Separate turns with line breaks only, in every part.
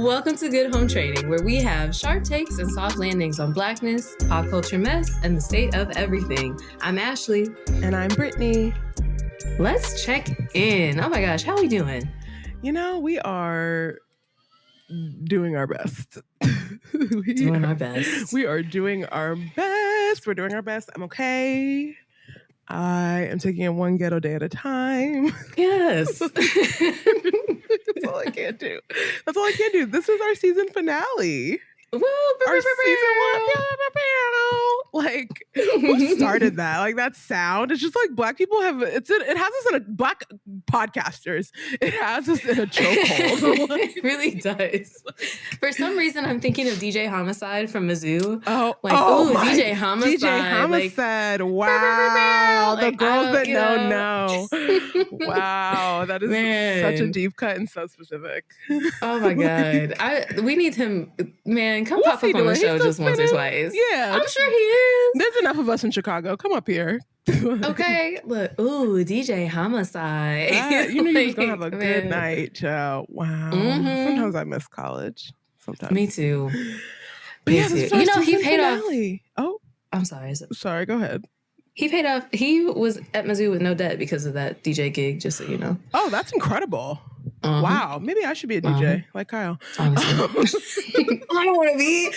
Welcome to Good Home Training, where we have sharp takes and soft landings on blackness, pop culture mess, and the state of everything. I'm Ashley.
And I'm Brittany.
Let's check in. Oh my gosh, how are we doing?
You know, we are doing our best.
We are doing our best.
We're doing our best. I'm okay. I am taking it one ghetto day at a time.
Yes.
That's all I can do. This is our season finale.
Woo,
our season one. Like, who started that? Like, that sound. It's just like black people have. It has us in a black podcasters. It has us in a chokehold.
It really does. For some reason, I'm thinking of DJ Homicide from Mizzou. DJ Homicide.
DJ Homicide. Like, wow. The girls that know. Wow. That is such a deep cut and so specific.
Oh my God. We need him. Man, come pop up on the show just once or twice.
Yeah.
I'm sure he is.
There's enough of us in Chicago. Come up here.
Okay. Look. Ooh, DJ Homicide.
You knew you was going to have a good night, child. Wow. Mm-hmm. Sometimes I miss college. Sometimes.
Me too.
But yeah,
you know, he paid
finale. Oh.
I'm sorry.
Sorry, go ahead.
He paid off. He was at Mizzou with no debt because of that DJ gig, just so you know.
Oh, that's incredible. Wow. Maybe I should be a DJ like Kyle.
Honestly. I don't want to be a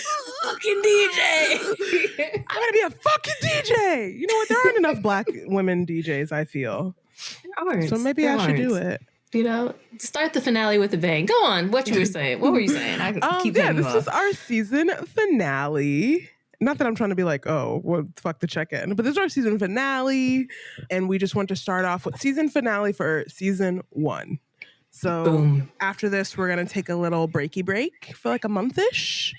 fucking DJ.
I want to be a fucking DJ. You know what? There aren't enough black women DJs, I feel. So maybe I should do it.
You know, start the finale with a bang. Go on. What you were saying. What were you saying? I keep
this is our season finale. Not that I'm trying to be like, oh, well, fuck the check-in. But this is our season finale. And we just want to start off with season finale for season 1. So after this, we're going to take a little breaky break for like a month-ish.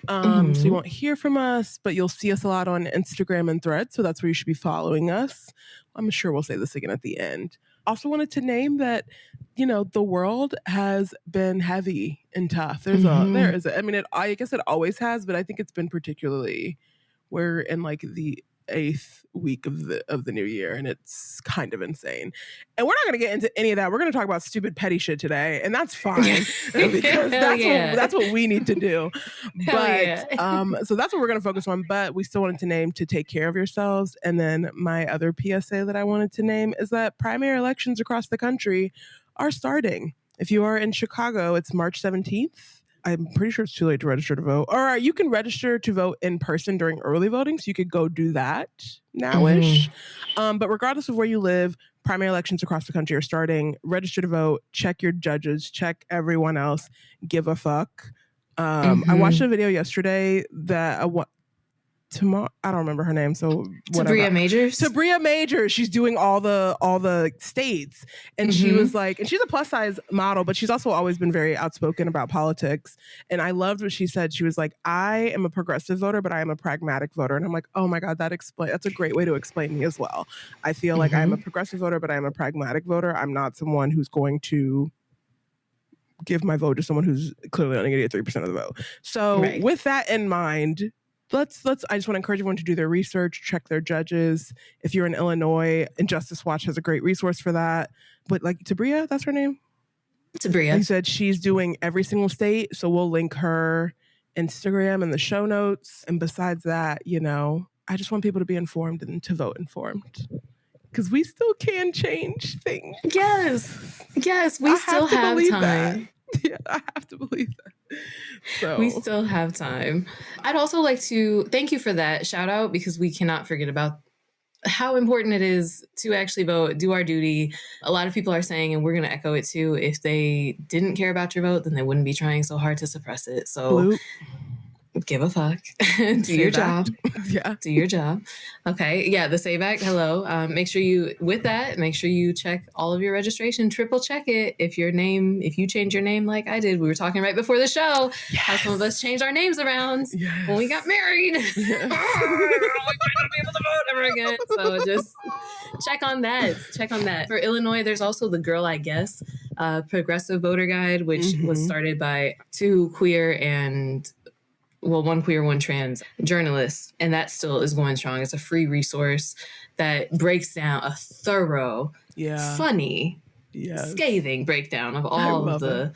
So you won't hear from us, but you'll see us a lot on Instagram and Threads. So that's where you should be following us. I'm sure we'll say this again at the end. Also wanted to name that, you know, the world has been heavy and tough. I mean, I guess it always has, but I think it's been particularly, we're in like the 8th week of the new year, and it's kind of insane. And we're not going to get into any of that. We're going to talk about stupid petty shit today, and that's fine because that's what we need to do. But so that's what we're going to focus on. But we still wanted to name to take care of yourselves. And then my other PSA that I wanted to name is that primary elections across the country are starting. If you are in Chicago, it's March 17th. I'm pretty sure it's too late to register to vote. Or you can register to vote in person during early voting, so you could go do that now-ish. But regardless of where you live, primary elections across the country are starting. Register to vote. Check your judges. Check everyone else. Give a fuck. I watched a video yesterday that tomorrow, I don't remember her name, so whatever. Tabria Majors. She's doing all the states, and she was like, and she's a plus size model, but she's also always been very outspoken about politics. And I loved what she said. She was like, I am a progressive voter, but I am a pragmatic voter. And I'm like, oh my God, that's a great way to explain me as well. I feel like I'm a progressive voter, but I am a pragmatic voter. I'm not someone who's going to give my vote to someone who's clearly only going to get 3% of the vote. So with that in mind, I just want to encourage everyone to do their research, check their judges. If you're in Illinois, Injustice Watch has a great resource for that. But like Tabria, that's her name?
Tabria.
He said she's doing every single state. So we'll link her Instagram in the show notes. And besides that, you know, I just want people to be informed and to vote informed. Because we still can change things.
Yes, we still have time.
That. Yeah, I have to believe that. So
we still have time. I'd also like to thank you for that shout out, because we cannot forget about how important it is to actually vote, do our duty. A lot of people are saying, and we're going to echo it too, if they didn't care about your vote, then they wouldn't be trying so hard to suppress it. So give a fuck. Do your job.
Yeah.
Do your job. Okay. Yeah. The Save Act. Hello. Make sure you check all of your registration, triple check it. If you change your name like I did, we were talking right before the show, how some of us changed our names around when we got married. We're not going to be able to vote ever again. So just check on that. For Illinois, there's also the Girl I Guess progressive voter guide, which was started by two queer and one queer, one trans journalists, and that still is going strong. It's a free resource that breaks down a thorough, funny, scathing breakdown of all of the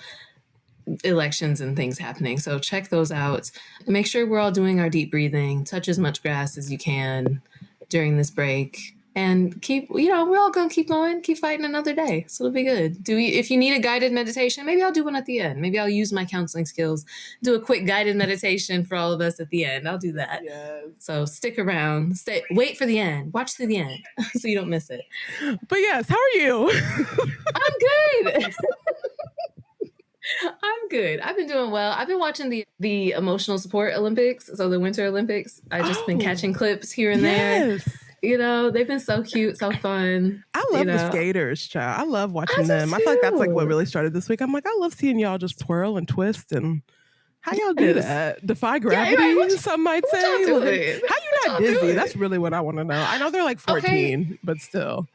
elections and things happening. So check those out. Make sure we're all doing our deep breathing. Touch as much grass as you can during this break. And keep, we're all going to keep going, keep fighting another day. So it'll be good. If you need a guided meditation, maybe I'll do one at the end. Maybe I'll use my counseling skills, do a quick guided meditation for all of us at the end. I'll do that.
Yes.
So stick around, wait for the end, watch to the end so you don't miss it.
But yes, how are you?
I'm good. I'm good. I've been doing well. I've been watching the emotional support Olympics, so the Winter Olympics. I've just been catching clips here and there. They've been so cute, so fun.
I love the skaters, child. I love watching them. I feel like that's like what really started this week. I'm like, I love seeing y'all just twirl and twist and how y'all do that? Defy gravity, some might say. Like, how you not dizzy? That's really what I want to know. I know they're like 14, but still.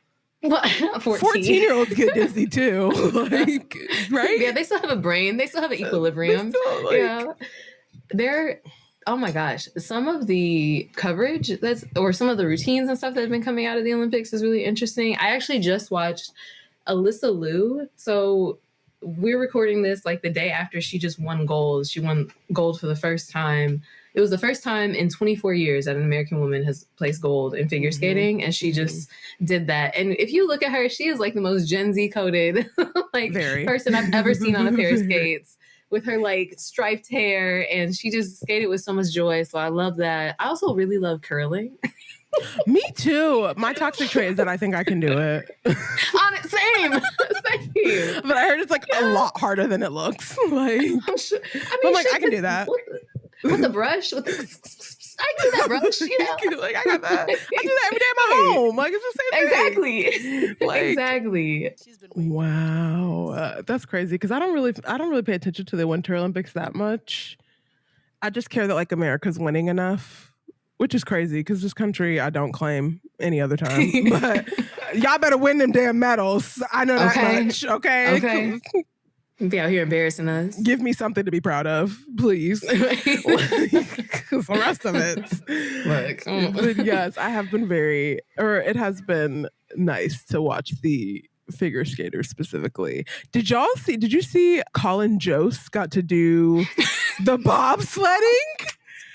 Well,
14-year-olds get dizzy too. Like, right?
Yeah, they still have a brain. They still have an equilibrium. They're oh my gosh, some of the coverage or some of the routines and stuff that have been coming out of the Olympics is really interesting. I actually just watched Alyssa Liu. So we're recording this like the day after she just won gold. She won gold for the first time. It was the first time in 24 years that an American woman has placed gold in figure skating. And she just did that. And if you look at her, she is like the most Gen Z coded person I've ever seen on a pair of skates. With her like striped hair, and she just skated with so much joy. So I love that. I also really love curling.
Me too. My toxic trait is that I think I can do it.
Same.
But I heard it's like a lot harder than it looks. Like,
I'm sure.
I can do that.
With the brush, I can do that brush,
Like, I got that. I do that every day at my home. Like, it's the same
thing. Exactly.
Wow. That's crazy. Because I don't really pay attention to the Winter Olympics that much. I just care that like America's winning enough, which is crazy because this country I don't claim any other time. But y'all better win them damn medals. I know that much. Okay.
Be out here embarrassing us.
Give me something to be proud of, please. The rest of it.
Look.
But yes, it has been nice to watch the figure skaters specifically. Did you see Colin Jost got to do the bobsledding?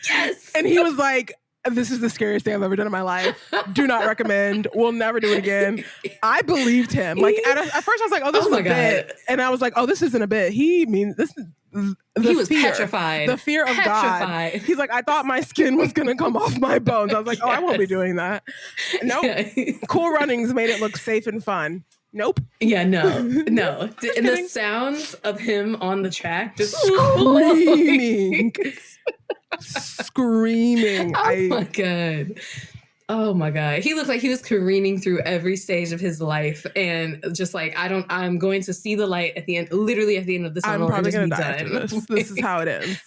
Yes.
And he was like, this is the scariest thing I've ever done in my life. Do not recommend. We'll never do it again. I believed him. Like at first I was like, oh, this is a bit. And I was like, oh, this isn't a bit. He was
petrified.
The fear of God. He's like, I thought my skin was going to come off my bones. I was like, oh, I won't be doing that. Nope. Cool Runnings made it look safe and fun. Nope.
Yeah, no. And the sounds of him on the track just
screaming.
Oh my God. He looked like he was careening through every stage of his life and just like, I'm going to see the light at the end, literally at the end of the tunnel.
I'm probably going to die after this. This is how it ends.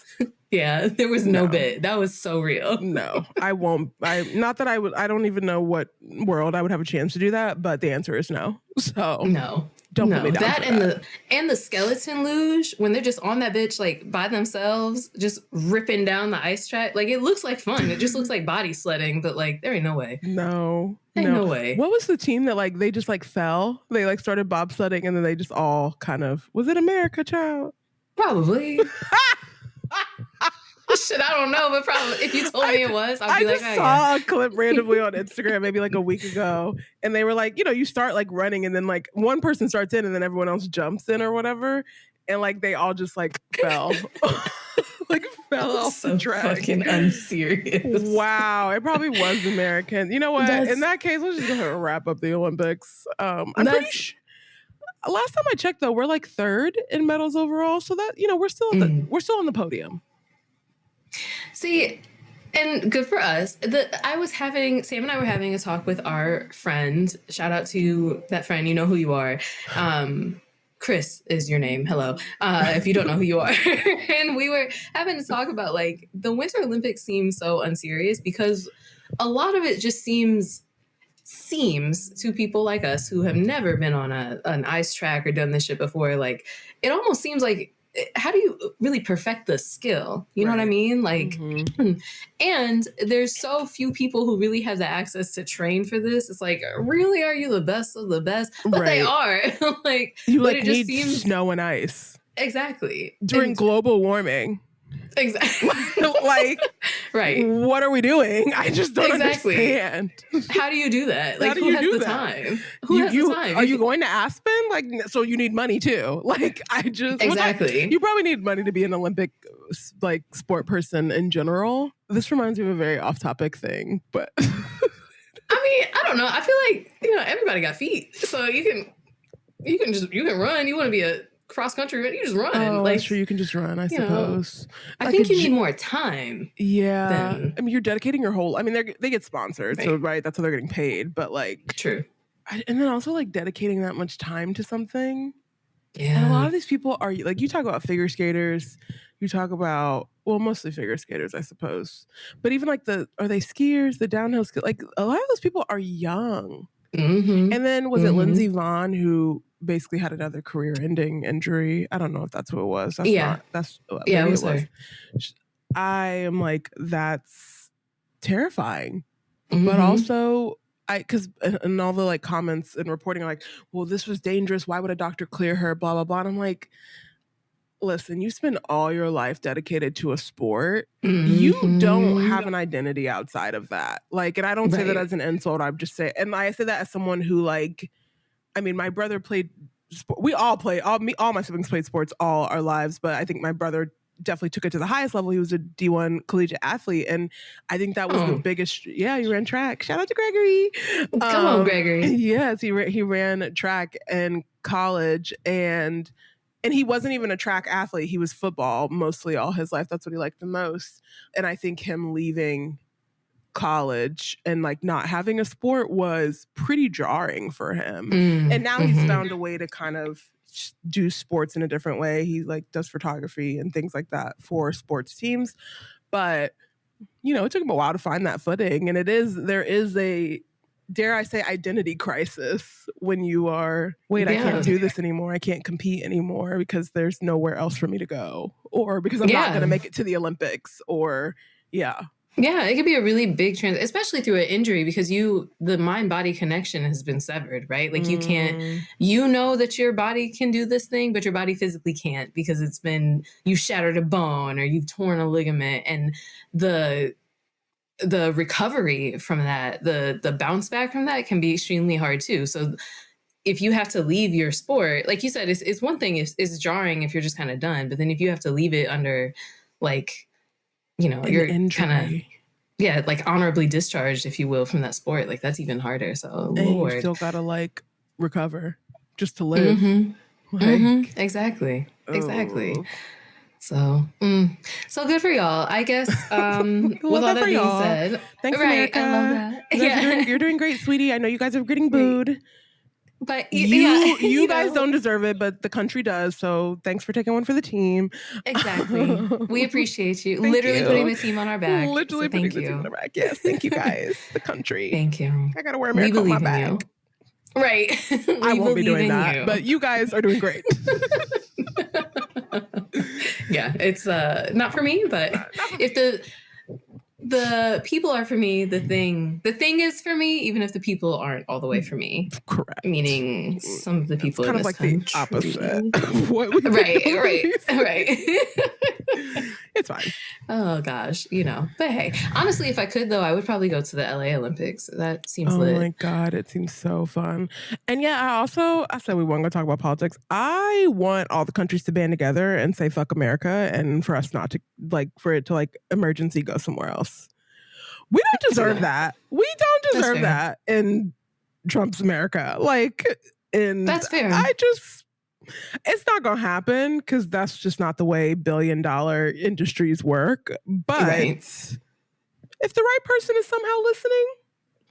Yeah, there was no bit. That was so real.
No, I won't. I don't even know what world I would have a chance to do that, but the answer is no. So
no.
Don't put me down for that.
And the skeleton luge when they're just on that bitch like by themselves, just ripping down the ice track. Like it looks like fun. It just looks like body sledding, but like there ain't no way.
No
way.
What was the team that like they just like fell? They like started bobsledding and then they just all kind of was it America, child?
Probably. Shit, I don't know, but probably if you told me it was, I'd be like,
I saw a clip randomly on Instagram maybe like a week ago, and they were like, you start like running, and then like one person starts in, and then everyone else jumps in or whatever, and like they all just like fell, like fell off the track.
Fucking unserious.
Wow, it probably was American. You know what? In that case, let's just go ahead and wrap up the Olympics. I'm pretty sure. Last time I checked, though, we're like third in medals overall, so that we're still on the podium.
See, and good for us. Sam and I were having a talk with our friend. Shout out to that friend. You know who you are. Chris is your name. Hello. If you don't know who you are. And we were having to talk about like the Winter Olympics seems so unserious because a lot of it just seems to people like us who have never been on an ice track or done this shit before. Like it almost seems like, how do you really perfect the skill? You know what I mean? Like, and there's so few people who really have the access to train for this. It's like, really, are you the best of the best? But they are. Like,
you
but
like need snow and ice.
Exactly.
During global warming.
Exactly.
Like,
right.
What are we doing? I just don't understand.
How do you do that? Like, who has the time? Who has the time?
Are you going to Aspen? Like, so you need money too. Like, I just
exactly.
You probably need money to be an Olympic like sport person in general. This reminds me of a very off-topic thing, but
I mean, I don't know. I feel like everybody got feet, so you can run. You want to be a cross country, you just run.
Oh, like, that's true. You can just run, I suppose.
I think you need more time.
Yeah. I mean, you're dedicating your whole, I mean, they get sponsored, so that's how they're getting paid. But like,
true.
And then also like dedicating that much time to something.
Yeah.
And a lot of these people are like, you talk about figure skaters, you talk about, well, mostly figure skaters, I suppose. But even like are they skiers, the downhill ski, like a lot of those people are young.
Mm-hmm.
And then was it Lindsey Vonn who basically had another career-ending injury? I don't know if that's who it was. That's
it was her.
I am like, that's terrifying. But also, because in all the like comments and reporting, like, well, this was dangerous. Why would a doctor clear her? Blah blah blah. And I'm like, listen, you spend all your life dedicated to a sport. You don't have an identity outside of that. Like, and I don't say that as an insult. I'm just saying, and I say that as someone who, like, I mean, my brother played sport. We all play. All my siblings played sports all our lives, but I think my brother definitely took it to the highest level. He was a D1 collegiate athlete, and I think that was the biggest. Yeah, he ran track. Shout out to Gregory.
Come on, Gregory.
Yes, he ran track in college, and he wasn't even a track athlete. He was football mostly all his life. That's what he liked the most. And I think him leaving college and like not having a sport was pretty jarring for him. And now he's found a way to kind of do sports in a different way. He like does photography and things like that for sports teams. But, it took him a while to find that footing. And there is a, dare I say, identity crisis when you are, I can't do this anymore. I can't compete anymore because there's nowhere else for me to go, or because I'm not going to make it to the Olympics, or Yeah,
it could be a really big especially through an injury, because the mind-body connection has been severed, right? Like you can't, that your body can do this thing, but your body physically can't because you shattered a bone or you've torn a ligament, and the recovery from that, the bounce back from that can be extremely hard too. So if you have to leave your sport, like you said, it's one thing, it's jarring if you're just kind of done, but then if you have to leave it under like, you're kind of, like honorably discharged, if you will, from that sport, like that's even harder. So Lord.
You still gotta like recover just to live.
Exactly. So, so good for y'all, I guess. With all that being said,
thanks, America.
I love that.
You're doing great, sweetie. I know you guys are getting booed,
but
you guys don't deserve it, but the country does. So thanks for taking one for the team.
Exactly, we appreciate you. Literally putting the team on our back.
Literally putting the team on our back. Yes, thank you guys. The country.
Thank you.
I gotta wear America on my back.
Right.
I won't be doing that, but you guys are doing great.
Yeah, it's not for me, but if the people are for me, the thing is for me, even if the people aren't all the way for me.
Correct.
Meaning some of the people in this
like
country.
The opposite of what we
right.
It's fine.
Oh gosh, But hey, honestly, if I could though, I would probably go to the LA Olympics. That seems lit.
Oh my God, it seems so fun. And yeah, I said we weren't gonna talk about politics. I want all the countries to band together and say fuck America, and for us not to for it to emergency go somewhere else. We don't deserve that. We don't deserve that in Trump's America.
That's fair.
It's not going to happen because that's just not the way billion-dollar industries work. But if the right person is somehow listening,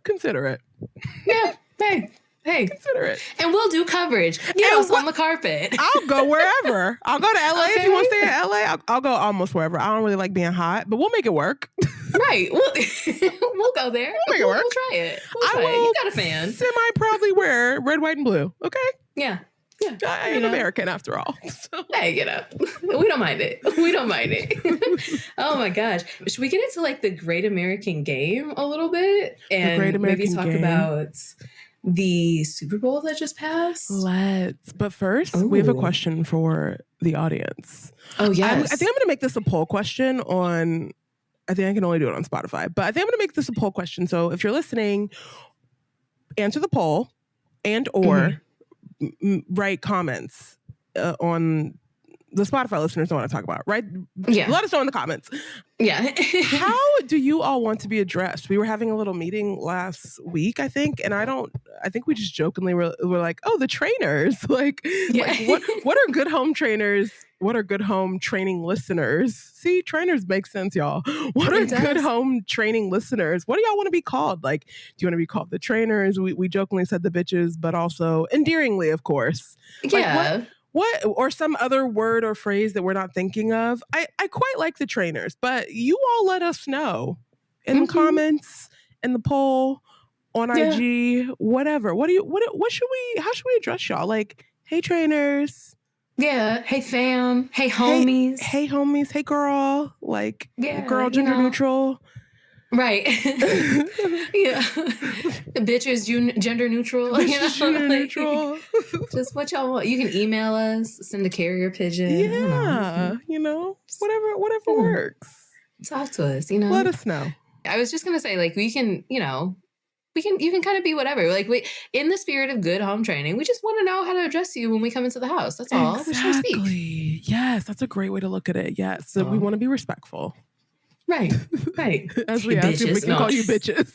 consider it.
Yeah. Hey,
consider it.
And we'll do coverage. On the carpet.
I'll go wherever. I'll go to LA if you want to stay in LA. I'll go almost wherever. I don't really like being hot, but we'll make it work.
Right. We'll go there.
We'll make it work.
We'll try it. You got a fan.
Semi-proudly wear red, white, and blue. Okay?
Yeah.
I am American after all. So.
Hey, we don't mind it. Oh my gosh. Should we get into the Great American Game a little bit? And maybe talk about the Super Bowl that just passed?
Let's. But first, we have a question for the audience.
Oh, yes.
I think I'm going to make this a poll question on... I think I can only do it on Spotify. But I think I'm going to make this a poll question. So if you're listening, answer the poll and or write comments on... The Spotify listeners don't want to talk about, right?
Yeah.
Let us know in the comments.
Yeah.
How do you all want to be addressed? We were having a little meeting last week, I think, and I think we just jokingly were like, oh, the trainers. like what are good home trainers? What are good home training listeners? See, trainers make sense, y'all. What are good home training listeners? What do y'all want to be called? Like, do you want to be called the trainers? We jokingly said the bitches, but also endearingly, of course.
Yeah.
What or some other word or phrase that we're not thinking of? I quite like the trainers, but you all let us know in the comments, in the poll, on IG, whatever. What should we? How should we address y'all? Like, hey trainers.
Yeah. Hey fam. Hey homies.
Hey homies. Hey girl. Like, girl, gender neutral.
Right. Yeah. The bitch is gender neutral.
Gender neutral.
Just what y'all want. You can email us, send a carrier pigeon.
Yeah. Whatever works.
Talk to us,
Let us know.
I was just going to say, like, we can, you can kind of be whatever. Like, in the spirit of good home training, we just want to know how to address you when we come into the house. That's all.
Exactly.
We should speak.
Yes, that's a great way to look at it. Yes. So we want to be respectful.
Right.
As we ask if we can call you bitches.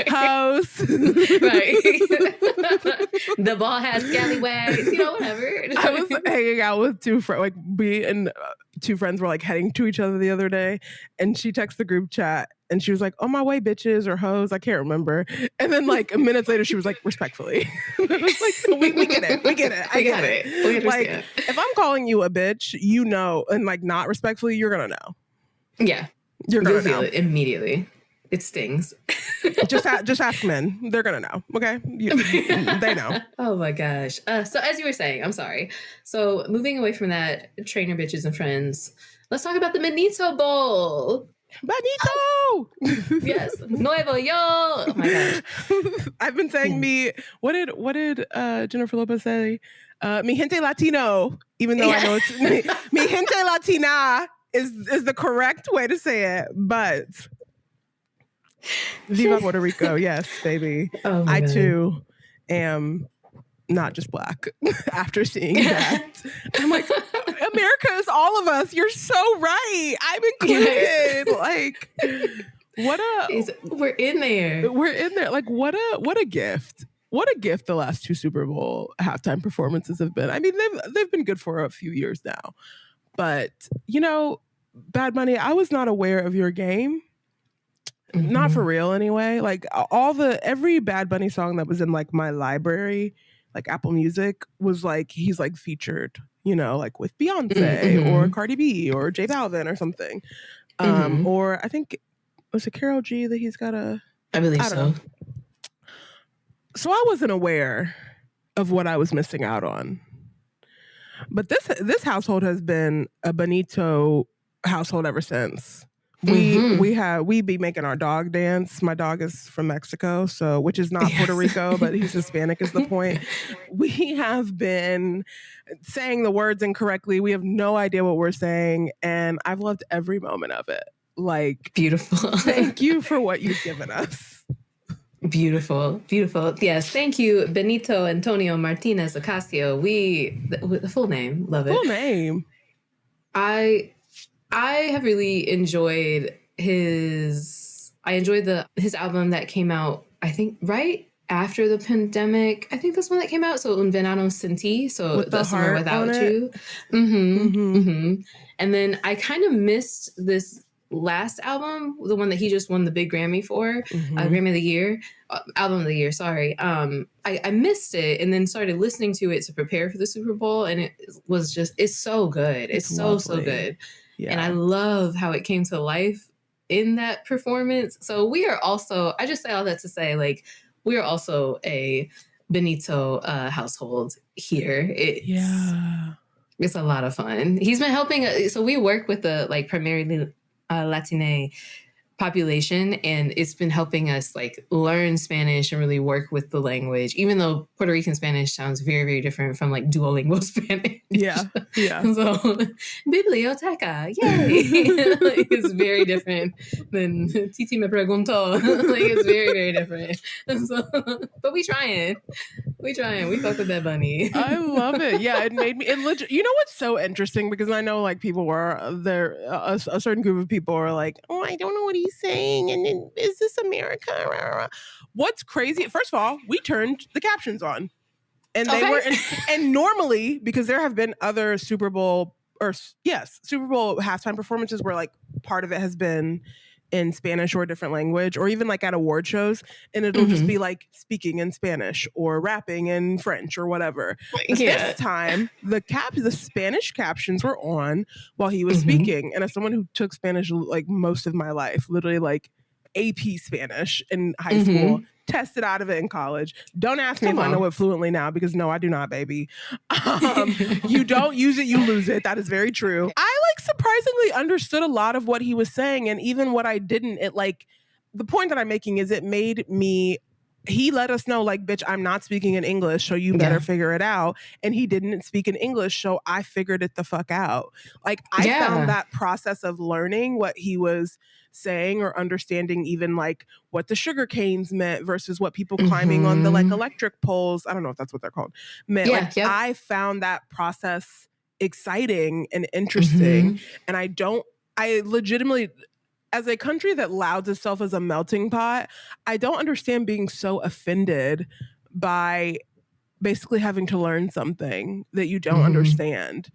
House.
Right. The ball has scallywags, whatever.
I was hanging out with two friends, like me and two friends were like heading to each other the other day, and she texted the group chat and she was like, on my way, bitches or hoes, I can't remember. And then like minutes later she was like, respectfully. I was like, we get it. I get it.
We understand.
Like, if I'm calling you a bitch, and like not respectfully, you're gonna know.
Yeah.
You're gonna
feel
know
it immediately. It stings.
just ask men. They're gonna know. Okay, they know.
Oh my gosh. So as you were saying, I'm sorry. So moving away from that, trainer bitches and friends, let's talk about the Benito Bowl.
Benito.
Yes, nuevo yo. Oh my gosh.
I've been saying What did Jennifer Lopez say? Mi gente latino. Even though I know it's mi gente latina. Is the correct way to say it, but Viva Puerto Rico, yes, baby.
Oh
I too am not just black. After seeing that, I'm like, America is all of us. You're so right. I'm included. Like,
we're in there.
We're in there. Like, what a gift. What a gift the last two Super Bowl halftime performances have been. I mean, they've been good for a few years now. But, Bad Bunny, I was not aware of your game. Not for real anyway. Like every Bad Bunny song that was in like my library, like Apple Music, was like, he's like featured, like with Beyonce or Cardi B or J Balvin or something. Or I think, was it Karol G that he's got a...
I believe so.
Know. So I wasn't aware of what I was missing out on. But this household has been a Benito household ever since. We be making our dog dance. My dog is from Mexico, which is not Puerto Rico, but he's Hispanic is the point. We have been saying the words incorrectly. We have no idea what we're saying, and I've loved every moment of it. Like, beautiful. Thank you for what you've given us.
Beautiful. Yes, thank you, Benito Antonio Martinez Ocasio. The full name, love it.
Full name.
I have really enjoyed his album that came out, I think, right after the pandemic. I think that's one that came out. So Un Veneno Sentí. So
with the
Summer Without You. And then I kind of missed this last album, the one that he just won the big Grammy for, Grammy of the Year, album of the year, sorry. I missed it and then started listening to it to prepare for the Super Bowl, and it was just, it's so good. It's so good. Yeah. And I love how it came to life in that performance. So we are also, I just say all that to say, like, we are also a Benito household here. It's a lot of fun. He's been helping. So we work with the primarily Latine population, and it's been helping us like learn Spanish and really work with the language, even though Puerto Rican Spanish sounds very, very different from like Duolingo Spanish.
Yeah.
So biblioteca, yay. Like, it's very different than Titi me preguntó. Like, it's very, very different. So, but we trying. We fuck with that bunny.
I love it. Yeah, it made me. You know what's so interesting, because I know like people were there. A certain group of people are like, "Oh, I don't know what he's saying," and then, is this America? What's crazy? First of all, we turned the captions on, and they were. And normally, because there have been other Super Bowl halftime performances where like part of it has been in Spanish or a different language, or even like at award shows, and it'll just be like speaking in Spanish or rapping in French or whatever. But this time, the Spanish captions were on while he was speaking. And as someone who took Spanish like most of my life, literally like AP Spanish in high school, tested out of it in college. Don't ask me if I know it fluently now, because no, I do not, baby. You don't use it, you lose it. That is very true. I like surprisingly understood a lot of what he was saying, and even what I didn't, it like, the point that I'm making is it made me, he let us know like, bitch, I'm not speaking in English, so you better figure it out. And he didn't speak in English, so I figured it the fuck out. Like, I found that process of learning what he was saying, or understanding even like what the sugar canes meant versus what people climbing on the like electric poles, I don't know if that's what they're called, meant. I found that process exciting and interesting. And I legitimately, as a country that louds itself as a melting pot, I don't understand being so offended by basically having to learn something that you don't understand,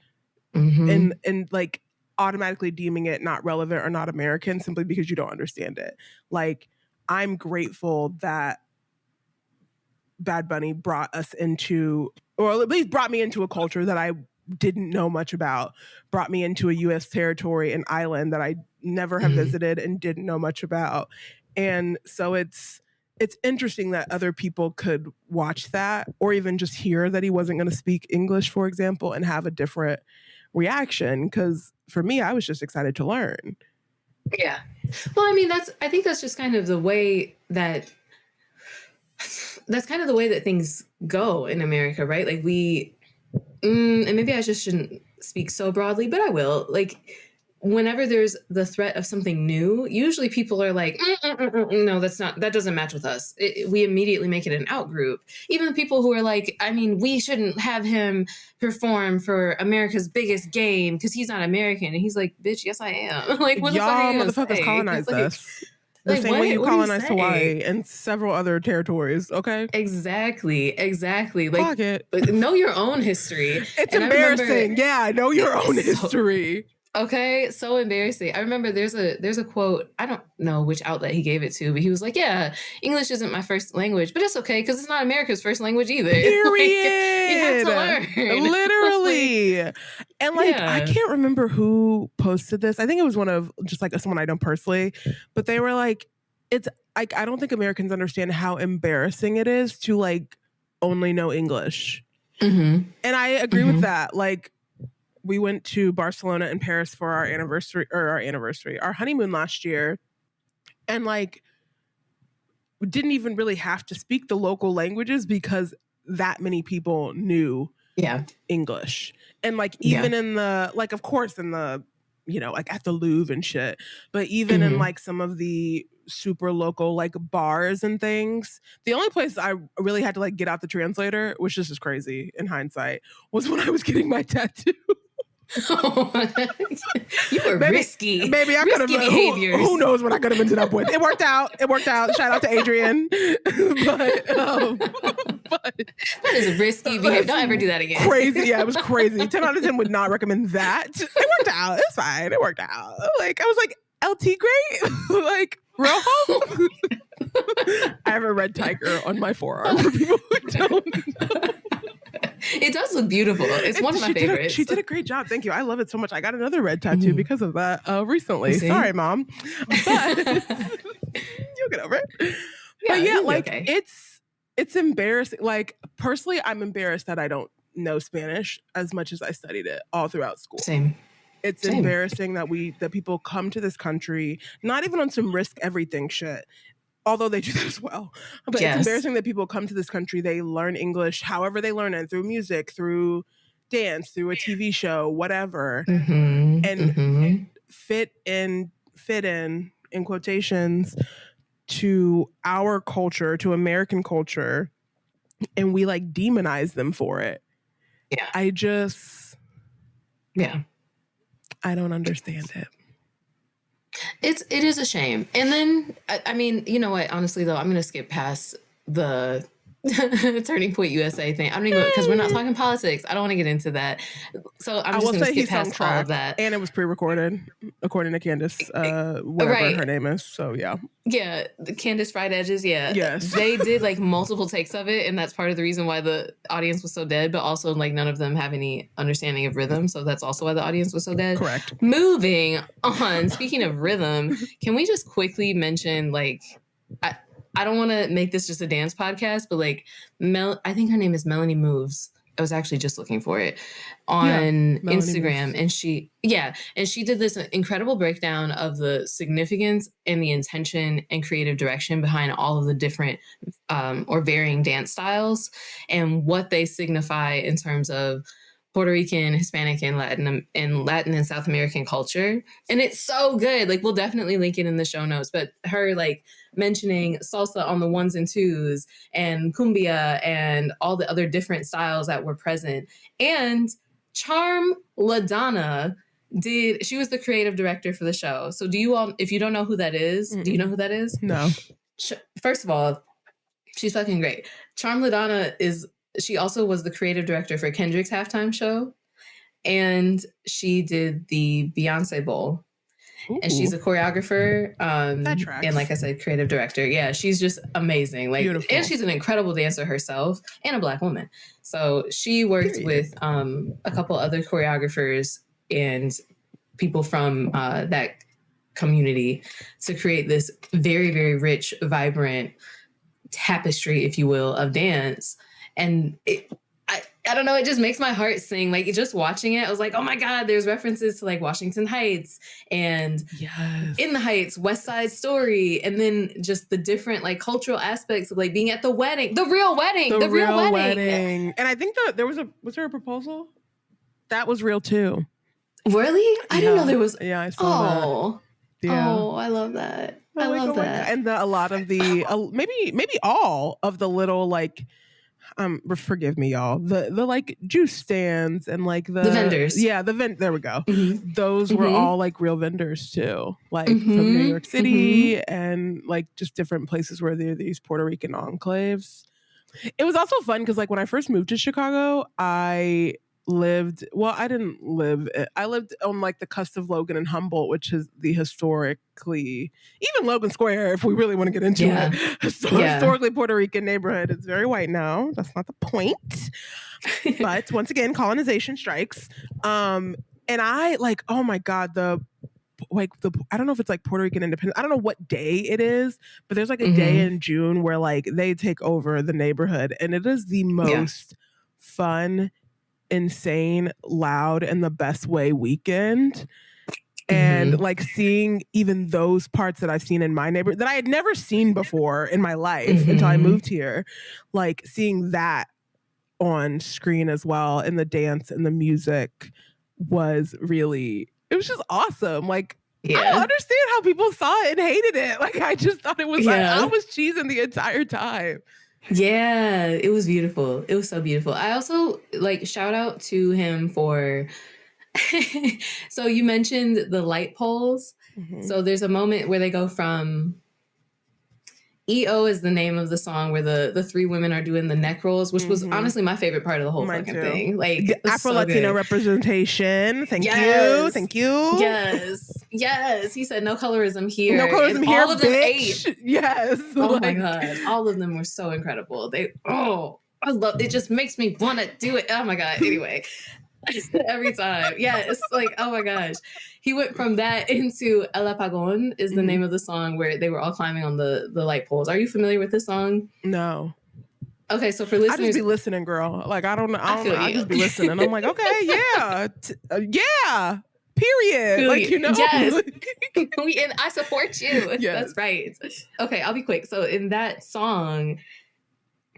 and like automatically deeming it not relevant or not American simply because you don't understand it. Like, I'm grateful that Bad Bunny brought us into, or at least brought me into, a culture that I didn't know much about, brought me into a U.S. territory, an island that I never have visited and didn't know much about. And so it's interesting that other people could watch that, or even just hear that he wasn't going to speak English, for example, and have a different reaction. Because for me, I was just excited to learn.
Yeah. Well, I mean, I think that's just kind of the way that things go in America, right? Like and maybe I just shouldn't speak so broadly, but I will. Like, whenever there's the threat of something new, usually people are like, no, that doesn't match with us. We immediately make it an out group. Even the people who are like, I mean, we shouldn't have him perform for America's biggest game because he's not American. And he's like, bitch, yes, I am. Like, what
y'all
the fuck
motherfuckers colonized us. The same way you colonized Hawaii and several other territories, okay?
Exactly. Like,
it.
Know your own history.
It's embarrassing. Know your own history.
Okay, so embarrassing. I remember there's a quote, I don't know which outlet he gave it to, but he was like, yeah, English isn't my first language, but it's okay because it's not America's first language either.
Period.
Like, you have to learn.
Literally. And like, I can't remember who posted this. I think it was one of just like someone I know personally, but they were like, it's like, I don't think Americans understand how embarrassing it is to like only know English. And I agree with that. Like, we went to Barcelona and Paris for our honeymoon last year. And like, we didn't even really have to speak the local languages because that many people knew English. And like, even in the, like, of course, in the, you know, like at the Louvre and shit, but even in like some of the super local like bars and things, the only place I really had to like get out the translator, which is just crazy in hindsight, was when I was getting my tattoo.
You were risky.
Maybe I could have. Who knows what I could have ended up with? It worked out. Shout out to Adrian. but
that is risky behavior. Don't ever do that again.
Crazy. Yeah, it was crazy. 10 out of 10 would not recommend that. It worked out. It's fine. It worked out. Like, I was like, LT great. Like, Rojo. I have a red tiger on my forearm for people who don't know.
It does look beautiful. It's one of my favorites.
She did a great job. Thank you. I love it so much. I got another red tattoo because of that recently. Sorry, Mom. But you'll get over it. But yeah, like it's embarrassing. Like, personally, I'm embarrassed that I don't know Spanish as much as I studied it all throughout school.
Same.
It's
Same.
embarrassing that people come to this country, not even on some risk everything shit, although they do that as well. But
Yes.
it's embarrassing that people come to this country, they learn English however they learn it, through music, through dance, through a TV show, whatever, and fit in quotations, to our culture, to American culture, and we like demonize them for it.
Yeah.
I don't understand it.
It is a shame. And then, I mean, you know what? Honestly, though, I'm going to skip past the Turning Point USA thing. I don't even, because we're not talking politics. I don't want to get into that. So I'm just going to skip past all of that.
And it was pre-recorded, according to Candace, whatever her name is. So yeah.
Yeah, Candace Fried Edges. Yeah,
yes,
they did like multiple takes of it, and that's part of the reason why the audience was so dead. But also, like, none of them have any understanding of rhythm, so that's also why the audience was so dead.
Correct.
Moving on. Speaking of rhythm, can we just quickly mention, like, I don't want to make this just a dance podcast, but like, I think her name is Melanie Moves. I was actually just looking for it on Instagram. And she did this incredible breakdown of the significance and the intention and creative direction behind all of the different or varying dance styles and what they signify in terms of Puerto Rican, Hispanic, and Latin and South American culture. And it's so good. Like, we'll definitely link it in the show notes, but her like mentioning salsa on the ones and twos and cumbia and all the other different styles that were present. And Charm LaDonna she was the creative director for the show. So do you all, if you don't know who that is, do you know who that is?
No.
First of all, she's fucking great. Charm LaDonna she also was the creative director for Kendrick's halftime show, and she did the Beyonce Bowl. Ooh. And she's a choreographer, and like I said, creative director. Yeah, she's just amazing. Like, beautiful. And she's an incredible dancer herself, and a Black woman. So she worked with a couple other choreographers and people from that community to create this very, very rich, vibrant tapestry, if you will, of dance. And I don't know, it just makes my heart sing. Like, just watching it, I was like, oh my God, there's references to like Washington Heights and In the Heights, West Side Story, and then just the different like cultural aspects of like being at the wedding, the real wedding.
And I think was there a proposal? That was real too.
Really? I didn't know there was.
Yeah, I saw that. Yeah.
Oh, I love that. I love that.
And a lot of the, maybe all of the little like, forgive me, y'all. The like juice stands and like the vendors. Yeah, there we go. Mm-hmm. Those were all like real vendors too, like from New York City and like just different places where there are these Puerto Rican enclaves. It was also fun because like when I first moved to Chicago, I lived on like the cusp of Logan and Humboldt, which is the historically, even Logan Square, if we really want to get into it, historically Puerto Rican neighborhood. It's very white now. That's not the point. But once again, colonization strikes. And I like, oh my God, I don't know if it's like Puerto Rican independence. I don't know what day it is, but there's like a day in June where like they take over the neighborhood, and it is the most fun, insane, loud, and the best way weekend. And like seeing even those parts that I've seen in my neighborhood that I had never seen before in my life until I moved here, like seeing that on screen as well, and the dance and the music was just awesome. Like, I don't understand how people saw it and hated it. Like, I just thought it was like, I was cheesing the entire time.
Yeah, it was beautiful. It was so beautiful. I also like shout out to him for so you mentioned the light poles. So there's a moment where they go from EO is the name of the song where the three women are doing the neck rolls, which was honestly my favorite part of the whole fucking thing. Like,
Afro-Latino representation. Thank you.
Yes. He said no colorism here.
No colorism here,
all of them ate.
Yes.
Oh my God. All of them were so incredible. I love it. Just makes me want to do it. Oh my God. Anyway. Every time. Yeah, it's like, oh my gosh. He went from that into El Apagón is the name of the song where they were all climbing on the light poles. Are you familiar with this song?
No.
Okay, so for listeners...
I just be listening, girl. Like, I don't know. I just be listening. I'm like, okay, yeah. Period. Like, you know?
Yes. And I support you.
Yes.
That's right. Okay, I'll be quick. So in that song,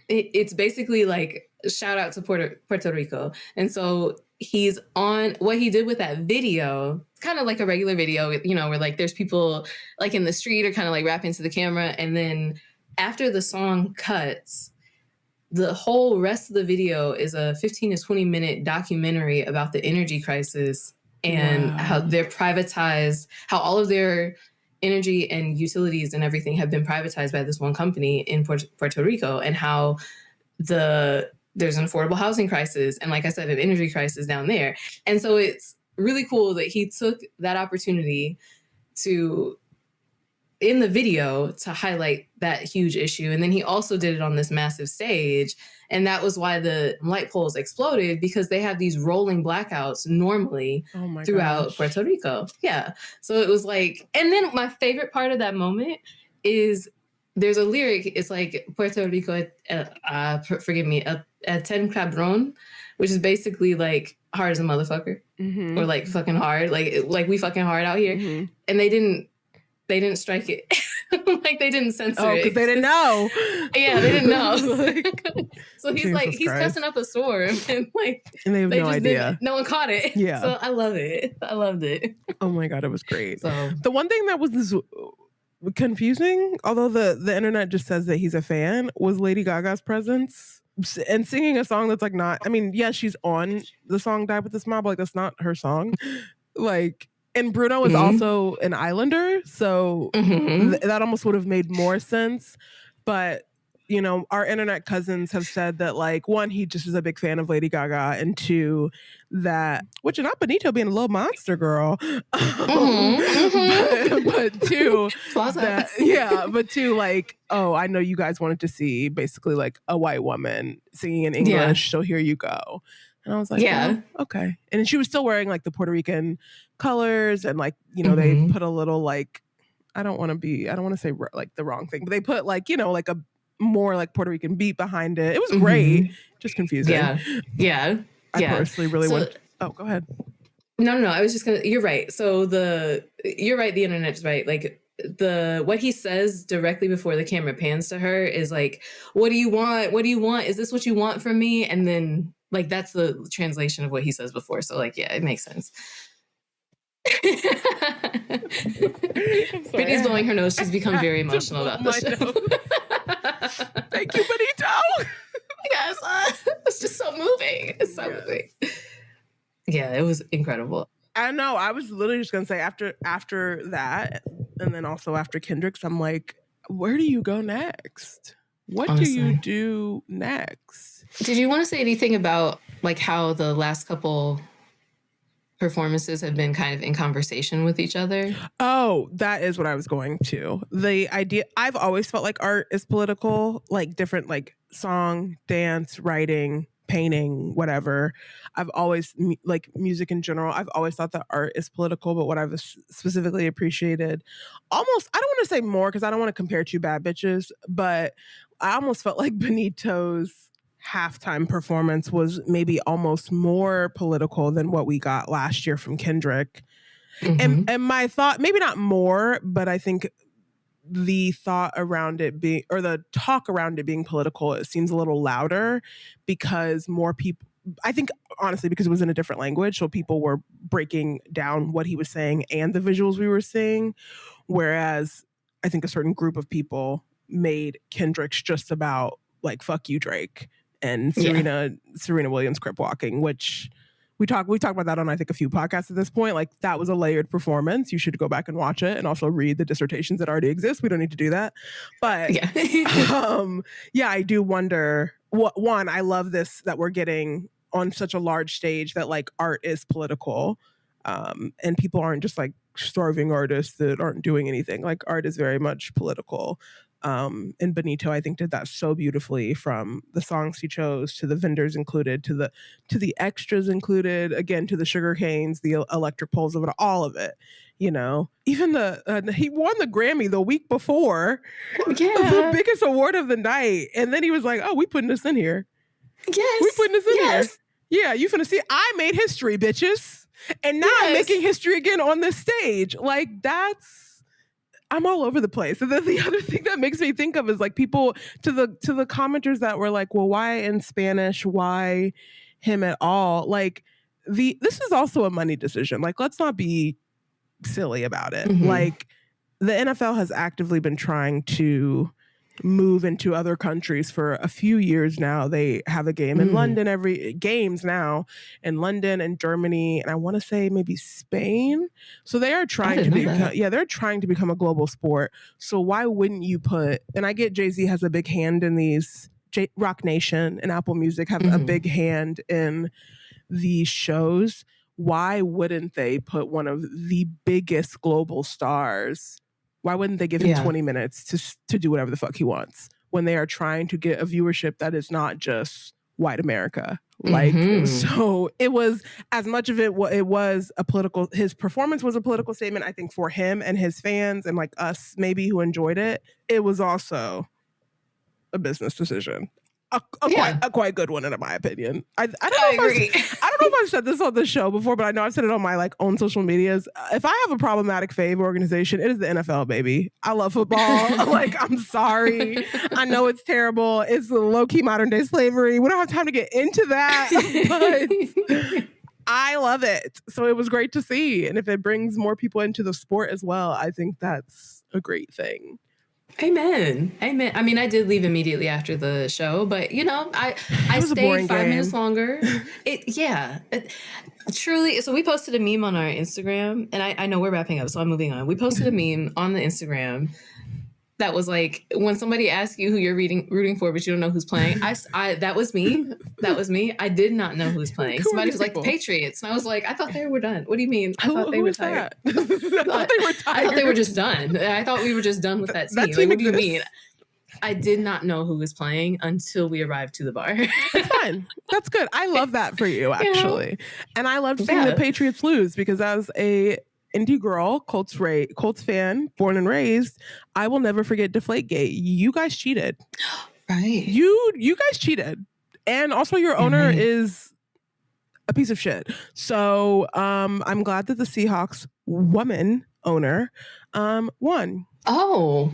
it's basically like shout out to Puerto Rico. And so he's on what he did with that video, kind of like a regular video, you know, where like there's people like in the street or kind of like rapping to the camera. And then after the song cuts, the whole rest of the video is a 15 to 20 minute documentary about the energy crisis and how they're privatized, how all of their energy and utilities and everything have been privatized by this one company in Puerto Rico, and how there's an affordable housing crisis and, like I said, an energy crisis down there. And so it's really cool that he took that opportunity to, in the video, to highlight that huge issue. And then he also did it on this massive stage. And that was why the light poles exploded, because they have these rolling blackouts normally throughout Puerto Rico. Yeah. So it was like, and then my favorite part of that moment is there's a lyric. It's like Puerto Rico, forgive me, a 10 cabron, which is basically like hard as a motherfucker, or like fucking hard, like we fucking hard out here. And they didn't strike it. Like they didn't censor it.
Because they didn't know.
Yeah, they didn't know. So he's like, he's cussing up a storm, and like,
and they have no idea.
No one caught it.
Yeah.
So I love it. I loved it.
Oh my God, it was great.
So
the one thing that was confusing, although the internet just says that he's a fan, was Lady Gaga's presence and singing a song that's like not, I mean, yeah, she's on the song Die With a Smile, but like that's not her song. Like, and Bruno is also an Islander, so that almost would have made more sense. But, you know, our internet cousins have said that, like, one, he just is a big fan of Lady Gaga, and two, that, which is not Benito being a little monster girl, but two, but two, like, oh, I know you guys wanted to see basically like a white woman singing in English, so here you go. And I was like, yeah, oh, okay. And she was still wearing like the Puerto Rican colors, and like, you know, they put a little like, I don't want to say like the wrong thing, but they put like, you know, like a more like Puerto Rican beat behind it. It was great, just confusing.
Yeah.
I personally really want. Oh, go ahead.
No. I was just gonna. You're right. So you're right. The internet's right. Like what he says directly before the camera pans to her is like, "What do you want? What do you want? Is this what you want from me?" And then like that's the translation of what he says before. So like, yeah, it makes sense. Brittany's blowing her nose. She's become very emotional about this show.
Thank you, Benito.
Yes, it's just so moving. It's so moving. Yeah, it was incredible.
I know. I was literally just gonna say after that, and then also after Kendrick's, I'm like, where do you go next? What do you do next?
Did you want to say anything about like how the last couple performances have been kind of in conversation with each other?
Oh, that is what I was going to. The idea, I've always felt like art is political, like different like song, dance, writing, painting, whatever. I've always, like music in general, I've always thought that art is political, but what I've specifically appreciated almost, I don't want to say more because I don't want to compare two bad bitches, but I almost felt like Benito's halftime performance was maybe almost more political than what we got last year from Kendrick. And my thought, maybe not more, but I think the thought around it being, or the talk around it being political, it seems a little louder because more people, I think honestly because it was in a different language, so people were breaking down what he was saying and the visuals we were seeing, whereas I think a certain group of people made Kendrick's just about like fuck you Drake and Serena Williams crip walking, which we talked about that on I think a few podcasts at this point. Like that was a layered performance. You should go back and watch it and also read the dissertations that already exist. We don't need to do that. But I do wonder one, I love this that we're getting on such a large stage that like art is political. And people aren't just like starving artists that aren't doing anything. Like art is very much political. And Benito, I think, did that so beautifully, from the songs he chose to the vendors included to the extras included, again, to the sugar canes, the electric poles of it, all of it. You know, even he won the Grammy the week before, the biggest award of the night, and then he was like, "Oh, we putting this in here.
Yes,
we putting this in here. Yeah, you finna see. I made history, bitches." And now I'm making history again on this stage. Like, I'm all over the place. And then the other thing that makes me think of is like people to the commenters that were like, well, why in Spanish? Why him at all? Like this is also a money decision. Like, let's not be silly about it.
Mm-hmm.
Like the NFL has actively been trying to move into other countries for a few years now. They have a game in London games now in London and Germany, and I want to say maybe Spain. So they are trying to become they're trying to become a global sport. So why wouldn't you put, and I get Jay-Z has a big hand in these, Rock Nation and Apple Music have a big hand in these shows. Why wouldn't they put one of the biggest global stars? Why wouldn't they give him 20 minutes to do whatever the fuck he wants when they are trying to get a viewership that is not just white America? Like, so it was, as much of it was a political, his performance was a political statement, I think, for him and his fans and like us maybe who enjoyed it. It was also a business decision. A quite good one, in my opinion. I don't know if I've said this on the show before, but I know I've said it on my like own social medias. If I have a problematic fave organization, it is the NFL, baby. I love football. Like, I'm sorry. I know it's terrible. It's low-key modern day slavery. We don't have time to get into that, but I love it. So it was great to see. And if it brings more people into the sport as well, I think that's a great thing.
Amen. I mean, I did leave immediately after the show, but you know, I stayed 5 minutes longer. Truly. So we posted a meme on our Instagram, and I know we're wrapping up, so I'm moving on. We posted a meme on the Instagram that was like, when somebody asks you who you're rooting for, but you don't know who's playing. That was me. I did not know who was playing. Somebody was like, the Patriots. And I was like, I thought they were done. What do you mean? I thought they were tired. I thought they were just done. I thought we were just done with that team. Like, what do you mean? I did not know who was playing until we arrived to the bar.
That's fine. That's good. I love that for you, actually. You know? And I loved seeing the Patriots lose, because as a indie girl, Colts fan, born and raised, I will never forget Deflategate. You guys cheated.
Right.
You guys cheated. And also your owner is a piece of shit. So I'm glad that the Seahawks woman owner won.
Oh.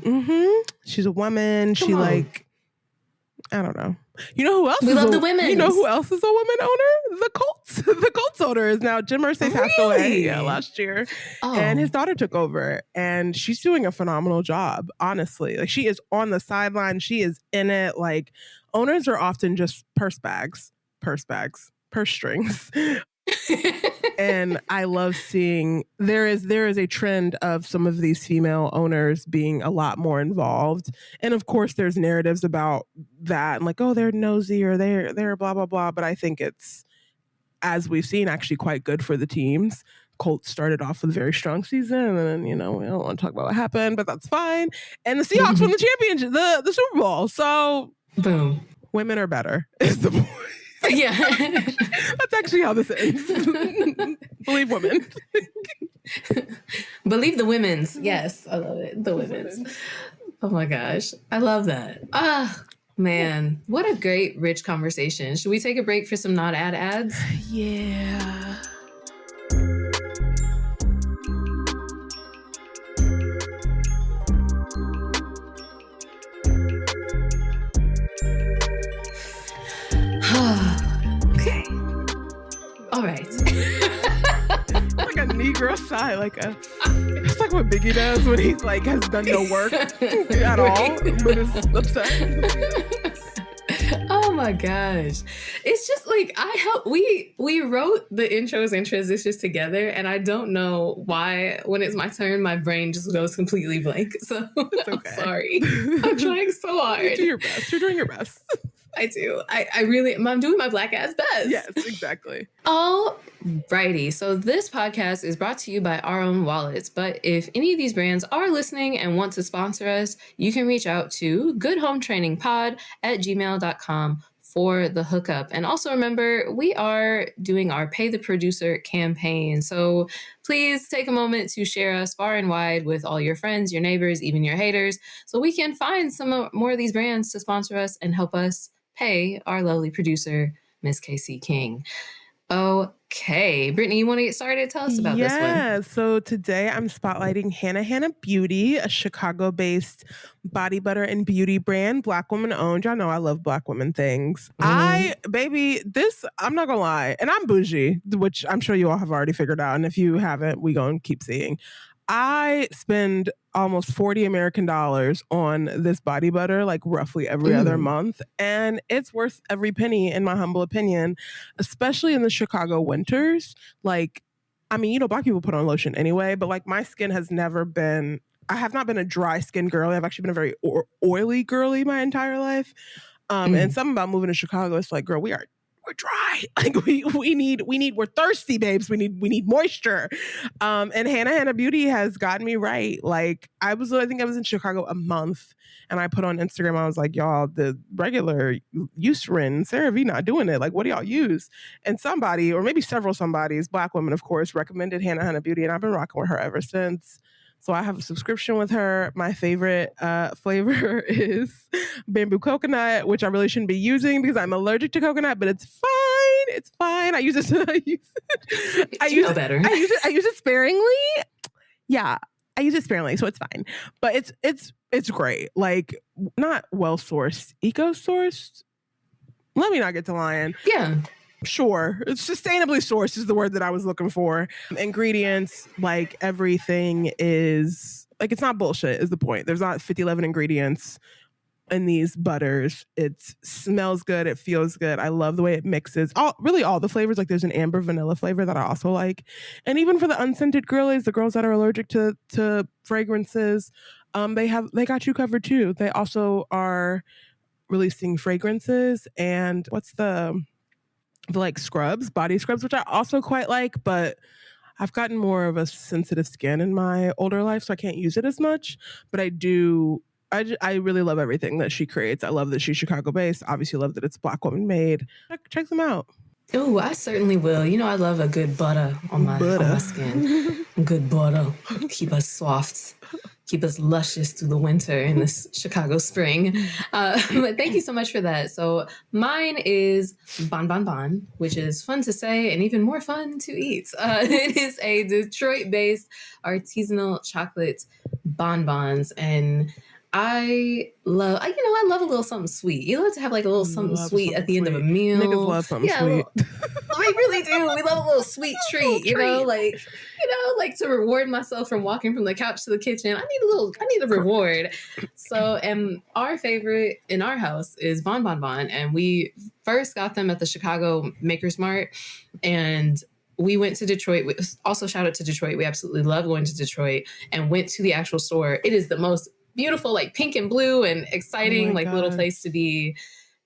She's a woman. She like, I don't know. You know who else?
We love the women.
You know who else is a woman owner? The Colts. The Colts owner is now Jim Irsay passed away last year, and his daughter took over, and she's doing a phenomenal job. Honestly, like, she is on the sideline. She is in it. Like, owners are often just purse strings. And I love seeing there is a trend of some of these female owners being a lot more involved. And of course there's narratives about that and like, oh, they're nosy or they're blah, blah, blah. But I think it's, as we've seen, actually quite good for the teams. Colts started off with a very strong season, and then, you know, we don't want to talk about what happened, but that's fine. And the Seahawks won the championship, the Super Bowl. So
boom.
Women are better is the point.
Yeah.
That's actually how this ends. Believe women.
Believe the women's. Yes, I love it. The women's. Oh my gosh. I love that. Man, what a great, rich conversation. Should we take a break for some not ad ads?
Yeah.
Okay. All right.
Like a Negro sigh, it's like what Biggie does when he's like has done no work at all, but is upset.
Oh my gosh. It's just like we wrote the intros and transitions together, and I don't know why when it's my turn my brain just goes completely blank. So okay. I'm sorry. I'm trying so hard.
You do your best. You're doing your best.
I do. I'm doing my black ass best.
Yes, exactly.
Alrighty. So this podcast is brought to you by our own wallets. But if any of these brands are listening and want to sponsor us, you can reach out to goodhometrainingpod@gmail.com for the hookup. And also remember, we are doing our Pay the Producer campaign. So please take a moment to share us far and wide with all your friends, your neighbors, even your haters, so we can find some more of these brands to sponsor us and help us pay our lovely producer, Miss KC King. Okay. Okay, Brittany, you want to get started? Tell us about this one.
Yeah, so today I'm spotlighting Hannah Beauty, a Chicago-based body butter and beauty brand, Black woman owned. Y'all know I love Black women things. I'm not gonna lie, and I'm bougie, which I'm sure you all have already figured out. And if you haven't, we gonna keep seeing. I spend almost 40 American dollars on this body butter, like roughly every other month. And it's worth every penny, in my humble opinion, especially in the Chicago winters. Like, I mean, Black people put on lotion anyway, but like my skin has never been, I have not been a dry skin girl. I've actually been a very oily girly my entire life. And something about moving to Chicago, it's like, girl, we're dry. Like we're thirsty, babes. We need moisture. And Hannah Beauty has gotten me right. Like I think I was in Chicago a month, and I put on Instagram, I was like, y'all, the regular Eucerin, CeraVe not doing it. Like, what do y'all use? And somebody, or maybe several somebodies, Black women, of course, recommended Hannah Beauty, and I've been rocking with her ever since. So I have a subscription with her. My favorite flavor is bamboo coconut, which I really shouldn't be using because I'm allergic to coconut, but it's fine. It's fine. I use it. I use it sparingly. Yeah, I use it sparingly, so it's fine. But it's great. Like, not well sourced, eco sourced. Let me not get to lying.
Yeah.
Sure. Sustainably sourced is the word that I was looking for. Ingredients, like everything is, like, it's not bullshit is the point. There's not 11 ingredients in these butters. It smells good. It feels good. I love the way it mixes. All the flavors. Like there's an amber vanilla flavor that I also like. And even for the unscented girlies, the girls that are allergic to fragrances, they got you covered too. They also are releasing fragrances and what's the like scrubs, body scrubs, which I also quite like, but I've gotten more of a sensitive skin in my older life, so I can't use it as much. But I really love everything that she creates. I love that she's Chicago-based. Obviously love that it's Black woman made. Check them out.
Oh, I certainly will. I love a good butter on my skin. Good butter. Keep us soft. Keep us luscious through the winter in this Chicago spring. But thank you so much for that. So mine is Bon Bon Bon, which is fun to say and even more fun to eat. It is a Detroit-based artisanal chocolate bonbons, and I love a little something sweet. You love to have like a little something sweet at the end of a meal.
Niggas love something sweet.
We really do. We love a little sweet treat, like to reward myself from walking from the couch to the kitchen. I need a reward. So, and our favorite in our house is Bon Bon Bon, and we first got them at the Chicago Makers Mart, and we went to Detroit. Also, shout out to Detroit. We absolutely love going to Detroit, and went to the actual store. It is the most beautiful, like pink and blue and exciting, little place to be.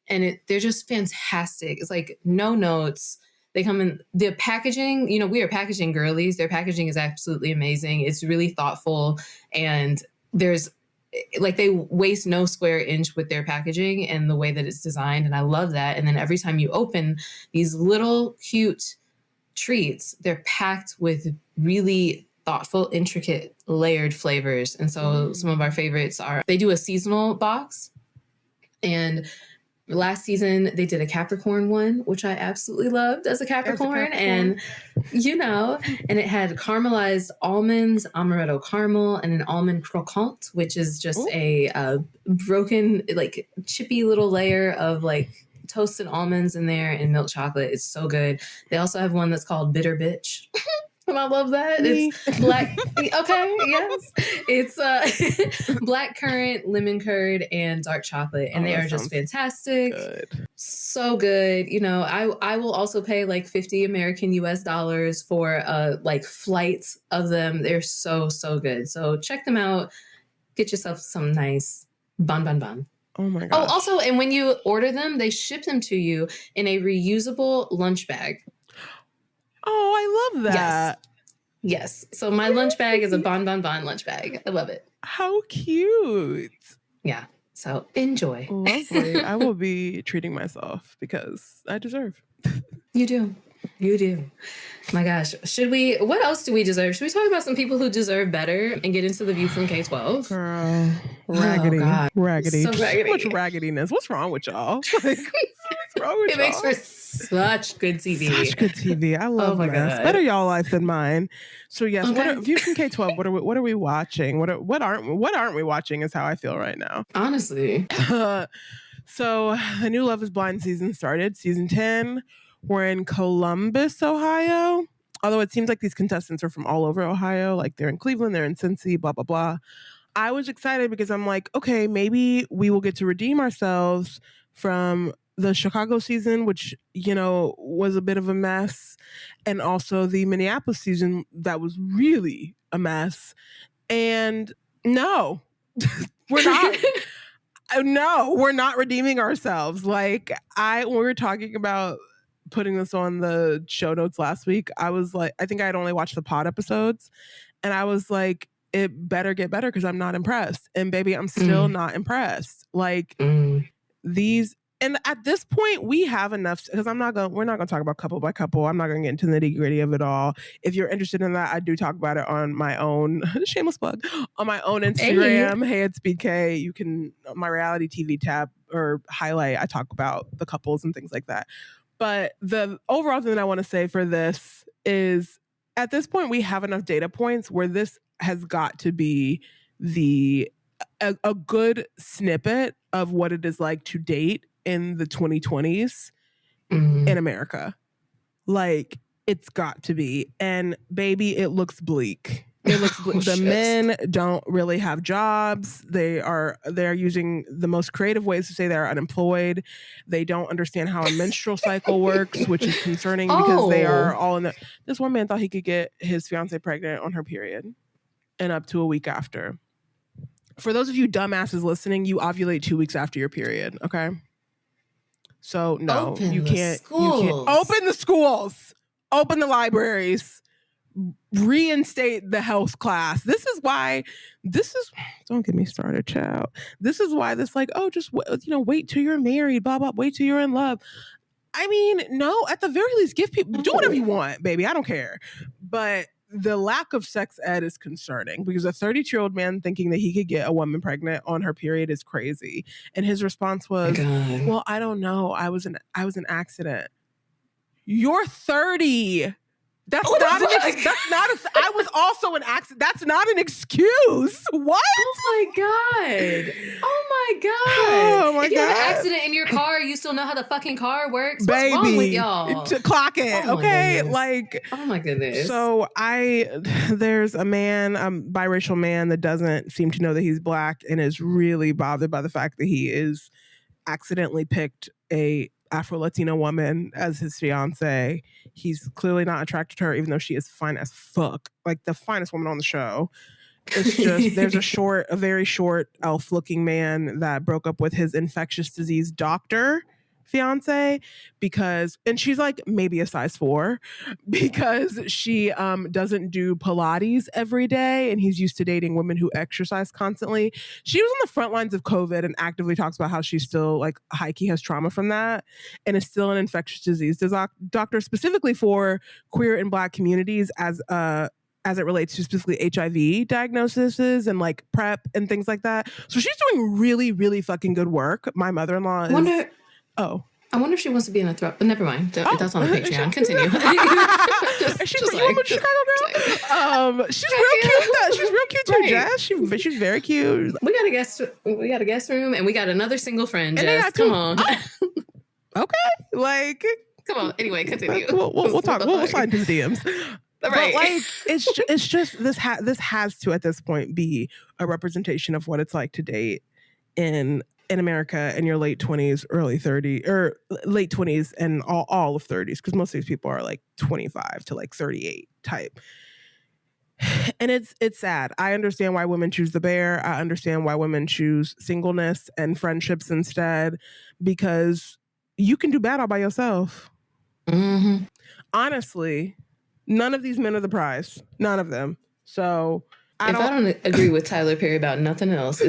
And they're just fantastic. It's like no notes. They come in the packaging. We are packaging girlies. Their packaging is absolutely amazing. It's really thoughtful. And there's they waste no square inch with their packaging and the way that it's designed. And I love that. And then every time you open these little cute treats, they're packed with really thoughtful, intricate, layered flavors. And so some of our favorites are, they do a seasonal box. And last season they did a Capricorn one, which I absolutely loved as a Capricorn. And, and it had caramelized almonds, amaretto caramel, and an almond croquant, which is just a broken, chippy little layer of toasted almonds in there and milk chocolate. It's so good. They also have one that's called Bitter Bitch. And I love that. It's black. Okay, yes. It's black currant, lemon curd, and dark chocolate. And they are just fantastic. Good. So good. I will also pay 50 American US dollars for flights of them. They're so, so good. So check them out. Get yourself some nice Bon Bon Bon.
Oh my gosh.
Oh, also, and when you order them, they ship them to you in a reusable lunch bag.
Oh, I love that.
Yes. So my lunch bag is a Bon Bon Bon lunch bag. I love it.
How cute.
Yeah. So enjoy.
Lovely. I will be treating myself because I deserve.
You do. You do. My gosh. What else do we deserve? Should we talk about some people who deserve better and get into the view from K-12?
Girl. Raggedy.
Oh,
raggedy.
So raggedy.
So much raggediness. What's wrong with y'all? What's wrong with
It makes for Such good TV.
Such good TV. I love
my
Mess.
God.
Better y'all life than mine. So yes,
Okay.
View from K-12. What are we watching? What aren't we watching? Is how I feel right now.
Honestly.
So the new Love Is Blind season started. Season 10. We're in Columbus, Ohio. Although it seems like these contestants are from all over Ohio. Like they're in Cleveland, they're in Cincy, blah blah blah. I was excited because I'm like, okay, maybe we will get to redeem ourselves from the Chicago season, which, you know, was a bit of a mess, and also the Minneapolis season that was really a mess. And no, we're not. No, we're not redeeming ourselves. Like when we were talking about putting this on the show notes last week, I was like, I think I had only watched the pod episodes, and I was like, it better get better because I'm not impressed. And baby, I'm still not impressed. Like these. And at this point, we have enough because we're not going to talk about couple by couple. I'm not going to get into the nitty gritty of it all. If you're interested in that, I do talk about it on my own shameless plug on my own Instagram. Hey, it's BK. You can my reality TV tab or highlight. I talk about the couples and things like that. But the overall thing that I want to say for this is at this point, we have enough data points where this has got to be a good snippet of what it is like to date in the 2020s in America. Like, it's got to be. And baby, it looks bleak. It looks bleak. The men don't really have jobs. They're using the most creative ways to say they're unemployed. They don't understand how a menstrual cycle works, which is concerning because they are all in the... This one man thought he could get his fiance pregnant on her period and up to a week after. For those of you dumbasses listening, you ovulate 2 weeks after your period, okay? So no, you can't open the schools, open the libraries, reinstate the health class. Don't get me started, child. This is why this like, oh, just wait till you're married, blah blah, wait till you're in love. I mean, no, at the very least, give people, do whatever you want, baby. I don't care. But the lack of sex ed is concerning because a 32-year-old man thinking that he could get a woman pregnant on her period is crazy. And his response was, well, I don't know. I was an accident. You're 30. I was also an accident. That's not an excuse. What?
Oh my God. If you have an accident in your car, you still know how the fucking car works. What's wrong with y'all?
To clock it. Okay. Like,
oh my goodness.
So there's a man, biracial man that doesn't seem to know that he's Black and is really bothered by the fact that he is accidentally picked a Afro-Latina woman as his fiance. He's clearly not attracted to her, even though she is fine as fuck. Like the finest woman on the show. It's just, there's a very short elf-looking man that broke up with his infectious disease doctor fiance and she's like maybe a size 4 because she doesn't do Pilates every day, and he's used to dating women who exercise constantly. She was on the front lines of COVID and actively talks about how she still like high-key has trauma from that and is still an infectious disease doctor specifically for queer and Black communities as it relates to specifically HIV diagnoses and like PrEP and things like that. So she's doing really, really fucking good work. My mother-in-law is...
I wonder if she wants to be in a threat. But never mind. That's on the Patreon. Continue.
She's real cute though. She's real cute too, Jess. She's very cute.
We got a guest room, and we got another single friend. Jess, come on.
Okay, like
come on. Anyway, continue.
We'll talk. We'll slide into the DMs.
Right.
But like, it's just this has to at this point be a representation of what it's like to date in America in your late 20s, early 30s, or late 20s and all of 30s, because most of these people are like 25 to like 38 type. And it's sad. I understand why women choose the bear. I understand why women choose singleness and friendships instead, because you can do bad all by yourself.
Mm-hmm.
Honestly, none of these men are the prize. None of them. So
I don't agree with Tyler Perry about nothing else,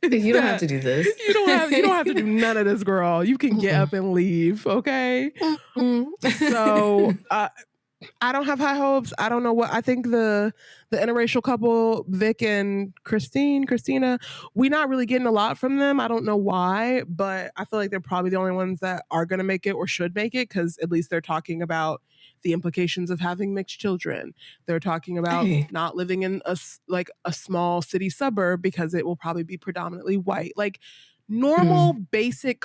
you don't have to do this.
You don't have to do none of this, girl. You can get up and leave, okay?
Mm-hmm.
So I don't have high hopes. I don't know what I think the interracial couple, Vic and Christina, we not really getting a lot from them. I don't know why, but I feel like they're probably the only ones that are going to make it or should make it, because at least they're talking about the implications of having mixed children. They're talking about not living in a small city suburb because it will probably be predominantly white. Like normal, basic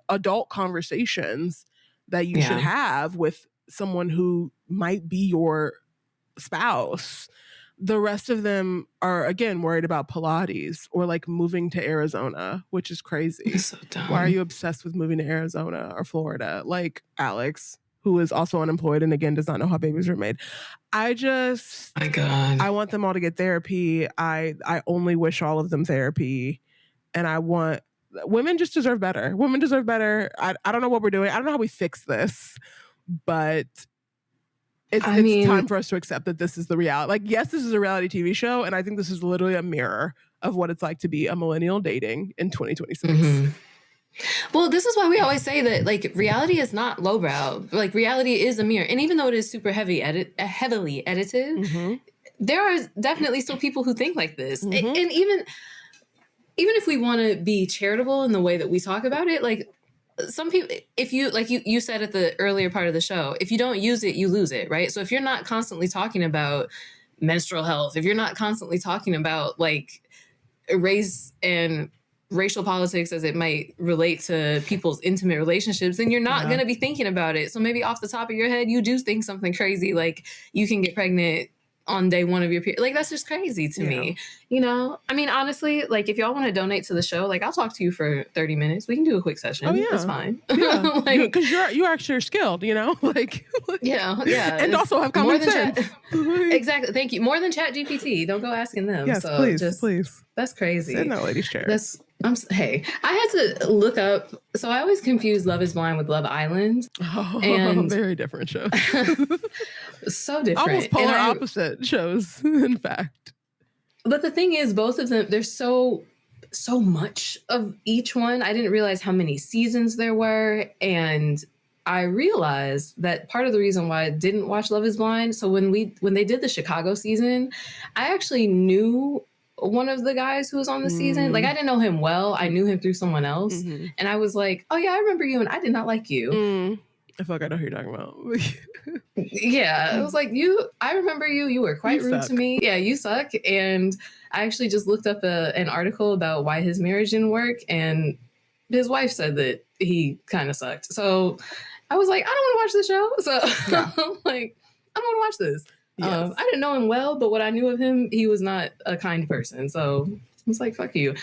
adult conversations that you should have with someone who might be your spouse. The rest of them are, again, worried about Pilates or like moving to Arizona, which is crazy.
It's so dumb.
Why are you obsessed with moving to Arizona or Florida? Like Alex, who is also unemployed and again does not know how babies are made. My God. I want them all to get therapy. I only wish all of them therapy. And I want women just deserve better. Women deserve better. I don't know what we're doing. I don't know how we fix this, but it's time for us to accept that this is the reality. Like, yes, this is a reality TV show, and I think this is literally a mirror of what it's like to be a millennial dating in 2026.
Well, this is why we always say that like reality is not lowbrow. Like reality is a mirror, and even though it is super heavily edited, there are definitely still people who think like this, and even if we want to be charitable in the way that we talk about it, like. Some people, if you like you said at the earlier part of the show, if you don't use it, you lose it, right? So if you're not constantly talking about menstrual health, if you're not constantly talking about like race and racial politics as it might relate to people's intimate relationships, then you're not going to be thinking about it. So maybe off the top of your head, you do think something crazy like you can get pregnant on day one of your period. Like, that's just crazy to me, you know? I mean, honestly, like, if y'all want to donate to the show, like, I'll talk to you for 30 minutes. We can do a quick session. Oh, yeah. That's fine.
Yeah. Like, because you actually are skilled, you know? Like,
yeah.
And also have common sense.
Exactly. Thank you. More than ChatGPT. Don't go asking them.
Yes,
so
please.
That's crazy.
Sit in that lady's chair.
Hey, I had to look up. So I always confuse Love Is Blind with Love Island.
Oh, and very different shows.
So different.
Almost polar opposite shows, in fact.
But the thing is, both of them, there's so much of each one. I didn't realize how many seasons there were. And I realized that part of the reason why I didn't watch Love Is Blind. So when they did the Chicago season, I actually knew one of the guys who was on the season. Like, I didn't know him well. I knew him through someone else. And I was like, oh yeah, I remember you. And I did not like you.
I feel like I know who you're talking about.
Yeah. I was like, I remember you. You were quite rude to me. Yeah, you suck. And I actually just looked up an article about why his marriage didn't work. And his wife said that he kind of sucked. So I was like, I don't want to watch the show. So I'm like, I don't want to watch this. Yes. I didn't know him well, but what I knew of him, he was not a kind person. So I was like, fuck you.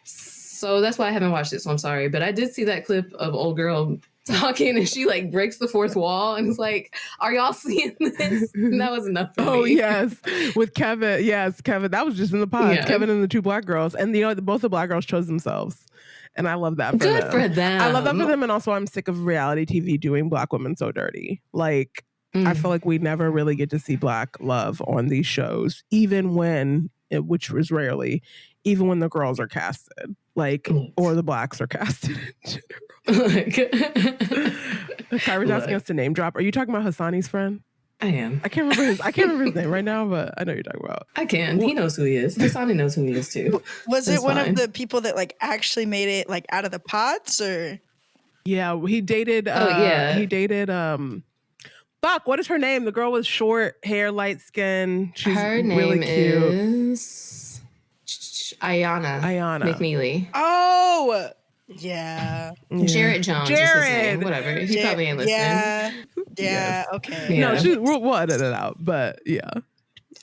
So that's why I haven't watched it. So I'm sorry. But I did see that clip of old girl talking and she like breaks the fourth wall and is like, are y'all seeing this? And that was enough for me.
Oh, yes. With Kevin. Yes, Kevin. That was just in the pod. Yeah. Kevin and the two black girls. And you know, both the black girls chose themselves. And I love that for them.
Good for them.
I love that for them. And also I'm sick of reality TV doing black women so dirty. Like, I feel like we never really get to see black love on these shows, even when, which was rarely, even when the girls are casted, like, or the blacks are casted in general. Kyra's asking us to name drop. Are you talking about Hassani's friend?
I am.
I can't remember his name right now, but I know you're talking about.
I can. He knows who he is. Hassani knows who he is too.
Was it one of the people that like actually made it like out of the pots, or?
Yeah, he dated. He dated. Fuck, what is her name? The girl with short hair, light skin. She's
her name
really cute.
Is Ayana McNeely.
Oh, yeah.
Jared Jones. Is his name. Whatever. He probably ain't listening.
Yeah.
Yes.
Okay.
Yeah. No, we'll edit it out. But yeah.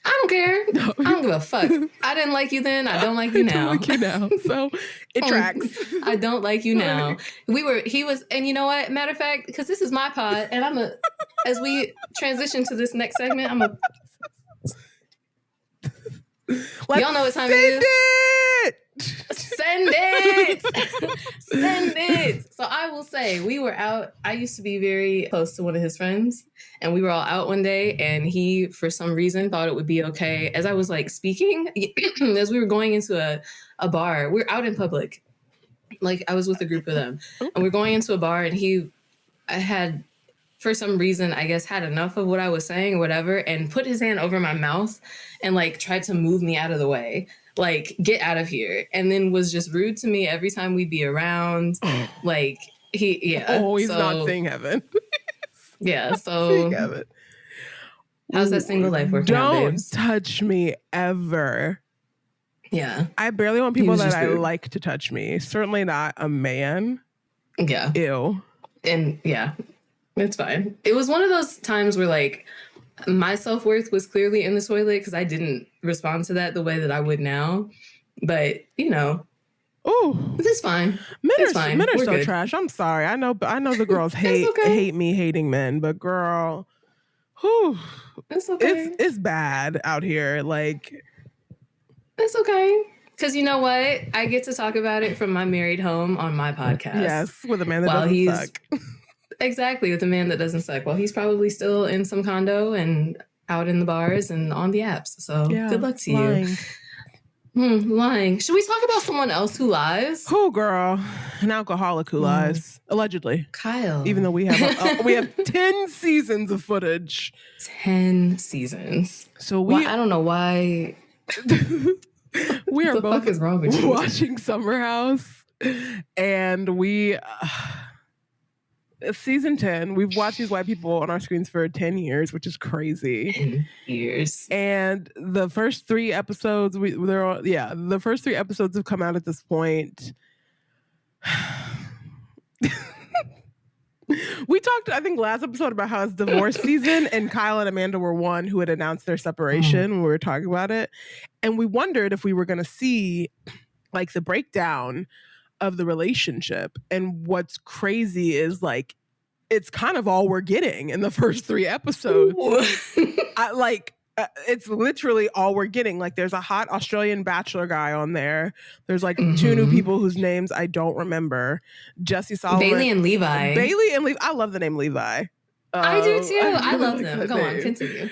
I don't care. No. I don't give a fuck. I didn't like you then. I don't like you now.
I don't like you now. So it tracks.
I don't like you now. He was, and you know what? Matter of fact, because this is my pod, and as we transition to this next segment, y'all know what time it is. Send it. Send it. So I will say, we were out. I used to be very close to one of his friends, and we were all out one day, and he, for some reason, thought it would be okay. As I was like speaking, as we were going into a bar, we're out in public. Like, I was with a group of them, and we're going into a bar, and I had for some reason, I guess, had enough of what I was saying or whatever, and put his hand over my mouth and like tried to move me out of the way. Like, get out of here. And then was just rude to me every time we'd be around. Like, he's
not seeing heaven.
Yeah, so
seeing heaven.
How's that single life working out,
Don't
babes?
touch me ever.
Yeah.
I barely want people that I like to touch me. Certainly not a man.
Yeah.
Ew.
And yeah, it's fine. It was one of those times where like my self-worth was clearly in the toilet because I didn't respond to that the way that I would now. But, you know, it's fine.
Men are so trash. I'm sorry. I know the girls hate me hating men, but girl,
it's okay.
It's bad out here. Like,
it's okay. Because you know what? I get to talk about it from my married home on my podcast.
Yes, with a man that doesn't suck.
Exactly, with a man that doesn't suck. Well, he's probably still in some condo and out in the bars and on the apps. So good luck to you. Lying. Should we talk about someone else who lies?
Oh, girl. An alcoholic who lies. Allegedly.
Kyle.
Even though we have 10 seasons of footage.
10 seasons.
So
I don't know why.
We are both
fuck is wrong with you?
Watching Summer House. And we... season 10, we've watched these white people on our screens for 10 years, which is crazy.
10 years.
And the first 3 episodes, the first 3 episodes have come out at this point. We talked, I think, last episode about how it's divorce season, and Kyle and Amanda were one who had announced their separation when we were talking about it. And we wondered if we were going to see like the breakdown of the relationship. And what's crazy is like it's kind of all we're getting in the first 3 episodes. It's literally all we're getting. Like, there's a hot Australian bachelor guy on there. There's like 2 new people whose names I don't remember. Jesse Solomon,
Bailey and Levi.
I love the name Levi.
I do too. I love them. Go on, continue.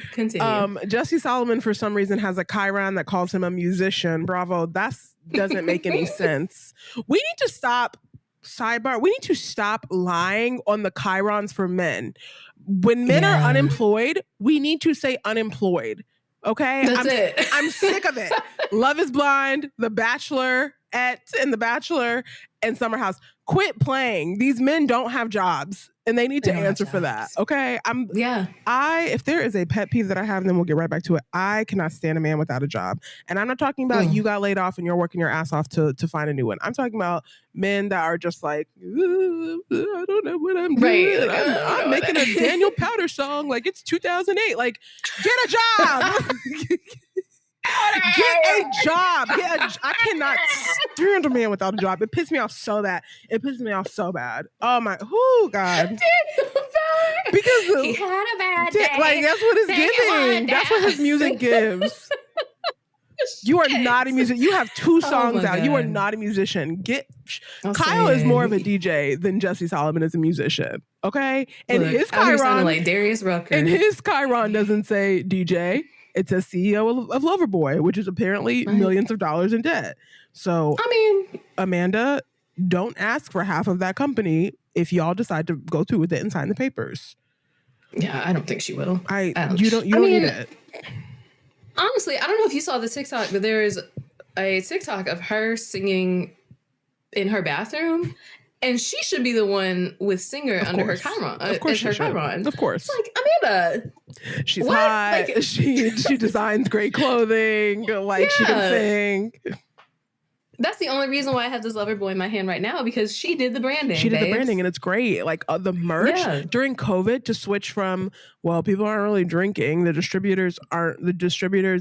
Jesse Solomon, for some reason, has a Chiron that calls him a musician. Bravo. That doesn't make any sense. We need to stop. Sidebar. We need to stop lying on the Chirons for men. When men are unemployed, we need to say unemployed. Okay?
That's it.
I'm sick of it. Love is Blind, The Bachelor, and The Bachelor, and Summer House. Quit playing. These men don't have jobs. And they need to answer for that. Okay. If there is a pet peeve that I have, then we'll get right back to it. I cannot stand a man without a job. And I'm not talking about you got laid off and you're working your ass off to find a new one. I'm talking about men that are just like, I don't know what I'm doing. I'm making a Daniel Powder song. Like, it's 2008. Like, get a job. Get a job. I cannot stand a man without a job. It pissed me off so bad. Oh my, God. Because
he had a bad day.
Like, that's what it's giving. That's what his music gives. You are not a musician. You have 2 songs out. God. You are not a musician. Kyle is more of a DJ than Jesse Solomon is a musician. Okay? And his Chiron,
like Darius Rucker.
And his Chiron doesn't say DJ. It says CEO of Loverboy, which is apparently millions of dollars in debt. So, I mean, Amanda, don't ask for half of that company if y'all decide to go through with it and sign the papers.
Yeah, I don't think she will.
You don't need it.
Honestly, I don't know if you saw the TikTok, but there is a TikTok of her singing in her bathroom. And she should be the one with singer under her Chiron.
Of course,
her Chiron.
Of course.
It's like, Amanda,
she's hot. Like, she designs great clothing. Like, she can sing.
That's the only reason why I have this Loverboy in my hand right now, because she did the branding.
She did the branding, and it's great. Like, the merch during COVID, to switch from, well, people aren't really drinking. The distributors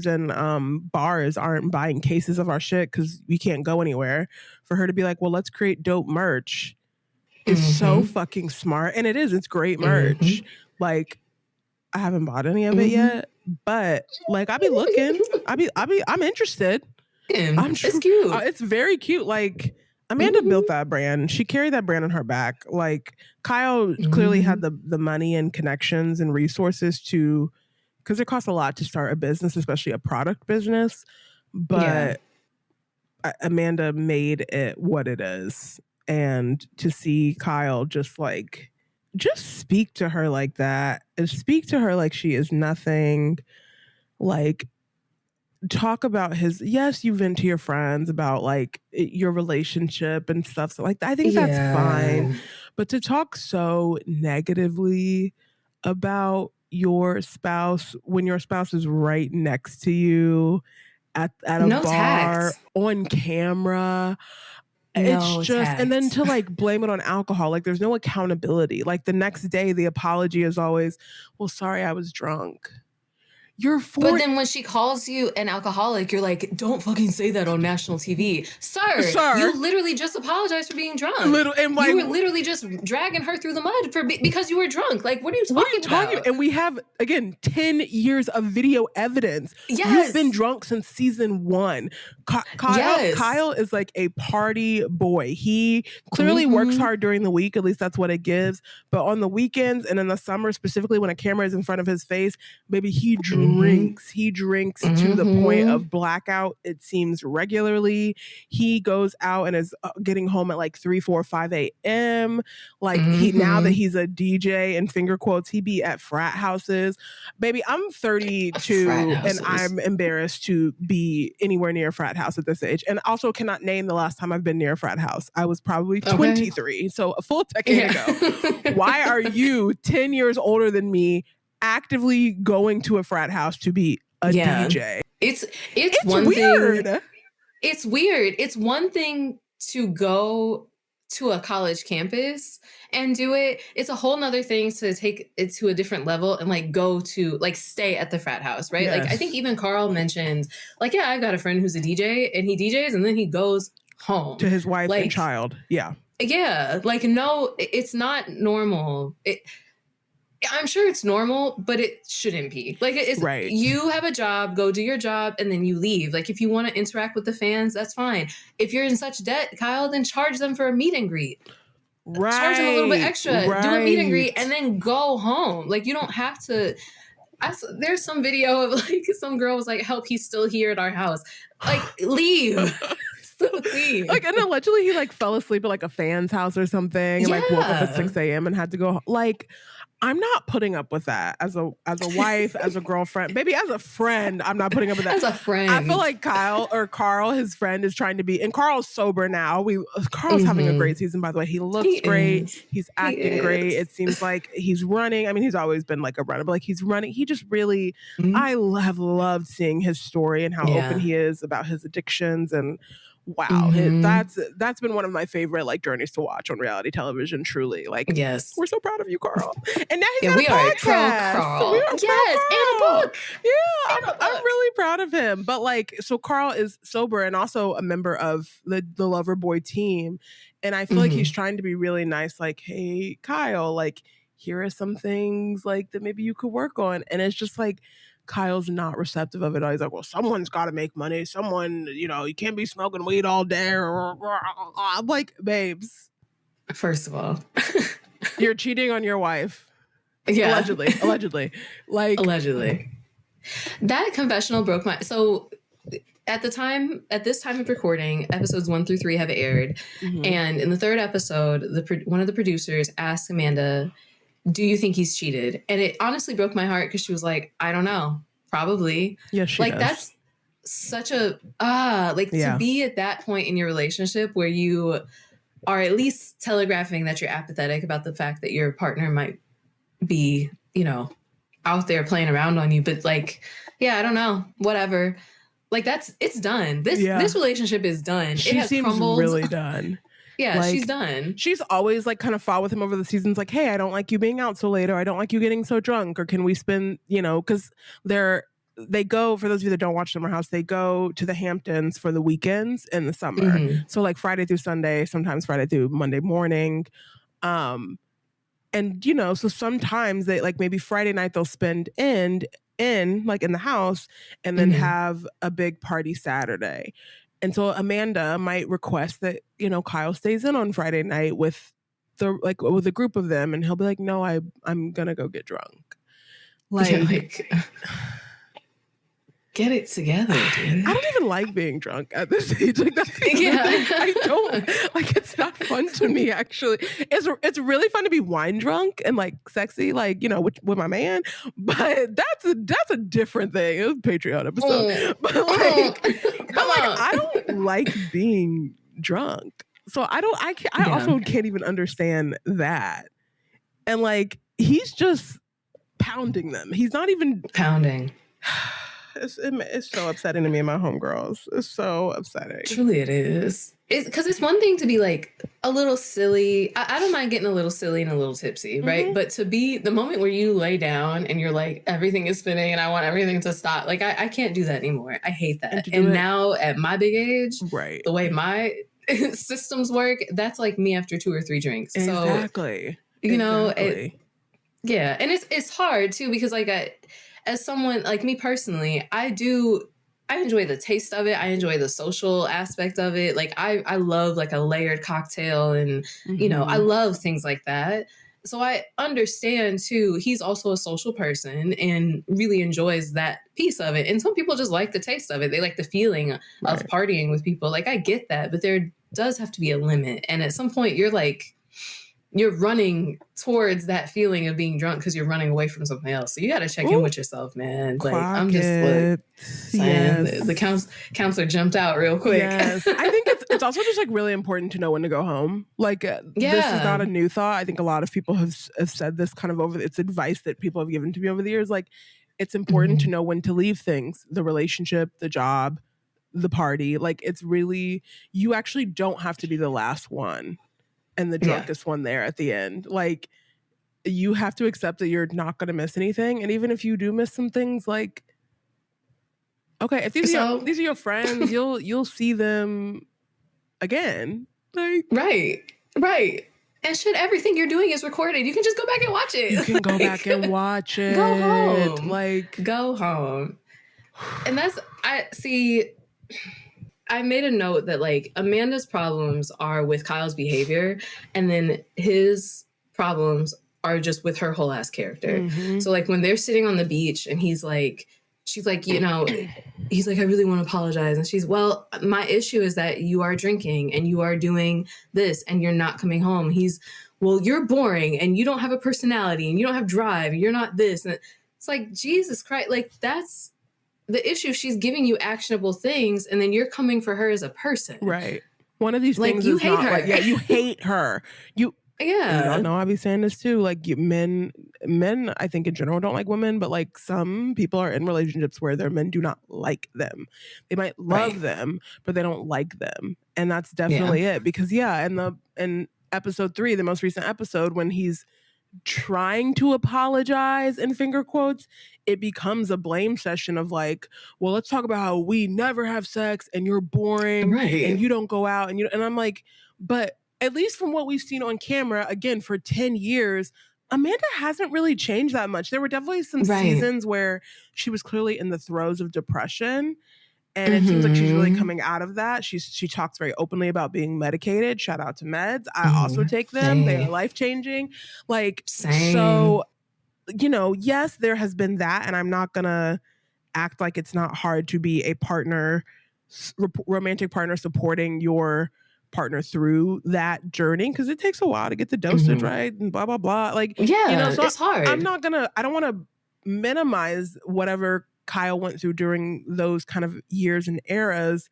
and bars aren't buying cases of our shit because we can't go anywhere. For her to be like, well, let's create dope merch is so fucking smart. And it is. It's great merch. Like, I haven't bought any of it yet, but like, I be looking. I'm interested.
It's cute.
It's very cute. Like, Amanda built that brand. She carried that brand on her back. Like, Kyle clearly had the money and connections and resources to, because it costs a lot to start a business, especially a product business. But Amanda made it what it is. And to see Kyle just like just speak to her like that, and speak to her like she is nothing. Like, talk about yes, you vent to your friends about like your relationship and stuff. So like, I think that's fine. But to talk so negatively about your spouse when your spouse is right next to you at a
No
bar
tact.
on camera, it's
No
just, and then
tact.
to like blame it on alcohol, like there's no accountability. Like the next day, the apology is always, well, sorry, I was drunk. You're
But then when she calls you an alcoholic, you're like, don't fucking say that on national TV. Sir, you literally just apologized for being drunk.
And like,
you were literally just dragging her through the mud because you were drunk. Like, what are you talking about?
And we have, again, 10 years of video evidence.
Yes.
You've been drunk since season 1. Kyle is like a party boy. He clearly works hard during the week. At least that's what it gives. But on the weekends and in the summer, specifically when a camera is in front of his face, baby, he drinks. He drinks to the point of blackout, it seems, regularly. He goes out and is getting home at like 3, 4, 5 a.m. Like now that he's a DJ, in finger quotes, he be at frat houses. Baby, I'm 32 and I'm embarrassed to be anywhere near a frat house at this age. And also cannot name the last time I've been near a frat house. I was probably 23, so a full decade ago. Why are you 10 years older than me actively going to a frat house to be a DJ?
It's one
weird.
Thing. It's weird. It's one thing to go to a college campus and do it. It's a whole nother thing to take it to a different level and like go to like stay at the frat house, right? Like I think even Carl mentioned like, yeah, I've got a friend who's a DJ and he DJs and then he goes home
to his wife and child. Yeah.
Like, no, it's not normal. I'm sure it's normal, but it shouldn't be. Like, it's you have a job, go do your job, and then you leave. Like, if you want to interact with the fans, that's fine. If you're in such debt, Kyle, then charge them for a meet and greet. Charge them a little bit extra. Do a meet and greet, and then go home. Like, you don't have to. There's some video of like some girl was like, "Help, he's still here at our house." Like, leave.
Like, and allegedly he like fell asleep at like a fan's house or something, and like woke up at 6 a.m. and had to go. Like, I'm not putting up with that as a wife, as a girlfriend, maybe as a friend. I'm not putting up with that
as a friend.
I feel like Carl, his friend, is trying to be, and Carl's sober now. Carl's having a great season, by the way. He looks great. He's acting great. It seems like he's running. I mean, he's always been like a runner, but like he's running. He just really, I have loved seeing his story and how open he is about his addictions and. Wow, that's been one of my favorite like journeys to watch on reality television. Truly, like,
yes,
we're so proud of you, Carl. And now he's
we are pro Carl. Yes, and a book.
Yeah, I'm really proud of him. But like, so Carl is sober and also a member of the Loverboy team, and I feel like he's trying to be really nice. Like, hey, Kyle, like, here are some things like that maybe you could work on, and it's just like. Kyle's not receptive of it all. He's like, well, someone's got to make money. Someone, you can't be smoking weed all day. I'm like, babes.
First of all,
you're cheating on your wife.
Yeah.
Allegedly. Like,
allegedly. That confessional broke my... So at this time of recording, episodes 1 through 3 have aired. And in the third episode, one of the producers asked Amanda, do you think he's cheated? And it honestly broke my heart because she was like, I don't know. Probably.
Yeah, she does.
That's such a, to be at that point in your relationship where you are at least telegraphing that you're apathetic about the fact that your partner might be, out there playing around on you. But like, yeah, I don't know. Whatever. Like it's done. This relationship is done.
She seems crumbled. Really done.
Yeah, like, she's done.
She's always like kind of fought with him over the seasons. Like, hey, I don't like you being out so late, or I don't like you getting so drunk, or can we spend, because they go, for those of you that don't watch Summer House, they go to the Hamptons for the weekends in the summer. So like Friday through Sunday, sometimes Friday through Monday morning. And, so sometimes they like maybe Friday night they'll spend in like in the house and then have a big party Saturday. And so Amanda might request that, Kyle stays in on Friday night with a group of them. And he'll be like, no, I'm going to go get drunk. Like
Get it together, dude.
I don't even like being drunk at this age. Like that's
Yeah.
I don't like. It's not fun to me. Actually, it's really fun to be wine drunk and like sexy, like with my man. But that's a different thing. It was a Patreon episode. But I don't like being drunk. So I also can't even understand that. And like he's just pounding them. He's not even
pounding.
It's so upsetting to me and my homegirls. It's so upsetting.
Truly it is. Because it's one thing to be like a little silly. I don't mind getting a little silly and a little tipsy, right? But to be the moment where you lay down and you're like, everything is spinning and I want everything to stop. Like I can't do that anymore. I hate that. And now at my big age,
right,
the way my systems work, that's like me after 2 or 3 drinks.
Exactly.
So, yeah. And it's hard too, because like as someone like me personally, I enjoy the taste of it. I enjoy the social aspect of it. Like I love like a layered cocktail and, I love things like that. So I understand too, he's also a social person and really enjoys that piece of it. And some people just like the taste of it. They like the feeling of partying with people. Like I get that, but there does have to be a limit. And at some point you're running towards that feeling of being drunk because you're running away from something else. So you got to check in with yourself, man. Like I'm just saying, the counselor jumped out real quick.
Yes. I think it's also just like really important to know when to go home. Like this is not a new thought. I think a lot of people have said this kind of it's advice that people have given to me over the years. Like it's important to know when to leave things, the relationship, the job, the party. Like it's really, you actually don't have to be the last one and the drunkest one there at the end. Like you have to accept that you're not going to miss anything. And even if you do miss some things, like, okay, if these are your friends, you'll see them again. Like
Right. And everything you're doing is recorded. You can just go back and watch it.
You can go back and watch it.
Go home.
Go
home. And I made a note that like Amanda's problems are with Kyle's behavior, and then his problems are just with her whole ass character. So like when they're sitting on the beach and she's like, he's like, I really want to apologize. And she's, well, my issue is that you are drinking and you are doing this and you're not coming home. Well, you're boring and you don't have a personality and you don't have drive and you're not this. And it's like, Jesus Christ, like that's the issue. She's giving you actionable things and then you're coming for her as a person.
Right. One of these
like,
things
you
is
hate
not
her.
like, you hate her. Y'all know I be saying this too. Like men, I think in general don't like women, but like some people are in relationships where their men do not like them. They might love them, but they don't like them. And that's definitely it. Because in episode 3, the most recent episode, when he's trying to apologize in finger quotes, it becomes a blame session of like, well, let's talk about how we never have sex and you're boring and you don't go out and I'm like, but at least from what we've seen on camera, again, for 10 years, Amanda hasn't really changed that much. There were definitely some seasons where she was clearly in the throes of depression. And it seems like she's really coming out of that. She talks very openly about being medicated. Shout out to meds. I also take them. They are life-changing. Like, so, yes, there has been that. And I'm not going to act like it's not hard to be a partner, romantic partner supporting your partner through that journey, because it takes a while to get the dosage right and blah blah blah. Like so
it's hard.
I don't want to minimize whatever Kyle went through during those kind of years and eras,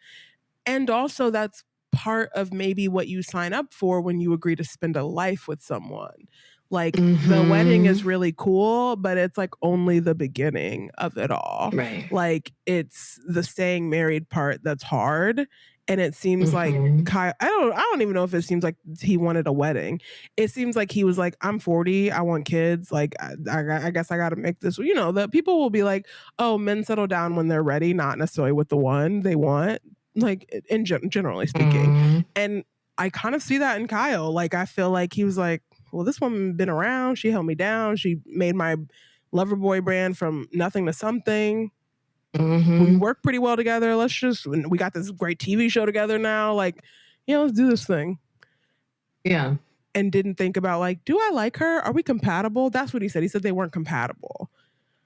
and also that's part of maybe what you sign up for when you agree to spend a life with someone. Like the wedding is really cool, but it's like only the beginning of it all.
Right.
Like it's the staying married part that's hard. And it seems like Kyle, I don't even know if it seems like he wanted a wedding. It seems like he was like, I'm 40, I want kids. Like, I guess I got to make this. The people will be like, oh, men settle down when they're ready, not necessarily with the one they want, like generally speaking. And I kind of see that in Kyle. Like, I feel like he was like, well, this woman been around. She held me down. She made my lover boy brand from nothing to something. We work pretty well together. We got this great TV show together now. Like, let's do this thing.
Yeah.
And didn't think about like, do I like her? Are we compatible? That's what he said. He said they weren't compatible.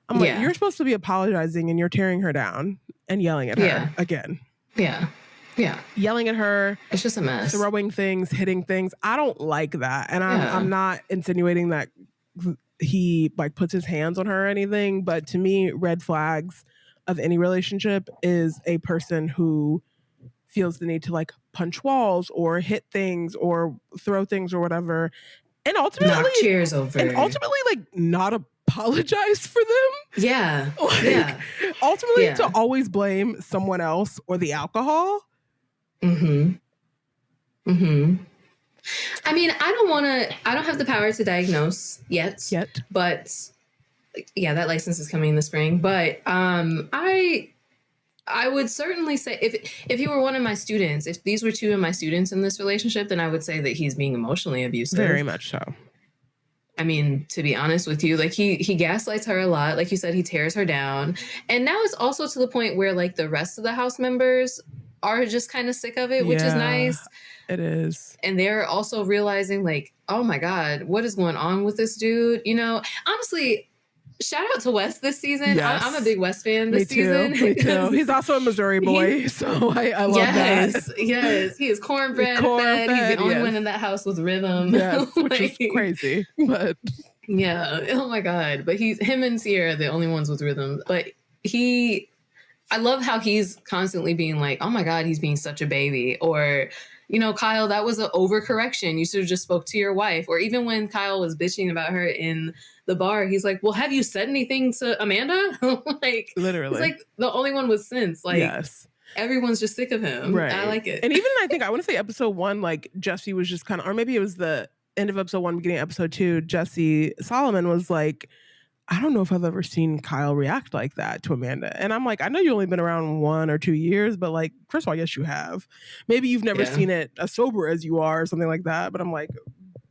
I'm like, you're supposed to be apologizing and you're tearing her down and yelling at her again.
Yeah. Yeah.
Yelling at her.
It's just a mess.
Throwing things, hitting things. I don't like that. And I'm not insinuating that he like puts his hands on her or anything. But to me, red flags of any relationship is a person who feels the need to like punch walls or hit things or throw things or whatever. And ultimately
knock chairs over.
And ultimately like not apologize for them.
Yeah.
Like, ultimately to always blame someone else or the alcohol.
I mean, I don't have the power to diagnose yet. But yeah, that license is coming in the spring. But I would certainly say if he were one of my students, if these were two of my students in this relationship, then I would say that he's being emotionally abusive.
Very much so.
I mean, to be honest with you, like he gaslights her a lot. Like you said, he tears her down. And now it's also to the point where like the rest of the house members are just kind of sick of it, which is nice.
It is.
And they're also realizing like, oh my God, what is going on with this dude? You know, honestly, shout out to Wes this season.
Yes.
I'm a big Wes fan this season.
Me too. He's also a Missouri boy, so I love that.
Yes, he is cornbread fed. He's the only one in that house with rhythm.
Yes, which is crazy. But
yeah, oh my God. But him and Sierra are the only ones with rhythm. But I love how he's constantly being like, oh my God, he's being such a baby. Or, you know, Kyle, that was an overcorrection. You should have just spoke to your wife. Or even when Kyle was bitching about her in the bar, he's like, well, have you said anything to Amanda? Like,
literally.
He's like the only one with sense. Like, everyone's just sick of him. Right. I like it.
And even I think I want to say episode 1, like Jesse was just kind of, or maybe it was the end of episode 1, beginning of episode 2, Jesse Solomon was like, I don't know if I've ever seen Kyle react like that to Amanda. And I'm like, I know you've only been around 1 or 2 years, but like, first of all, yes, you have. Maybe you've never seen it as sober as you are or something like that. But I'm like,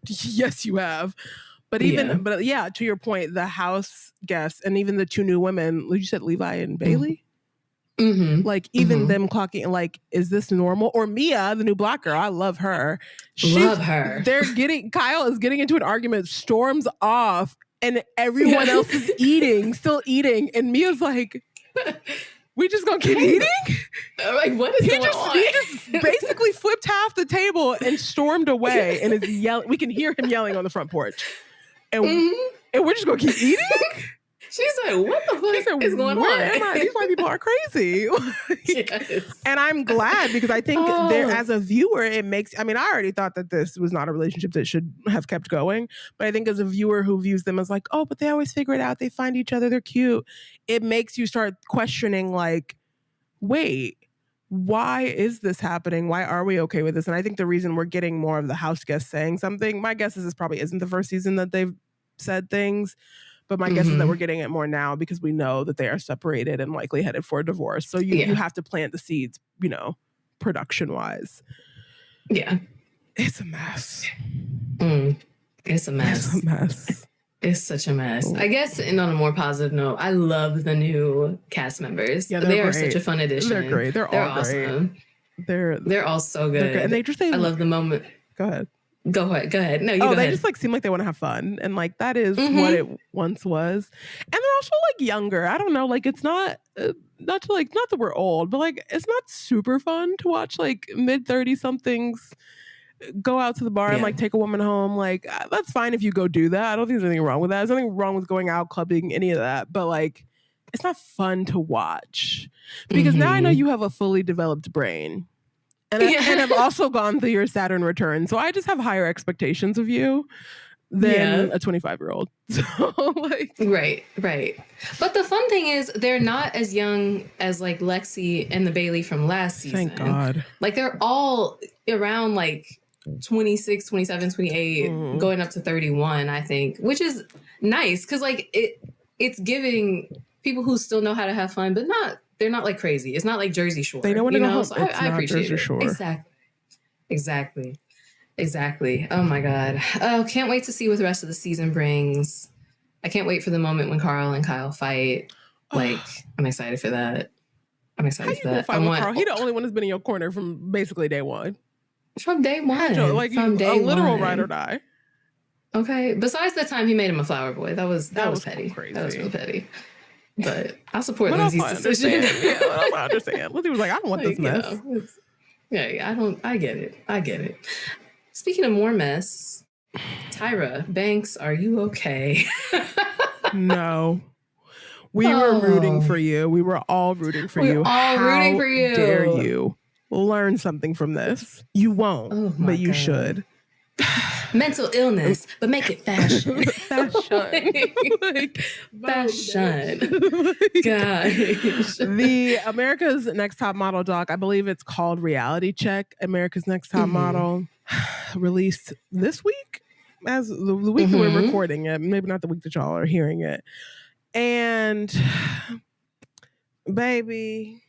yes, you have. But even, but yeah, to your point, the house guests and even the 2 new women, like you said, Levi and Bailey. Like even them clocking, like, is this normal? Or Mia, the new black girl, I love her.
Love her.
Kyle is getting into an argument, storms off, and everyone else is still eating. And Mia's like, we just gonna keep eating?
I'm like, what is going on?
He just basically flipped half the table and stormed away and is yelling. We can hear him yelling on the front porch. And, and we're just gonna keep eating?
She's like, what the fuck is going on?
These white people are crazy.
Yes.
And I'm glad because I think there, as a viewer, it makes, I mean, I already thought that this was not a relationship that should have kept going. But I think as a viewer who views them as like, oh, but they always figure it out. They find each other. They're cute. It makes you start questioning like, wait, why is this happening? Why are we okay with this? And I think the reason we're getting more of the house guests saying something, my guess is this probably isn't the first season that they've said things. But my guess is that we're getting it more now because we know that they are separated and likely headed for a divorce. So you have to plant the seeds, you know, production-wise.
Yeah.
It's a mess.
It's a mess.
It's a mess.
It's such a mess. I guess, and on a more positive note, I love the new cast members.
Yeah,
they are such a fun addition.
They're great. They're all
awesome.
Great.
They're all so good.
And they just I
love the moment.
Go ahead.
Go ahead. No, you go
they
ahead.
just like seem like they want to have fun. And like that is what it once was. And they're also like younger. I don't know. Like it's not not that we're old, but like it's not super fun to watch like mid-30 somethings go out to the bar and like take a woman home. Like that's fine if you go do that. I don't think there's anything wrong with that. There's nothing wrong with going out clubbing, any of that. But like it's not fun to watch. Because now I know you have a fully developed brain. And I've also gone through your Saturn return. So I just have higher expectations of you than a 25-year-old. So like
Right. But the fun thing is they're not as young as like Lexi and the Bailey from last season.
Thank God.
Like they're all around like 26, 27, 28, going up to 31, I think, which is nice because like it's giving people who still know how to have fun, but they're not like crazy. It's not like Jersey Shore.
They know when to go home.
So I appreciate
Jersey
it.
Shore.
Exactly. Oh my God. Oh, can't wait to see what the rest of the season brings. I can't wait for the moment when Carl and Kyle fight. Like, I'm excited for that.
How you gonna fight with Carl? He's the only one who's been in your corner from basically day one.
From day one.
Like from a literal ride or die.
Okay. Besides the time he made him a flower boy. That was petty.
Crazy.
That was real petty. But I support
What else
Lindsay's
I
decision.
understand? Yeah, what else I understand? Lindsay was like, I don't want this mess.
I get it. Speaking of more mess, Tyra Banks, are you okay?
No. We were rooting for you. We were all rooting for you.
Rooting for you.
How dare you learn something from this? You won't, but you should.
Mental illness, but make it fashion. Fashion. Gosh.
The America's Next Top Model doc, I believe it's called Reality Check, America's Next Top Model, released this week, as the week that we're recording it, maybe not the week that y'all are hearing it. And baby,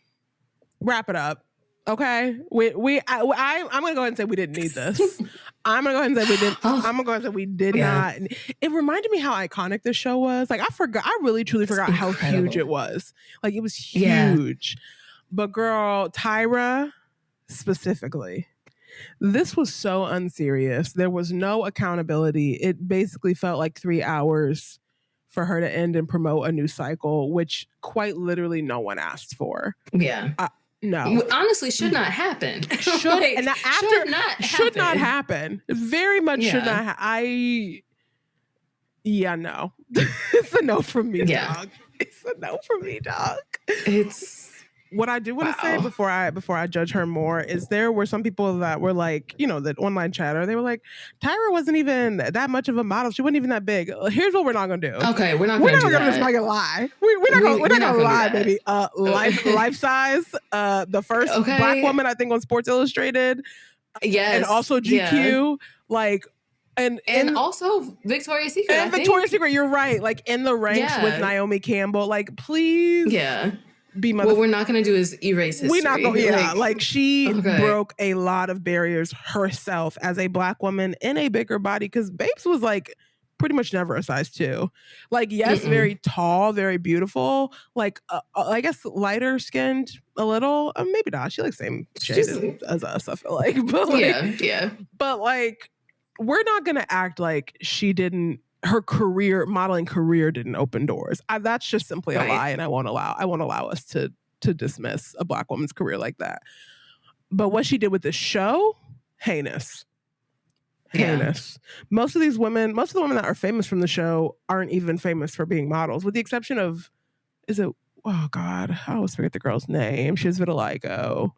wrap it up. Okay, I'm gonna go ahead and say we didn't need this. I'm gonna go ahead and say we did. I'm gonna go ahead and say we did not. It reminded me how iconic this show was. Like I really truly forgot how huge it was. Like it was huge. But girl, Tyra specifically, this was so unserious. There was no accountability. It basically felt like 3 hours for her to end and promote a new cycle, which quite literally no one asked for.
Yeah.
No.
Honestly, should not happen.
Should not happen. Very much should not happen. No. It's a no from me, dog. It's a no from me, dog.
It's
what I do want to say before I judge her more is there were some people that were like, that online chatter, they were like, Tyra wasn't even that much of a model. She wasn't even that big. Here's what we're not gonna do.
Okay, we're not gonna
just fucking lie. We're not gonna lie, baby. Life size. The first black woman I think on Sports Illustrated.
Yes.
And also GQ. Like and
also Victoria's Secret.
And Victoria's Secret, you're right. Like in the ranks with Naomi Campbell. Like please.
Yeah. What we're not going to do is erase history.
We're not going to, like she broke a lot of barriers herself as a black woman in a bigger body because Babes was like pretty much never a size 2. Like, yes, very tall, very beautiful, like I guess lighter skinned a little. Maybe not. She like same shade as us, I feel like. But like, But like, we're not going to act like her modeling career didn't open doors. That's just simply a lie, and I won't allow us to dismiss a black woman's career like that. But what she did with this show, heinous. Most of the women that are famous from the show aren't even famous for being models, with the exception of, oh God, I always forget the girl's name. She has vitiligo.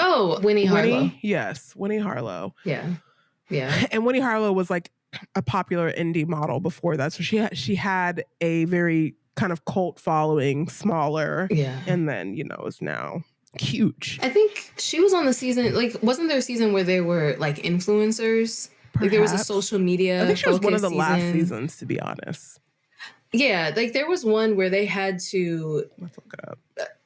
Oh, Winnie Harlow.
Yes, Winnie Harlow.
Yeah.
And Winnie Harlow was like a popular indie model before that. So she had a very kind of cult following, smaller. Yeah. And then, is now huge.
I think she was on the season, like, wasn't there a season where they were like influencers? Perhaps. Like there was a social media.
I think she was one of the last seasons, to be honest.
Yeah, like there was one where they had to.
Let's look it up.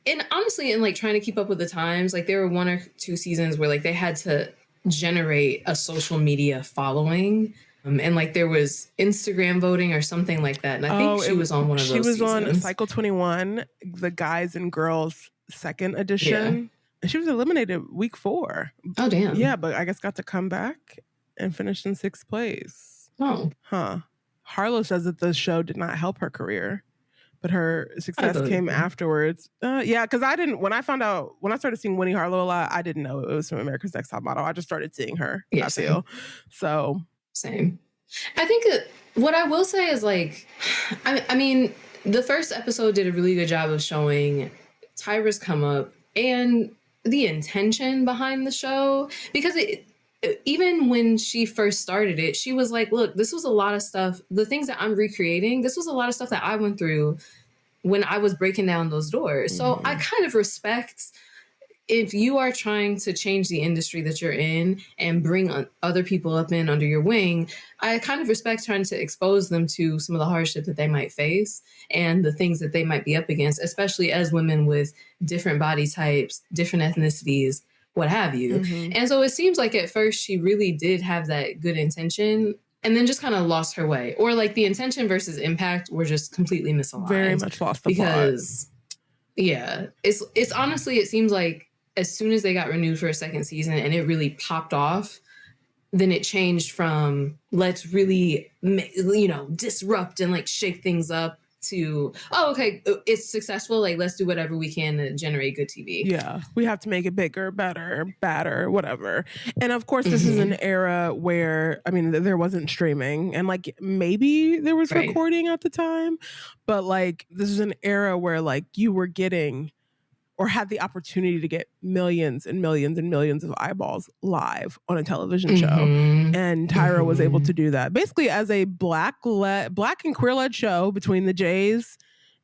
And honestly, in like trying to keep up with the times, like there were 1 or 2 seasons where like they had to generate a social media following. And like there was Instagram voting or something like that. And I think she was on one of those seasons. She was on
Cycle 21, the Guys and Girls second edition. Yeah. And she was eliminated week 4.
Oh, damn.
Yeah, but I guess got to come back and finish in 6th place.
Oh.
Huh. Harlow says that the show did not help her career, but her success came afterwards. Yeah, because when I started seeing Winnie Harlow a lot, I didn't know it was from America's Next Top Model. I just started seeing her.
Yeah,
I feel. So...
Same. I think what I will say is like, I mean, the first episode did a really good job of showing Tyra's come up and the intention behind the show, because even when she first started it, she was like, look, this was a lot of stuff. The things that I'm recreating, this was a lot of stuff that I went through when I was breaking down those doors. So I kind of respect if you are trying to change the industry that you're in and bring other people up in under your wing, I kind of respect trying to expose them to some of the hardship that they might face and the things that they might be up against, especially as women with different body types, different ethnicities, what have you. And so it seems like at first she really did have that good intention and then just kind of lost her way. Or like the intention versus impact were just completely misaligned.
Very much lost the plot.
Yeah, it's honestly, it seems like as soon as they got renewed for a second season and it really popped off, then it changed from let's really, disrupt and like shake things up to, oh, okay, it's successful. Like, let's do whatever we can to generate good TV.
Yeah, we have to make it bigger, better, badder, whatever. And of course, this is an era where, I mean, there wasn't streaming, and like maybe there was recording at the time, but like this is an era where like you were getting or had the opportunity to get millions and millions and millions of eyeballs live on a television show. And Tyra was able to do that basically as a black and queer-led show between the Jays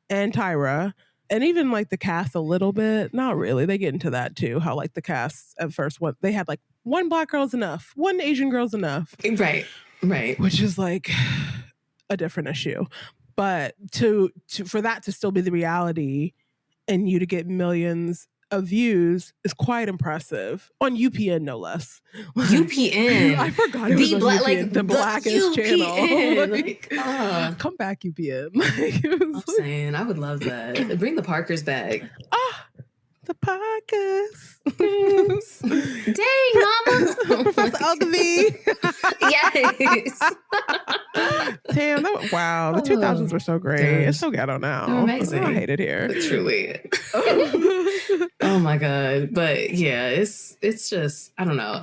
and Tyra. And even like the cast a little bit, not really. They get into that too. How like the cast at first, they had like one black girl's enough, one Asian girl's enough.
Right.
Which is like a different issue. But for that to still be the reality and you to get millions of views is quite impressive on UPN, no less.
UPN.
I forgot it was on UPN, like the blackest channel. Like, come back, UPN.
I'm saying I would love that. Bring the Parkers back.
The Parkers.
Dang, mama.
Professor Ogilvy.
Yes.
Damn, wow. The 2000s were so great. Gosh. It's so ghetto now.
They're amazing.
I hate it here.
Truly. Oh my God. But yeah, it's just, I don't know.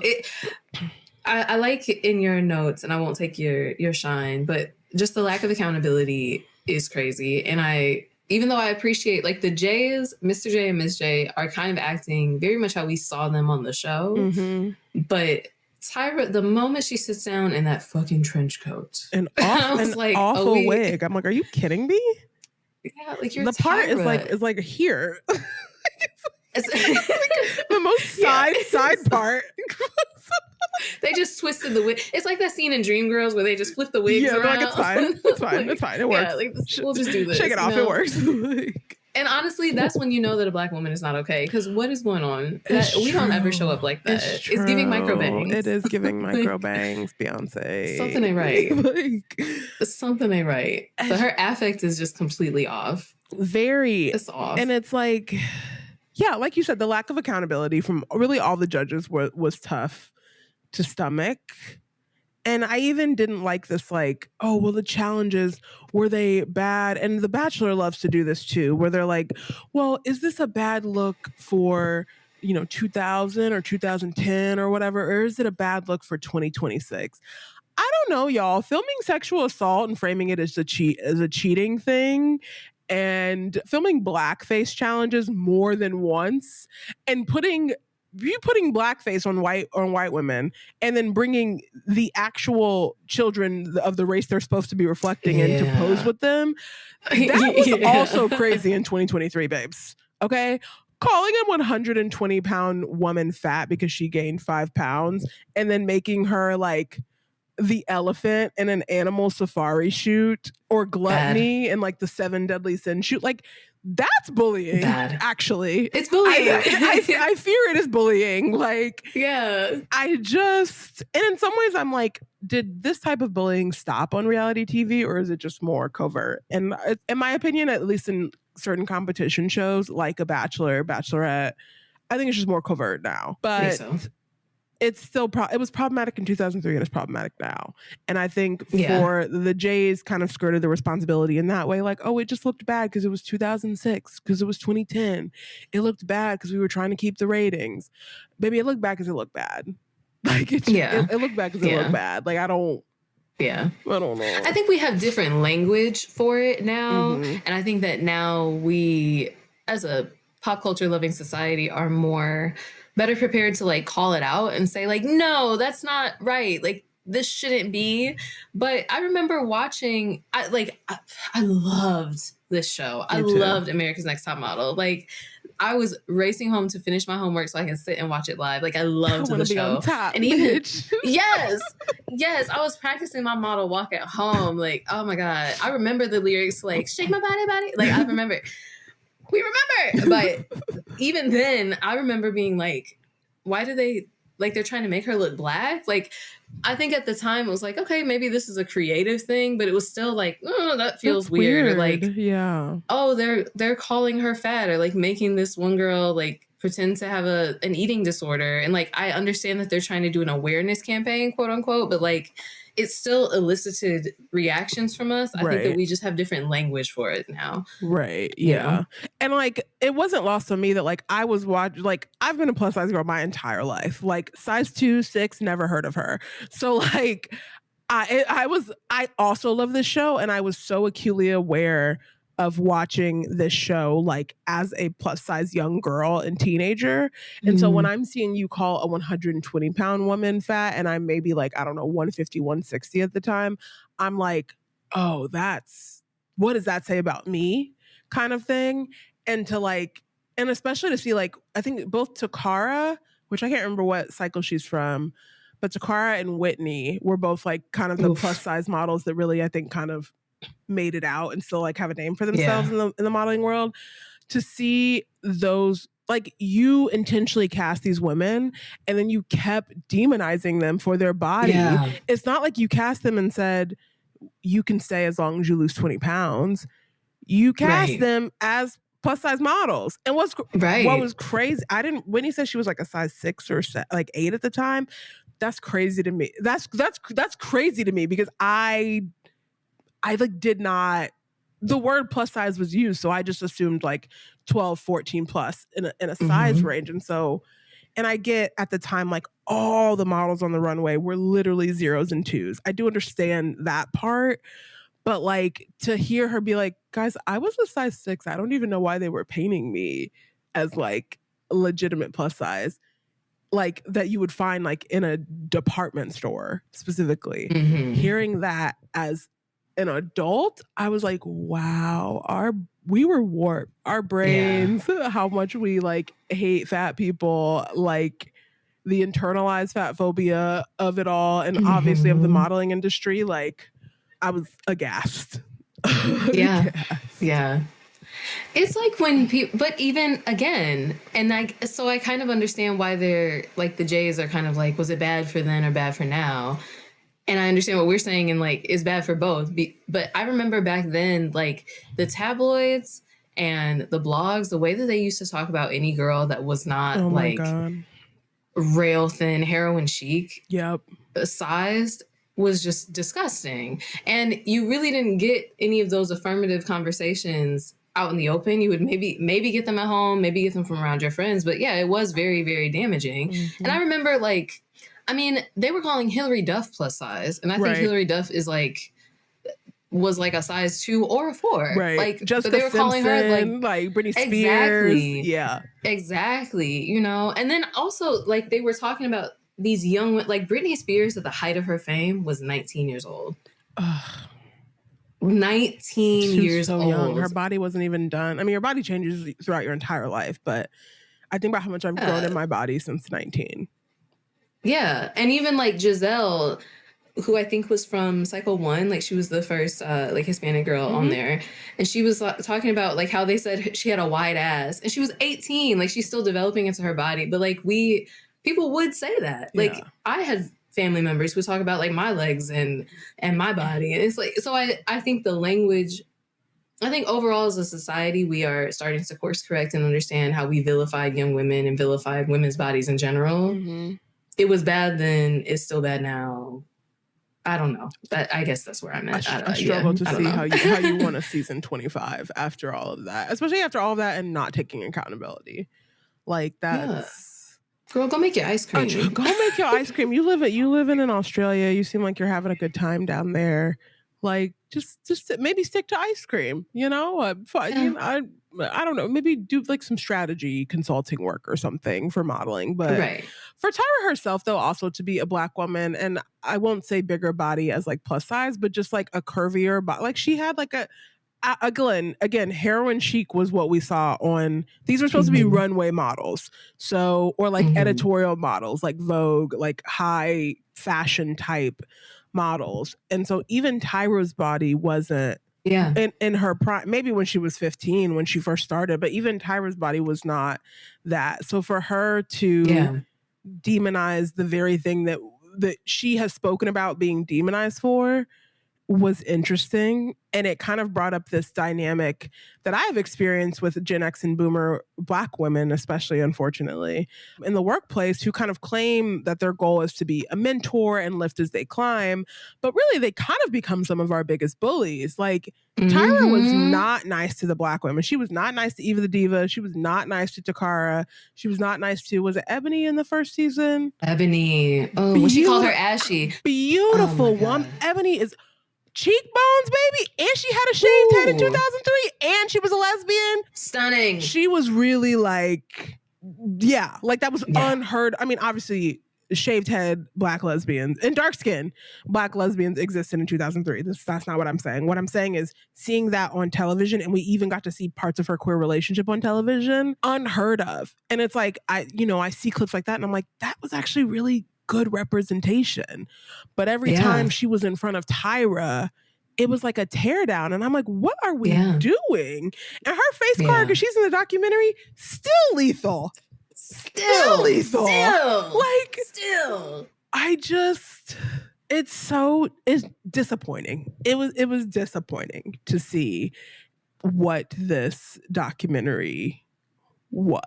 I like in your notes, and I won't take your shine, but just the lack of accountability is crazy. And even though I appreciate like the Jays, Mr. J and Ms. J are kind of acting very much how we saw them on the show. But Tyra, the moment she sits down in that fucking trench coat, an
awful wig, I'm like, are you kidding me?
Yeah, like you're
the
Tyra.
Part is like here. The most side part.
They just twisted the wig. It's like that scene in Dreamgirls where they just flip the wigs around.
Like, it's fine. It works.
Yeah, like, we'll just do this.
Shake it off. It works.
And honestly, that's when you know that a black woman is not okay. Because what is going on? We don't ever show up like that. It's giving micro bangs.
It is giving micro bangs, Beyonce.
Something ain't right. Something ain't right. But her affect is just completely off.
It's off. And it's like, yeah, like you said, the lack of accountability from really all the judges was tough to stomach. And I even didn't like this, like, oh, well, the challenges, were they bad? And The Bachelor loves to do this too, where they're like, well, is this a bad look for, 2000 or 2010 or whatever? Or is it a bad look for 2026? I don't know, y'all. Filming sexual assault and framing it as a cheating thing, and filming blackface challenges more than once, and putting blackface on white women, and then bringing the actual children of the race they're supposed to be reflecting in to pose with them. That was also crazy in 2023, babes. Okay. Calling a 120-pound woman fat because she gained 5 pounds, and then making her like the elephant in an animal safari shoot, or gluttony in like the 7 deadly sins shoot. Like, that's bullying. Actually,
it's bullying.
I fear it is bullying. Like,
yeah,
and in some ways I'm like, did this type of bullying stop on reality TV, or is it just more covert? And in my opinion, at least in certain competition shows like a Bachelor, Bachelorette, I think it's just more covert now. But it's still it was problematic in 2003, and it's problematic now. And I think for the Jays kind of skirted the responsibility in that way. Like, oh, it just looked bad because it was 2006, because it was 2010. It looked bad because we were trying to keep the ratings. Baby, it looked bad because it looked bad. Like, it looked bad because it looked bad. Like, I don't know.
I think we have different language for it now. And I think that now we, as a pop culture loving society, are better prepared to like call it out and say like, no, that's not right. Like, this shouldn't be. But I remember watching, I loved this show. I loved America's Next Top Model. Like, I was racing home to finish my homework so I can sit and watch it live. Like, I loved the show. And even yes, I was practicing my model walk at home. Like, oh my God. I remember the lyrics like, shake my body. Like, I remember. We remember. But even then, I remember being like, why do they, like, they're trying to make her look black? Like, I think at the time it was like, okay, maybe this is a creative thing, but it was still like, oh, that feels weird. Or like, oh, they're calling her fat, or like making this one girl like pretend to have an eating disorder. And like, I understand that they're trying to do an awareness campaign, quote unquote, but like, it still elicited reactions from us. I think that
Right.
we just have different language for it now.
Right.
You
Yeah.
know?
And like it wasn't lost on me that like I was watching, like I've been a plus size girl my entire life. Like size 2, 6, never heard of her. So like I also love this show, and I was so acutely aware of watching this show like as a plus size young girl and teenager. And so when I'm seeing you call a 120-pound woman fat and I'm maybe like, I don't know, 150, 160 at the time, I'm like, oh, what does that say about me? Kind of thing. And to like, and especially to see like, I think both Takara, which I can't remember what cycle she's from, but Takara and Whitney were both like kind of the plus size models that really, I think, kind of made it out and still like have a name for themselves in the modeling world. To see those, like you intentionally cast these women and then you kept demonizing them for their body.
Yeah.
It's not like you cast them and said, you can stay as long as you lose 20 pounds. You cast them as plus size models. And what was crazy, Whitney said she was like a size 6 or like 8 at the time. That's crazy to me. That's crazy to me because I like did not, the word plus size was used. So I just assumed like 12, 14 plus in a size range. And so, and I get at the time, like all the models on the runway were literally 0s and 2s. I do understand that part, but like to hear her be like, guys, I was a size 6. I don't even know why they were painting me as like legitimate plus size. Like that you would find like in a department store specifically. Hearing that as an adult, I was like, wow, we were warped. Our brains, how much we like hate fat people, like the internalized fat phobia of it all, and obviously of the modeling industry. Like I was aghast.
Yeah. It's like when people, but even again, and like, so I kind of understand why they're like, the Jays are kind of like, was it bad for then or bad for now? And I understand what we're saying, and like, it's bad for both. But I remember back then, like the tabloids and the blogs, the way that they used to talk about any girl that was not rail thin, heroin chic, sized, was just disgusting. And you really didn't get any of those affirmative conversations out in the open. You would maybe get them at home, maybe get them from around your friends. But yeah, it was very, very damaging. And I remember like, I mean, they were calling Hillary Duff plus size. And I think Hillary Duff was like a size 2 or a 4.
Right.
Like,
Jessica
but they were calling her
like Britney Spears. Yeah.
Exactly. You know, and then also like they were talking about these young, like Britney Spears at the height of her fame was 19 years old. 19 years old.
Young. Her body wasn't even done. I mean, your body changes throughout your entire life, but I think about how much I've grown in my body since 19.
Yeah. And even like Giselle, who I think was from Cycle 1, like she was the first like Hispanic girl on there. And she was talking about like how they said she had a wide ass and she was 18. Like she's still developing into her body. But like people would say that. Like I had family members who talk about like my legs and my body. And it's like, so I think the language, I think overall as a society, we are starting to course correct and understand how we vilified young women and vilified women's bodies in general. It was bad then, it's still bad now. I don't know. I guess that's where I'm at.
I struggle to see how you want a season 25 after all of that, especially after all of that and not taking accountability. Like that's
girl, go make your ice cream.
Go make your ice cream. You live in Australia. You seem like you're having a good time down there. Like just maybe stick to ice cream. You know, I don't know. Maybe do like some strategy consulting work or something for modeling. But for Tyra herself, though, also to be a Black woman, and I won't say bigger body as like plus size, but just like a curvier body. Like she had like again, heroin chic was what we saw on. These were supposed to be runway models, so or like editorial models, like Vogue, like high fashion type models. And so even Tyra's body wasn't in her prime, maybe when she was 15 when she first started, but even Tyra's body was not that. So for her to demonize the very thing that she has spoken about being demonized for was interesting, and it kind of brought up this dynamic that I've experienced with Gen X and Boomer Black women, especially, unfortunately, in the workplace, who kind of claim that their goal is to be a mentor and lift as they climb, but really they kind of become some of our biggest bullies. Like, Tyra was not nice to the Black women. She was not nice to Eva the Diva. She was not nice to Takara. She was not nice to, was it Ebony in the first season?
Ebony. Oh, when she called her ashy.
Beautiful woman. Ebony is cheekbones, baby, and she had a shaved head in 2003, and she was a lesbian.
Stunning.
She was really like, yeah, like that was unheard. I mean, obviously, shaved head Black lesbians and dark skin Black lesbians existed in 2003. That's not what I'm saying. What I'm saying is seeing that on television, and we even got to see parts of her queer relationship on television, unheard of. And it's like, I see clips like that, and I'm like, that was actually really good representation. But every time she was in front of Tyra, it was like a teardown. And I'm like, what are we doing? And her face card, because she's in the documentary, still lethal. Still lethal. It's disappointing. It was disappointing to see what this documentary was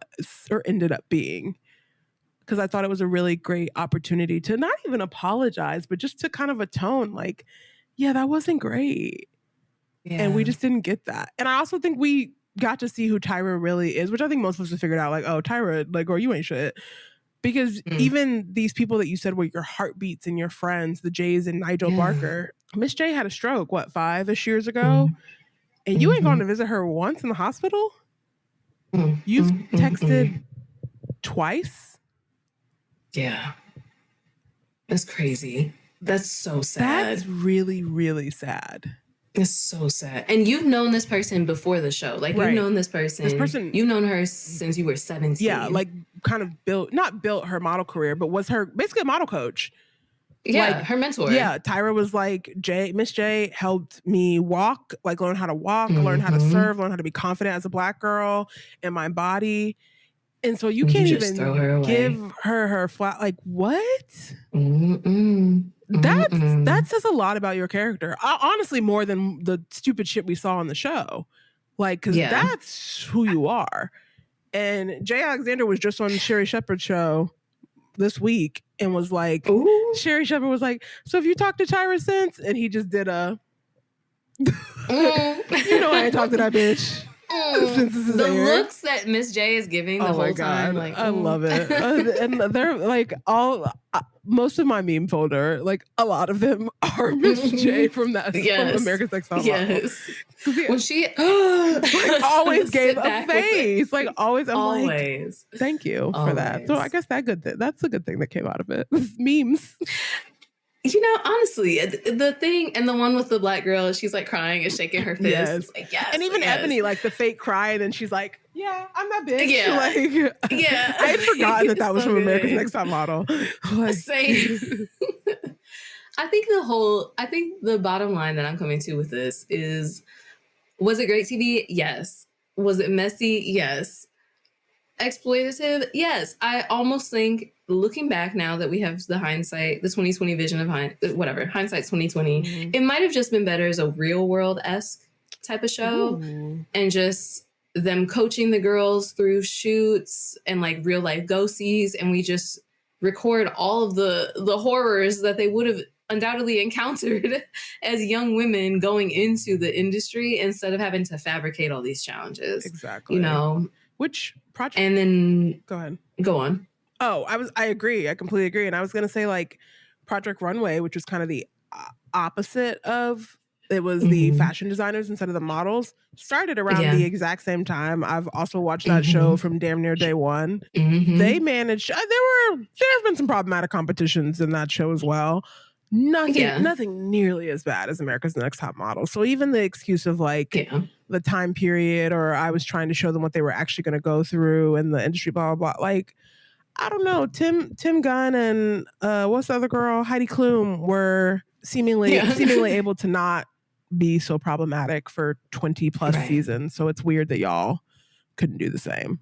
or ended up being. Because I thought it was a really great opportunity to not even apologize, but just to kind of atone, like, yeah, that wasn't great. Yeah. And we just didn't get that. And I also think we got to see who Tyra really is, which I think most of us have figured out, like, oh, Tyra, like, girl, you ain't shit. Because even these people that you said were your heartbeats and your friends, the Jays and Nigel Barker, Miss J had a stroke, 5-ish years ago? And you ain't gone to visit her once in the hospital? You've texted twice?
Yeah. That's crazy. That's so sad.
That's really, really sad.
It's so sad. And you've known this person before the show. Like, you've known this person. You've known her since you were 17.
Yeah, like, kind of not built her model career, but was her basically a model coach.
Yeah,
like,
her mentor.
Yeah, Tyra was like, Miss J helped me walk, like learn how to walk, learn how to serve, learn how to be confident as a Black girl in my body. And so you can't even give her flat. Like, what? That says a lot about your character. Honestly, more than the stupid shit we saw on the show. Like, because that's who you are. And Jay Alexander was just on Sherry Shepherd's show this week and was like, Sherry Shepherd was like, so have you talked to Tyra since? And he just did a, you know, I ain't talked to that bitch.
The looks that Miss J is giving the whole time, like,
I love it. And they're like most of my meme folder, like a lot of them are Miss J from that from America's Next Top Model.
Yes, when she
like, always gave a face, like always. I'm
always.
Like, thank you for that. So I guess that's a good thing that came out of it. Memes.
You know, honestly, the thing, and the one with the Black girl, she's like crying and shaking her fist.
Yes.
Like, yes.
And even Ebony, like the fake cry, and then she's like, yeah, I'm that bitch. Yeah. Like,
yeah.
I had forgotten that was so from America's Next Top Model. Like,
same. I think the bottom line that I'm coming to with this is, was it great TV? Yes. Was it messy? Yes. Exploitative? Yes. I almost think, looking back now that we have the hindsight, the 2020 vision of hindsight's 2020, it might have just been better as a real world-esque type of show. And just them coaching the girls through shoots and like real life go-sees, and we just record all of the horrors that they would have undoubtedly encountered as young women going into the industry, instead of having to fabricate all these challenges.
Exactly.
You know?
Which project?
And then
go on. Oh, I agree. I completely agree. And I was going to say, like, Project Runway, which was kind of the opposite of, it was the fashion designers instead of the models, started around the exact same time. I've also watched that show from damn near day one. They managed, there have been some problematic competitions in that show as well. Nothing nearly as bad as America's Next Top Model. So even the excuse of like the time period, or I was trying to show them what they were actually going to go through in the industry, blah, blah, blah. Like, I don't know. Tim Gunn and what's the other girl? Heidi Klum were seemingly able to not be so problematic for 20 plus seasons. So it's weird that y'all couldn't do the same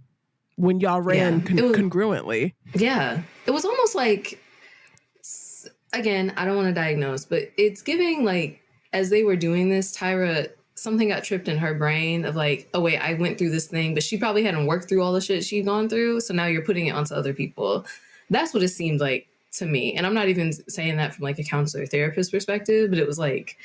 when y'all ran congruently.
Yeah. It was almost like, again, I don't want to diagnose, but it's giving like as they were doing this, Tyra, something got tripped in her brain of like, oh wait, I went through this thing, but she probably hadn't worked through all the shit she'd gone through. So now you're putting it onto other people. That's what it seemed like to me. And I'm not even saying that from like a counselor therapist perspective, but it was like,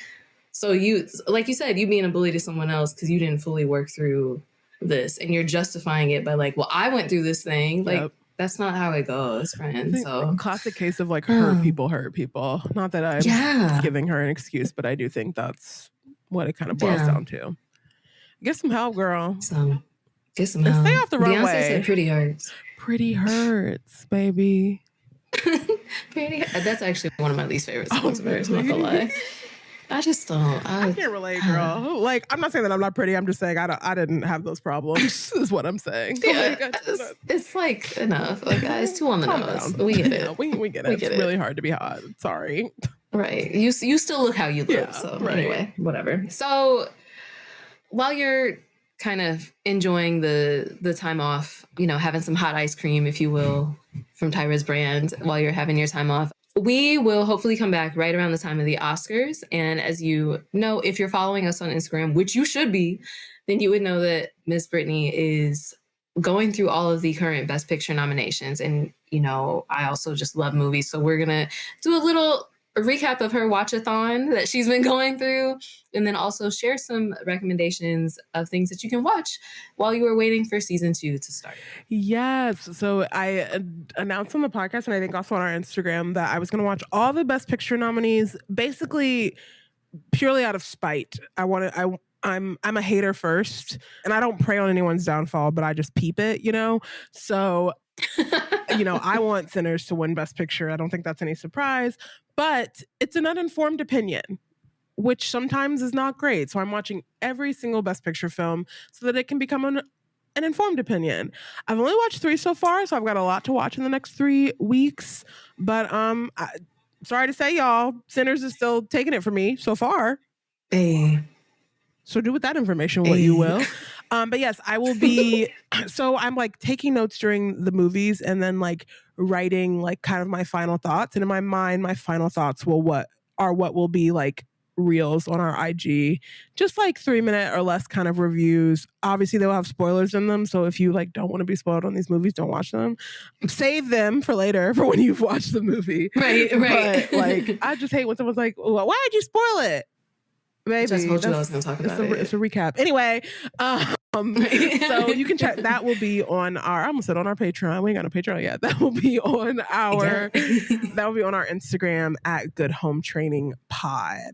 so you, like you said, you being a bully to someone else because you didn't fully work through this, and you're justifying it by like, well, I went through this thing. Like, that's not how it goes, friend. So
classic case of like hurt people hurt people. Not that I'm giving her an excuse, but I do think that's what it kind of boils down to. Get some help, girl.
So get some help.
Stay off the runway.
Beyonce said pretty hurts.
Pretty hurts, baby.
That's actually one of my least favorite songs of hers, I'm not gonna lie. I just don't.
I can't relate, girl. Like, I'm not saying that I'm not pretty. I'm just saying I didn't have those problems. Is what I'm saying.
Yeah, like, it's like enough. Like, guys, too on the nose. We get it.
We get it. It's really hard to be hot. Sorry.
Right. You still look how you look. Yeah, so anyway, whatever. So while you're kind of enjoying the time off, you know, having some hot ice cream, if you will, from Tyra's brand, while you're having your time off, we will hopefully come back right around the time of the Oscars. And as you know, if you're following us on Instagram, which you should be, then you would know that Miss Brittany is going through all of the current Best Picture nominations. And, you know, I also just love movies. So we're going to do a little recap of her watch-a-thon that she's been going through, and then also share some recommendations of things that you can watch while you were waiting for season 2 to start.
Yes. So I announced on the podcast, and I think also on our Instagram, that I was going to watch all the Best Picture nominees, basically purely out of spite. I'm a hater first, and I don't prey on anyone's downfall, but I just peep it, you know? So, you know, I want Sinners to win Best Picture. I don't think that's any surprise, but it's an uninformed opinion, which sometimes is not great. So I'm watching every single Best Picture film so that it can become an informed opinion. I've only watched 3 so far, so I've got a lot to watch in the next 3 weeks. But sorry to say, y'all, Sinners is still taking it from me so far.
Hey.
So do with that information what you will. But yes, I will be. So I'm like taking notes during the movies and then like writing like kind of my final thoughts. And in my mind, my final thoughts will what will be like reels on our IG, just like 3-minute or less kind of reviews. Obviously, they will have spoilers in them. So if you like don't want to be spoiled on these movies, don't watch them. Save them for later for when you've watched the movie.
Right.
But like, I just hate when someone's like, well, "Why did you spoil it?" Maybe
just told you I was going to talk about it.
It's a recap. Anyway, so you can check. That will be on our. I almost said on our Patreon. We ain't got a Patreon yet. That will be on our. That will be on our Instagram at Good Home Training Pod.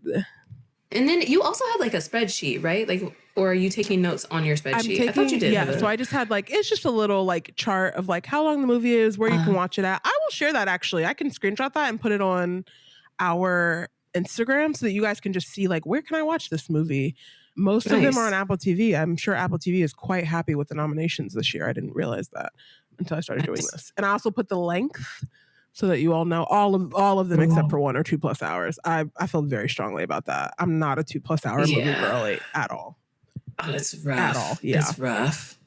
And then you also had like a spreadsheet, right? Like, or are you taking notes on your spreadsheet? I thought you did.
Yeah. So I just had like, it's just a little like chart of like how long the movie is, where you can watch it at. I will share that actually. I can screenshot that and put it on our Instagram so that you guys can just see like, where can I watch this movie? Most of them are on Apple TV. I'm sure Apple TV is quite happy with the nominations this year. I didn't realize that until I started doing this. And I also put the length so that you all know all of them except for 1 or 2+ hours. I feel very strongly about that. I'm not a 2+ hour movie girly at all.
Oh, it's rough.
At all. Yeah.
It's rough.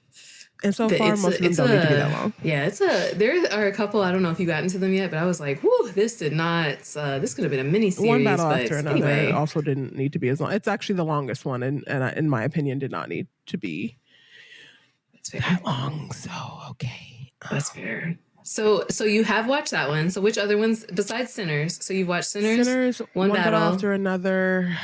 And so far, most of them don't need to be that long.
Yeah, there are a couple, I don't know if you got into them yet, but I was like, whoo, this did not, this could have been a mini series.
One battle after another. Anyway. Also didn't need to be as long. It's actually the longest one, and in my opinion, did not need to be that long. So, okay.
That's fair. So you have watched that one. So which other ones, besides Sinners? So you've watched Sinners, One Battle
After Another,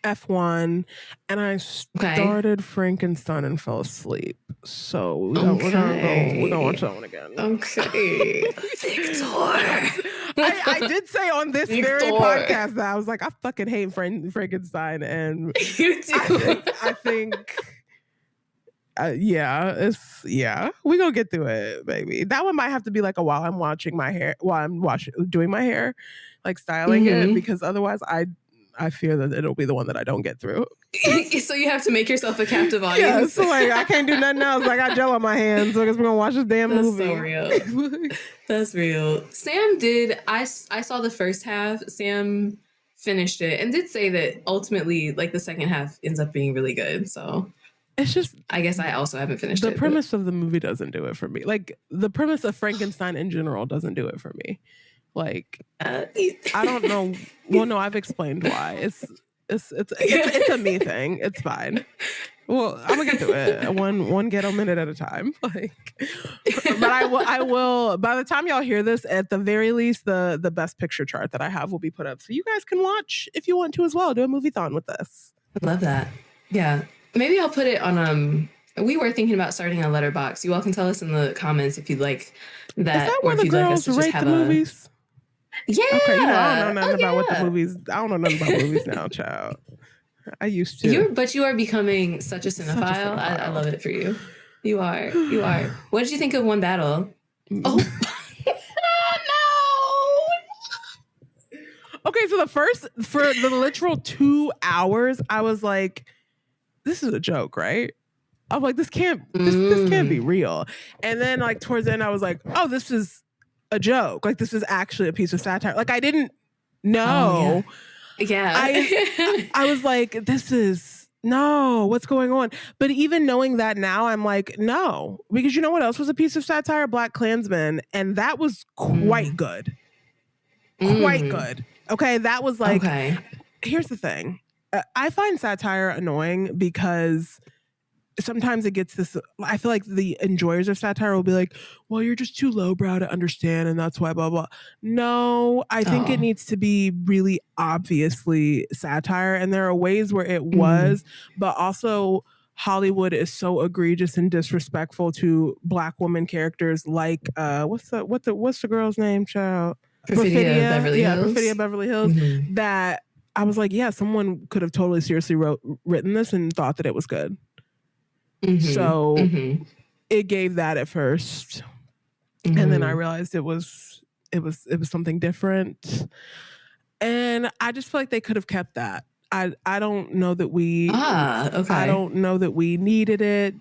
F1, and I started Frankenstein and fell asleep. So we're gonna watch that one again.
Okay. Victor.
I did say on this very podcast that I was like, I fucking hate Frankenstein, and
you do.
I think we gonna get through it, baby. That one might have to be like while I'm doing my hair, like styling it, because otherwise I fear that it'll be the one that I don't get through.
So you have to make yourself a captive audience.
Yeah, so like I can't do nothing else. I got gel on my hands, so I guess we're gonna watch this damn movie.
So real. That's real. Sam did. I saw the first half. Sam finished it and did say that ultimately, like the second half ends up being really good. So
it's just,
I guess I also haven't finished
it.
The
premise of the movie doesn't do it for me. Like the premise of Frankenstein in general doesn't do it for me. Like I don't know. Well, no, I've explained why. It's a me thing. It's fine. Well, I'm gonna get through it one ghetto minute at a time. Like, but I will. By the time y'all hear this, at the very least, the best picture chart that I have will be put up, so you guys can watch if you want to as well. Do a movie-thon with this.
Love that. Yeah, maybe I'll put it on. We were thinking about starting a letterbox. You all can tell us in the comments if you'd like that,
Is that
or
where
if
the
you'd like us
girls
to just
rate
have
the movies?
Yeah.
Okay, I don't know nothing about what the
yeah.
movies. I don't know nothing about movies now, child. I used to.
But you are becoming such a cinephile. I love it for you. You are. What did you think of One Battle? Oh. No.
Okay, so for the literal 2 hours, I was like, this is a joke, right? I'm like, this can't be real. And then like towards the end, I was like, oh, this is a joke. Like, this is actually a piece of satire. Like, I didn't know.
Oh, yeah.
I was like, what's going on? But even knowing that now, I'm like, no. Because you know what else was a piece of satire? Black Klansman. And that was quite good. Quite good. Okay, that was like, here's the thing. I find satire annoying because sometimes it gets this, I feel like the enjoyers of satire will be like, well, you're just too lowbrow to understand and that's why blah, blah. No, I think it needs to be really obviously satire. And there are ways where it was, but also Hollywood is so egregious and disrespectful to Black woman characters like, what's the girl's name, child?
Perfidia Beverly Hills.
Perfidia Beverly Hills. That I was like, yeah, someone could have totally seriously written this and thought that it was good. So it gave that at first, and then I realized it was something different, and I just feel like they could have kept that. I don't know that we. I don't know that we needed it.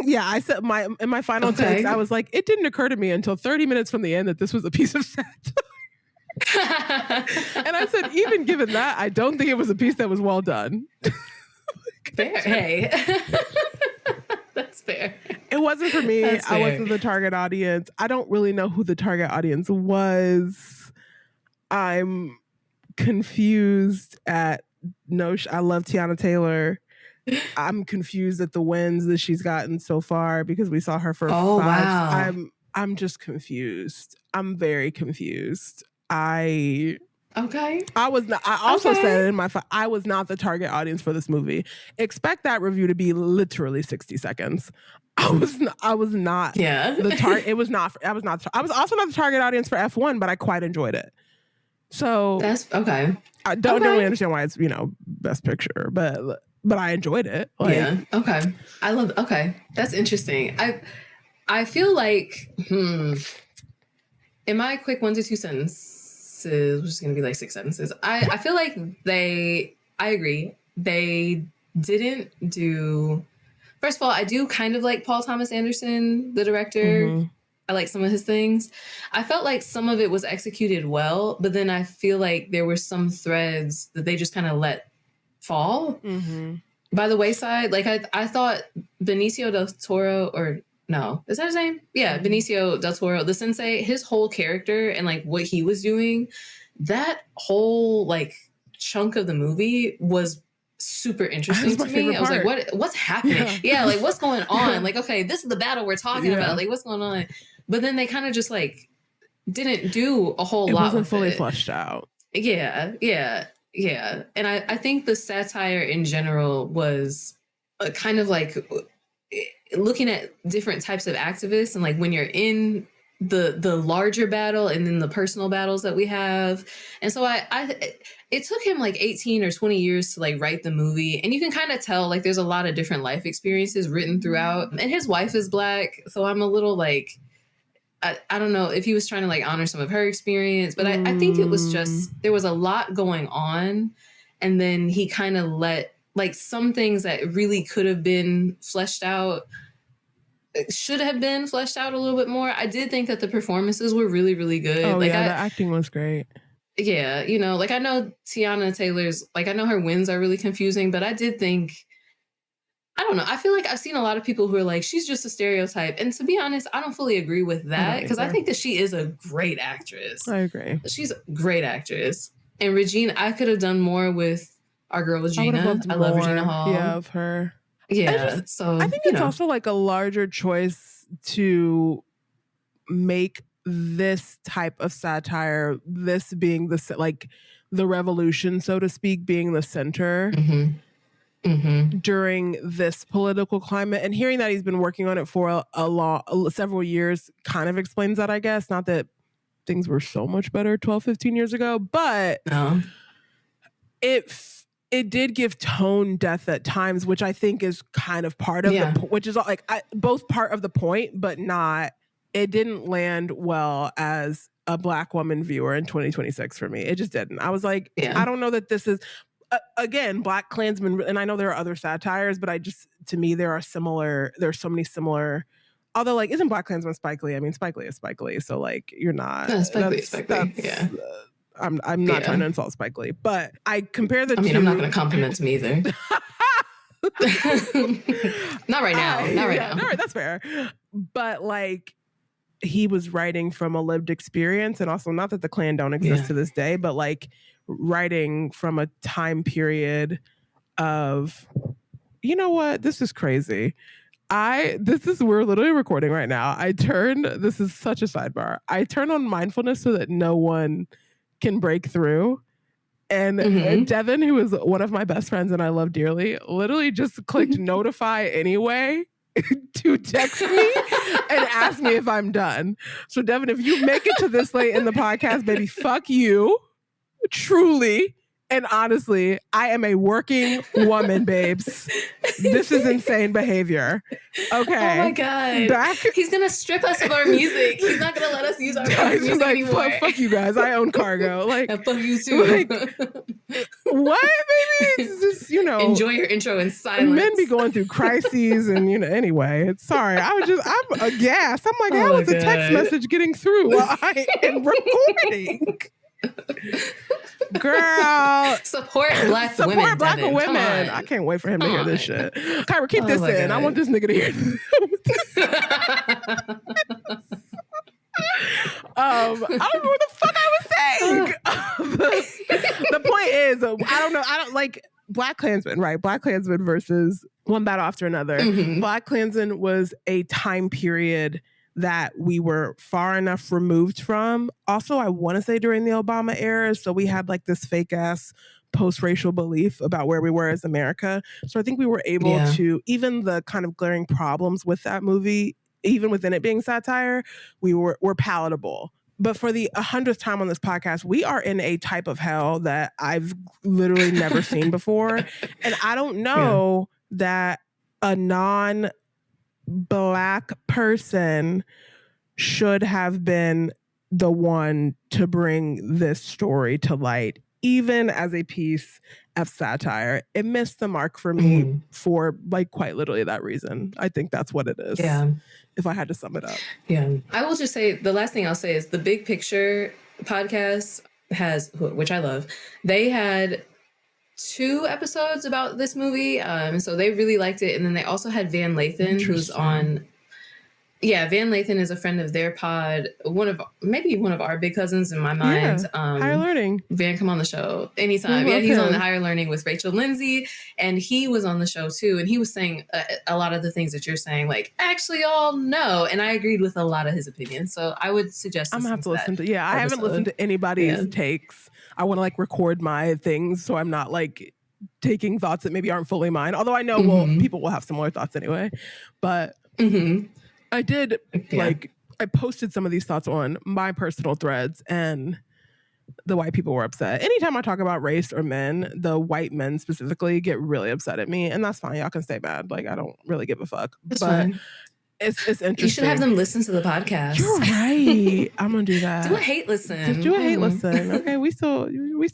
Yeah, I said in my final text, I was like, it didn't occur to me until 30 minutes from the end that this was a piece of satire. And I said, even given that, I don't think it was a piece that was well done.
Fair. Hey. That's fair.
It wasn't for me. I wasn't the target audience. I don't really know who the target audience was. I'm confused at I love Tiana Taylor. I'm confused at the wins that she's gotten so far because we saw her for 5. Wow. I'm just confused. I'm very confused. I was not. I also said in my I was not the target audience for this movie. Expect that review to be literally 60 seconds. I was not. Yeah. The target. It was not. I was not. I was also not the target audience for F1, but I quite enjoyed it. So that's okay. I don't really understand why it's best picture, but I enjoyed it. Like,
yeah. Okay. I love. Okay. That's interesting. I feel like in my quick 1 to 2 sentences, which is going to be like 6 sentences, I feel like I agree. They didn't do, first of all, I do kind of like Paul Thomas Anderson, the director. I like some of his things. I felt like some of it was executed well, but then I feel like there were some threads that they just kind of let fall by the wayside. Like I thought Benicio del Toro, or no, is that his name? Yeah, Benicio del Toro, the sensei, his whole character and like what he was doing, that whole like chunk of the movie was super interesting to me. I was like, what's happening? Yeah, like what's going on? Like, okay, this is the battle we're talking about. Like, what's going on? But then they kind of just like didn't do a whole lot. It wasn't
fully fleshed out.
Yeah. And I think the satire in general was kind of like looking at different types of activists and like when you're in the larger battle and then the personal battles that we have. And so it took him like 18 or 20 years to like write the movie. And you can kind of tell like there's a lot of different life experiences written throughout. And his wife is Black. So I'm a little like, I don't know if he was trying to like honor some of her experience, but I think it was just, there was a lot going on. And then he kind of let like some things that really could have been fleshed out, should have been fleshed out a little bit more. I did think that the performances were really, really good.
Oh, like, the acting was great.
Yeah, like I know Tiana Taylor's, like I know her wins are really confusing, but I did think, I don't know, I feel like I've seen a lot of people who are like, she's just a stereotype. And to be honest, I don't fully agree with that because I think that she is a great actress.
I agree.
She's a great actress. And Regina, I could have done more with our girl Regina. I love Regina Hall.
Yeah, of her.
Yeah. So
I think it's also like a larger choice to make this type of satire, this being the like the revolution, so to speak, being the center during this political climate. And hearing that he's been working on it for several years kind of explains that, I guess. Not that things were so much better 12, 15 years ago, but it did give tone deaf at times, which I think is kind of part of which is like both part of the point, but not. It didn't land well as a Black woman viewer in 2026 for me. It just didn't. I was like, I don't know that this is, again, Black Klansman, and I know there are other satires, but to me, there's so many similar, although like, isn't Black Klansman Spike Lee? I mean, Spike Lee is Spike Lee, so like, you're not.
No, Spike Lee, yeah.
I'm not trying to insult Spike Lee, but I compare the two.
I'm not going to compliment him either. Not right now. Not right now.
All right, that's fair. But like, he was writing from a lived experience, and also not that the Klan don't exist to this day, but like writing from a time period of, you know what? This is crazy. We're literally recording right now. This is such a sidebar. I turn on mindfulness so that no one can break through. And Devin, who is one of my best friends and I love dearly, literally just clicked notify anyway to text me and ask me if I'm done. So Devin, if you make it to this late in the podcast, baby, fuck you. Truly. And honestly, I am a working woman, babes. This is insane behavior. Okay.
Oh my God. He's going to strip us of our music. He's not going to let us use our music anymore.
Fuck you guys. I own Cargo. Like,
fuck you too.
Like, what, baby? It's just,
enjoy your intro in silence.
Men be going through crises and, anyway. Sorry. I'm aghast. I'm like, how is a text message getting through while I am recording? Girl,
support Black women.
Support Black women. I can't wait for him to hear this shit. Kyra, keep this in. God. I want this nigga to hear this. I don't know what the fuck I was saying. The point is, I don't like Black Klansman, right? Black Klansman versus one battle after another. Black Klansman was a time period that we were far enough removed from. Also, I want to say during the Obama era, so we had like this fake ass post-racial belief about where we were as America. So I think we were able to, even the kind of glaring problems with that movie, even within it being satire, were palatable. But for the 100th time on this podcast, we are in a type of hell that I've literally never seen before. And I don't know that a non-Black person should have been the one to bring this story to light, even as a piece of satire. It missed the mark for me for like quite literally that reason. I think that's what it is. Yeah. If I had to sum it up.
Yeah. I will just say, the last thing I'll say is the Big Picture podcast which I love, they had 2 episodes about this movie. So they really liked it. And then they also had Van Lathan, who's on. Yeah, Van Lathan is a friend of their pod. Maybe one of our big cousins in my mind.
Yeah, Higher Learning.
Van, come on the show anytime. Yeah, he's on Higher Learning with Rachel Lindsay, and he was on the show too. And he was saying a lot of the things that you're saying, like, actually, all no. And I agreed with a lot of his opinions. So I would suggest.
I'm gonna have to listen to. Yeah, I haven't listened to anybody's takes. I want to like record my things so I'm not like taking thoughts that maybe aren't fully mine. Although I know people will have similar thoughts anyway, but. I did, I posted some of these thoughts on my personal threads, and the white people were upset. Anytime I talk about race or men, the white men specifically get really upset at me, and that's fine. Y'all can stay mad. Like, I don't really give a fuck.
But fine.
It's interesting.
You should have them listen to the podcast.
You're right. I'm gonna do that.
Do a hate listen.
Just do a hate listen. Okay, we still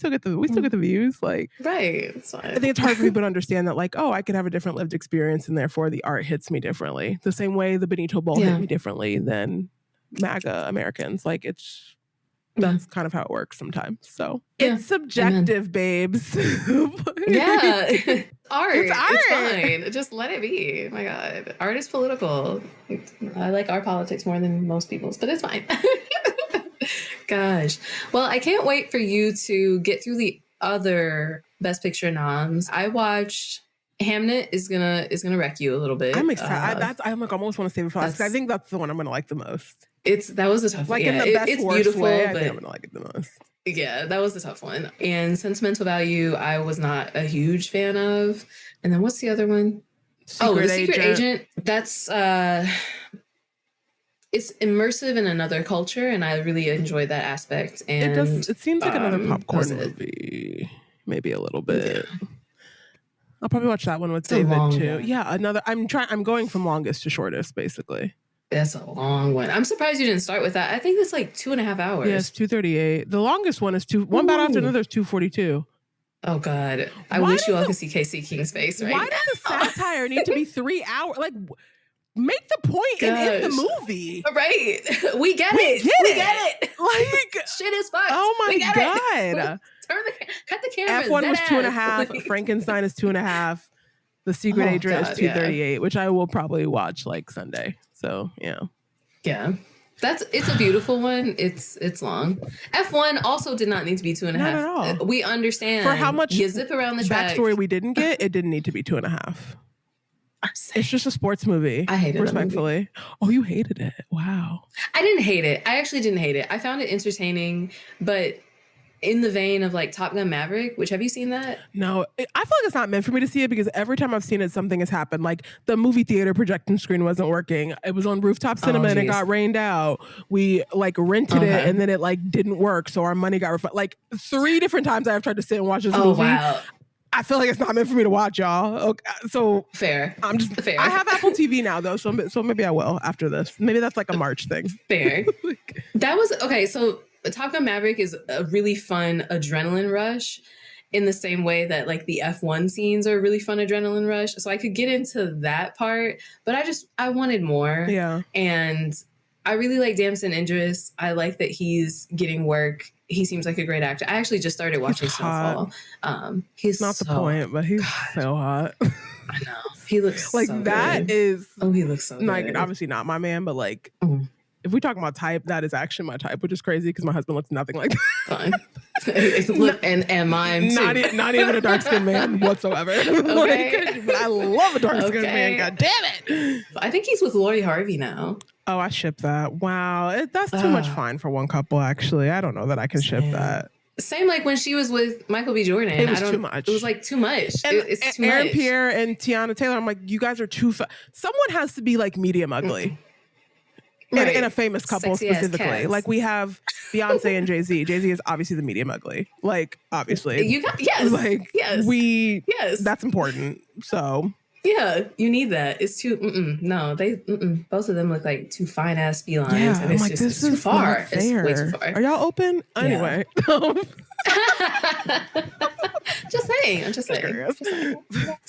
get the views. Like,
right. It's fine.
I think it's hard for people to understand that, like, oh, I could have a different lived experience, and therefore the art hits me differently. The same way the Benito Bowl hit me differently than MAGA Americans. Like, that's kind of how it works sometimes. So it's subjective, babes.
Yeah. Art. It's fine. Just let it be. Oh my God. Art is political. I like our politics more than most people's, but it's fine. Gosh. Well, I can't wait for you to get through the other Best Picture noms. I watched Hamnet is gonna wreck you a little bit.
I'm excited. I'm like almost want to save it for last because I think that's the one I'm gonna like the most.
That was a tough one.
Like
Yeah,
in the best
it's
worst
beautiful,
way,
but
I think I'm gonna like it the most.
Yeah, that was the tough one. And Sentimental Value, I was not a huge fan of. And then what's the other one? The Secret Agent. That's it's immersive in another culture, and I really enjoyed that aspect. And
it seems like another popcorn movie, maybe a little bit. Yeah. I'll probably watch that one with David too. One. Yeah, another. I'm going from longest to shortest, basically.
That's a long one. I'm surprised you didn't start with that. I think it's like 2.5 hours.
Yeah, it's 2:38. The longest one is one battle after another is 2:42.
Oh God! I wish you all could see Casey King's face right now.
Why does the satire need to be 3 hours? Like, make the point and end the movie.
Right? We get it. We get it.
Like,
shit is fucked.
Oh my God!
Cut the camera.
F1 was 2.5. Frankenstein is 2.5. The Secret Agent is 2:38, which I will probably watch like Sunday. So yeah.
It's a beautiful one. It's long. F1 also did not need to be 2.5.
Not at all.
We understand
for how much
you zip around the track.
Backstory we didn't get. It didn't need to be 2.5. It's just a sports movie.
I hated it.
Respectfully. Oh, you hated it. Wow.
I didn't hate it. I actually didn't hate it. I found it entertaining, but in the vein of like Top Gun Maverick, which have you seen that?
No, I feel like it's not meant for me to see it because every time I've seen it, something has happened. Like the movie theater projecting screen wasn't working. It was on rooftop cinema and it got rained out. We like rented it and then it like didn't work. So our money got refunded. Like 3 different times I've tried to sit and watch this movie. Wow. I feel like it's not meant for me to watch, y'all. Okay, so
fair.
I'm just fair. I have Apple TV now though, so maybe I will after this. Maybe that's like a March thing.
Fair. That was okay. So Top Gun Maverick is a really fun adrenaline rush in the same way that like the F1 scenes are a really fun adrenaline rush. So I could get into that part, but I wanted more. Yeah. And I really like Damson Idris. I like that he's getting work. He seems like a great actor. I actually just started watching Snowfall. He's
not the point, but he's so hot.
I know. He looks
like
so
that
good.
Is
he looks so
like
good.
Obviously not my man, but like if we talk about type, that is actually my type, which is crazy because my husband looks nothing like that.
Fine. Look, and mine too.
Not even a dark skinned man whatsoever. Okay. But I love a dark skinned man. God damn it.
I think he's with Lori Harvey now.
Oh, I ship that. Wow. That's too much fine for one couple, actually. I don't know that I can ship that.
Same like when she was with Michael B. Jordan.
It was too much.
It was like too much. It's too
Aaron
much.
Pierre and Tiana Taylor, I'm like, you guys are too someone has to be like medium ugly. Right. In a famous couple sexy specifically. Like we have Beyonce and Jay-Z. Jay-Z is obviously the medium ugly. Like, obviously. That's important. So
yeah, you need that. It's too no, both of them look like two fine ass felines.
Yeah,
and it's
like, this is too far. It's way too far. Are y'all open? Anyway.
Just saying. I'm just saying.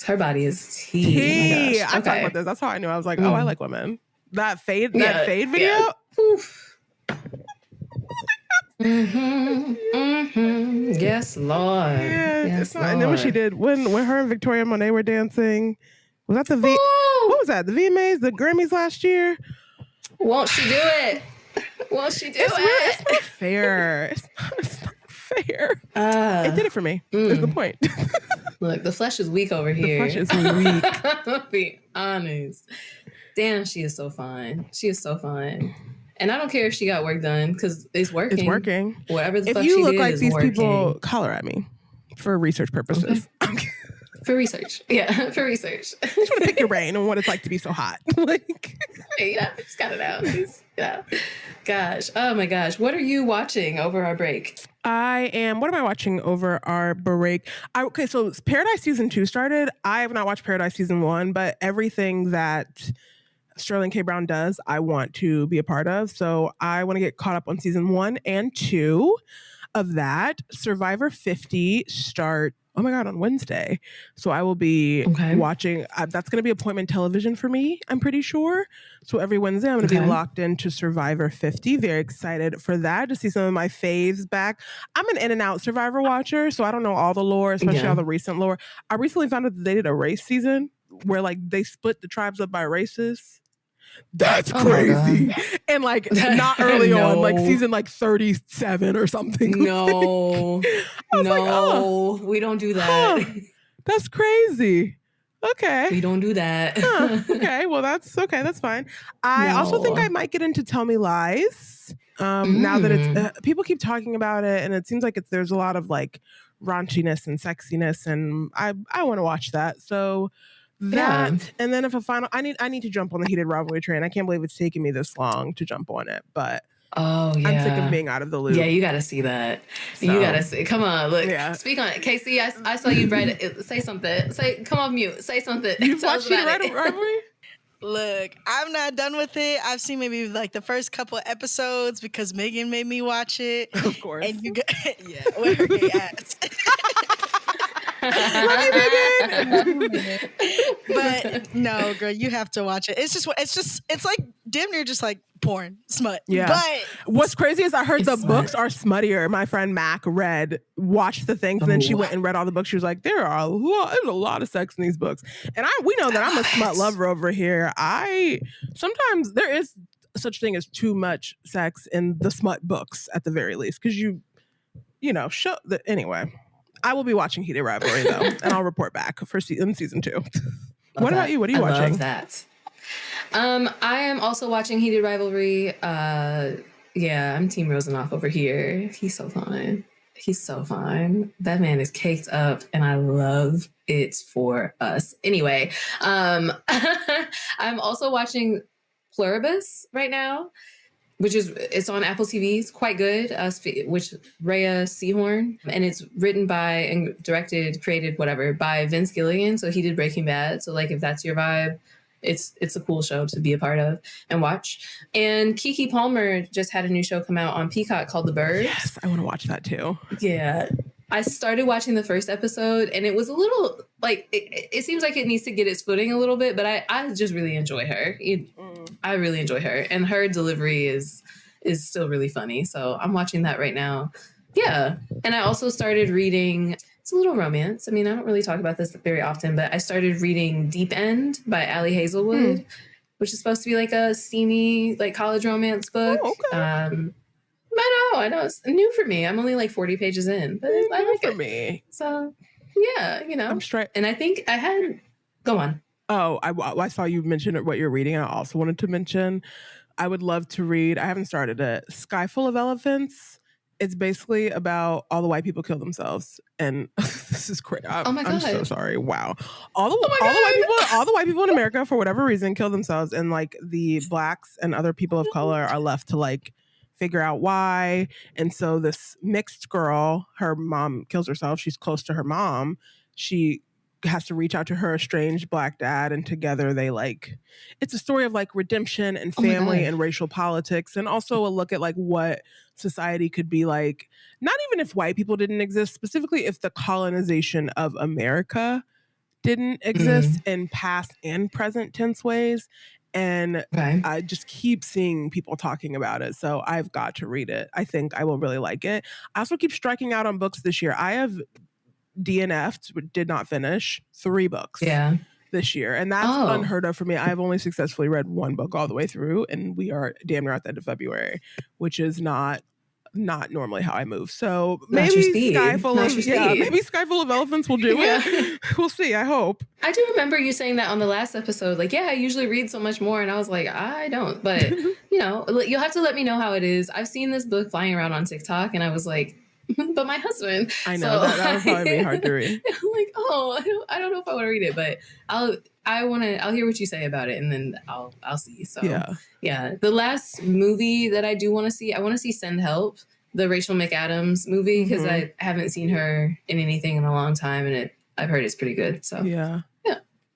Her body is tea. Oh
I talked about this. That's how I knew. I was like, oh, I like women. That fade video. Yeah.
Yes, Lord.
Yeah,
yes, Lord.
And then what she did when her and Victoria Monet were dancing, was that what was that? The VMAs, the Grammys last year?
Won't she do it? Won't she do it?
It's not fair. It's not fair. It did it for me. Is the point.
Look, the flesh is weak over here.
The flesh is weak.
I'll be honest. Damn, she is so fine. She is so fine. And I don't care if she got work done because it's working.
It's working.
Whatever the fuck
she did is working. If you look like these
working.
People, holler at me for research purposes.
Okay. For research. Yeah, for research.
I just want to pick your brain on what it's like to be so hot. Like,
just got it out. Gosh. Oh my gosh. What are you watching over our break?
What am I watching over our break? So Paradise Season 2 started. I have not watched Paradise Season 1, but everything that Sterling K. Brown does, I want to be a part of. So I want to get caught up on Season 1 and 2 of that. Survivor 50 start, oh my God, on Wednesday. So I will be watching. That's going to be appointment television for me, I'm pretty sure. So every Wednesday, I'm going to be locked into Survivor 50. Very excited for that, to see some of my faves back. I'm an in and out Survivor watcher, so I don't know all the lore, especially all the recent lore. I recently found out that they did a race season where like they split the tribes up by races. That's
Oh my
crazy. And like not early on, like
No.
season like 37 or something.
No,
I was like,
no, we don't do that.
huh, that's crazy. Okay.
We don't do that.
Okay. Well, that's okay. That's fine. I also think
No.
I might get into Tell Me Lies. Now that it's people keep talking about it, and it seems like there's a lot of like raunchiness and sexiness, and I want to watch that. So that, and then if I need to jump on the heated rivalry train. I can't believe it's taken me this long to jump on it, but
Oh yeah,
I'm sick of being out of the loop.
Yeah, you got to see that.
So,
you got to see. Come on, look.
Yeah.
Speak on it, Casey. I saw you write it. Say something. Come off mute. Say something.
You've
Tell
watched
us about
Heated Rivalry?
Look, I'm not done with it. I've seen maybe like the first couple episodes because Megan made me watch it.
Of course.
And you got, yeah, with her gay ass. But no, girl, you have to watch it. It's like damn near just like porn, smut.
Yeah.
But
what's crazy is I heard the
smut.
books are smuttier. My friend Mac watched the things, and then she went and read all the books. She was like, there's a lot of sex in these books. And we know that I'm a smut lover over here. Sometimes there is such thing as too much sex in the smut books at the very least. Because anyway. I will be watching Heated Rivalry though, and I'll report back for season 2. What about you? What are you watching?
Love that. I am also watching Heated Rivalry. Yeah, I'm Team Rosenoff over here. He's so fine. That man is caked up, and I love it for us. Anyway, I'm also watching Pluribus right now, it's on Apple TV. It's quite good, which Rhea Seehorn, and it's written by and created, whatever, by Vince Gilligan. So he did Breaking Bad. So like, if that's your vibe, it's a cool show to be a part of and watch. And Keke Palmer just had a new show come out on Peacock called The Birds.
Yes, I want to watch that too.
Yeah. I started watching the first episode, and it was a little like it seems like it needs to get its footing a little bit, but I just really enjoy her. I really enjoy her, and her delivery is still really funny. So I'm watching that right now. Yeah, and I also started reading. It's a little romance. I mean, I don't really talk about this very often, but I started reading Deep End by Ali Hazelwood, which is supposed to be like a steamy like college romance book. Oh, okay. I know it's new for me. I'm only like 40 pages in, but it's I like
for
it.
Me.
So yeah,
I'm straight.
And I think I had. Go on.
Oh, I saw you mention what you're reading. I also wanted to mention. I would love to read. I haven't started it. Sky Full of Elephants. It's basically about all the white people kill themselves, and this is crazy.
Oh my God.
I'm so sorry. Wow. All the white people in America, for whatever reason, kill themselves, and like the blacks and other people of color are left to like figure out why. And so this mixed girl, her mom kills herself. She's close to her mom. She has to reach out to her estranged black dad, and together they like, it's a story of like redemption and family and racial politics, and also a look at like what society could be like, not even if white people didn't exist, specifically if the colonization of America didn't exist in past and present tense ways. And I just keep seeing people talking about it. So I've got to read it. I think I will really like it. I also keep striking out on books this year. I have DNF'd, did not finish 3 books this year. And that's unheard of for me. I've only successfully read 1 book all the way through, and we are damn near at the end of February, which is not normally how I move. So maybe Sky Full of Elephants will do it. We'll see. I hope.
I do remember you saying that on the last episode. Like, I usually read so much more, and I was like, I don't. But you'll have to let me know how it is. I've seen this book flying around on TikTok, and I was like, but my husband.
I know that would probably be hard to read.
I'm like, I don't know if I want to read it, but I'll hear what you say about it, and then I'll see. So yeah. The last movie that I do want to see, I want to see Send Help, the Rachel McAdams movie, because I haven't seen her in anything in a long time, and I've heard it's pretty good. So yeah.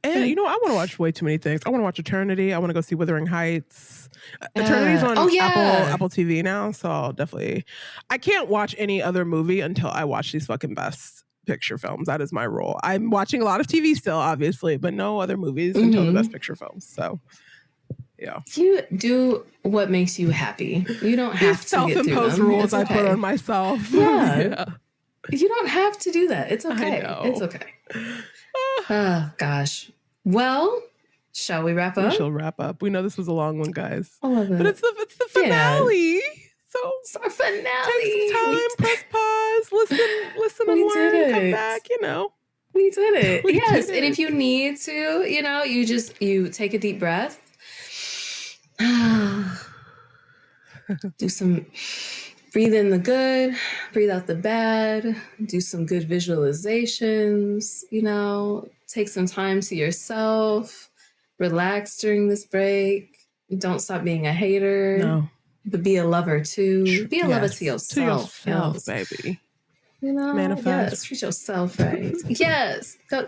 And I want to watch way too many things. I want to watch Eternity. I want to go see Wuthering Heights. Eternity's on Apple TV now, so I'll definitely. I can't watch any other movie until I watch these fucking Best Picture films. That is my rule. I'm watching a lot of TV still, obviously, but no other movies until the Best Picture films. So yeah,
you do what makes you happy. You don't have to
self-imposed rules I put on myself.
Yeah. You don't have to do that. It's okay. It's okay. Oh gosh. Well, Shall we wrap
We
up?
shall wrap up. We know this was a long one, guys.
I love it.
But it's the finale. So
it's our finale.
Take some time, press pause, listen and learn, come back,
We did it.
We
yes.
did
And
it.
if you need to, you take a deep breath. Breathe in the good, breathe out the bad, do some good visualizations, take some time to yourself, relax during this break. Don't stop being a hater.
No.
But be a lover too. Be a lover to yourself.
To yourself, baby.
Manifest. Yes, treat yourself right. Yes. Go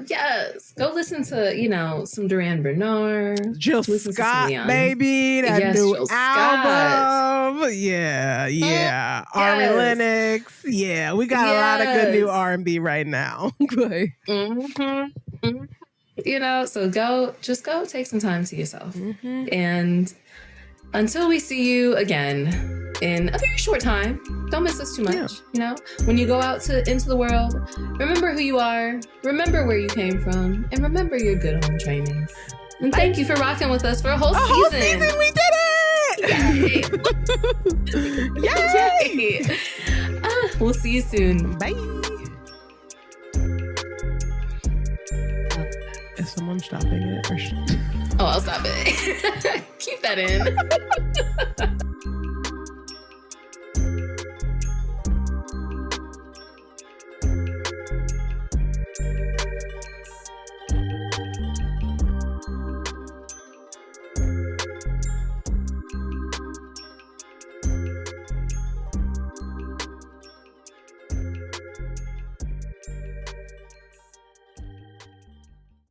listen to, some Duran Bernard.
Jill Scott, baby. That new
Jill
album.
Scott.
Yeah. Ari Lennox. Yeah, we got a lot of good new R&B right now.
So go take some time to yourself. And until we see you again in a very short time, don't miss us too much. When you go out into the world, remember who you are, remember where you came from, and remember your good home training. And thank you for rocking with us for a whole season.
Whole season, we did it! Yay!
We'll see you soon.
Bye. Is someone stopping it?
I'll stop it. Keep that in.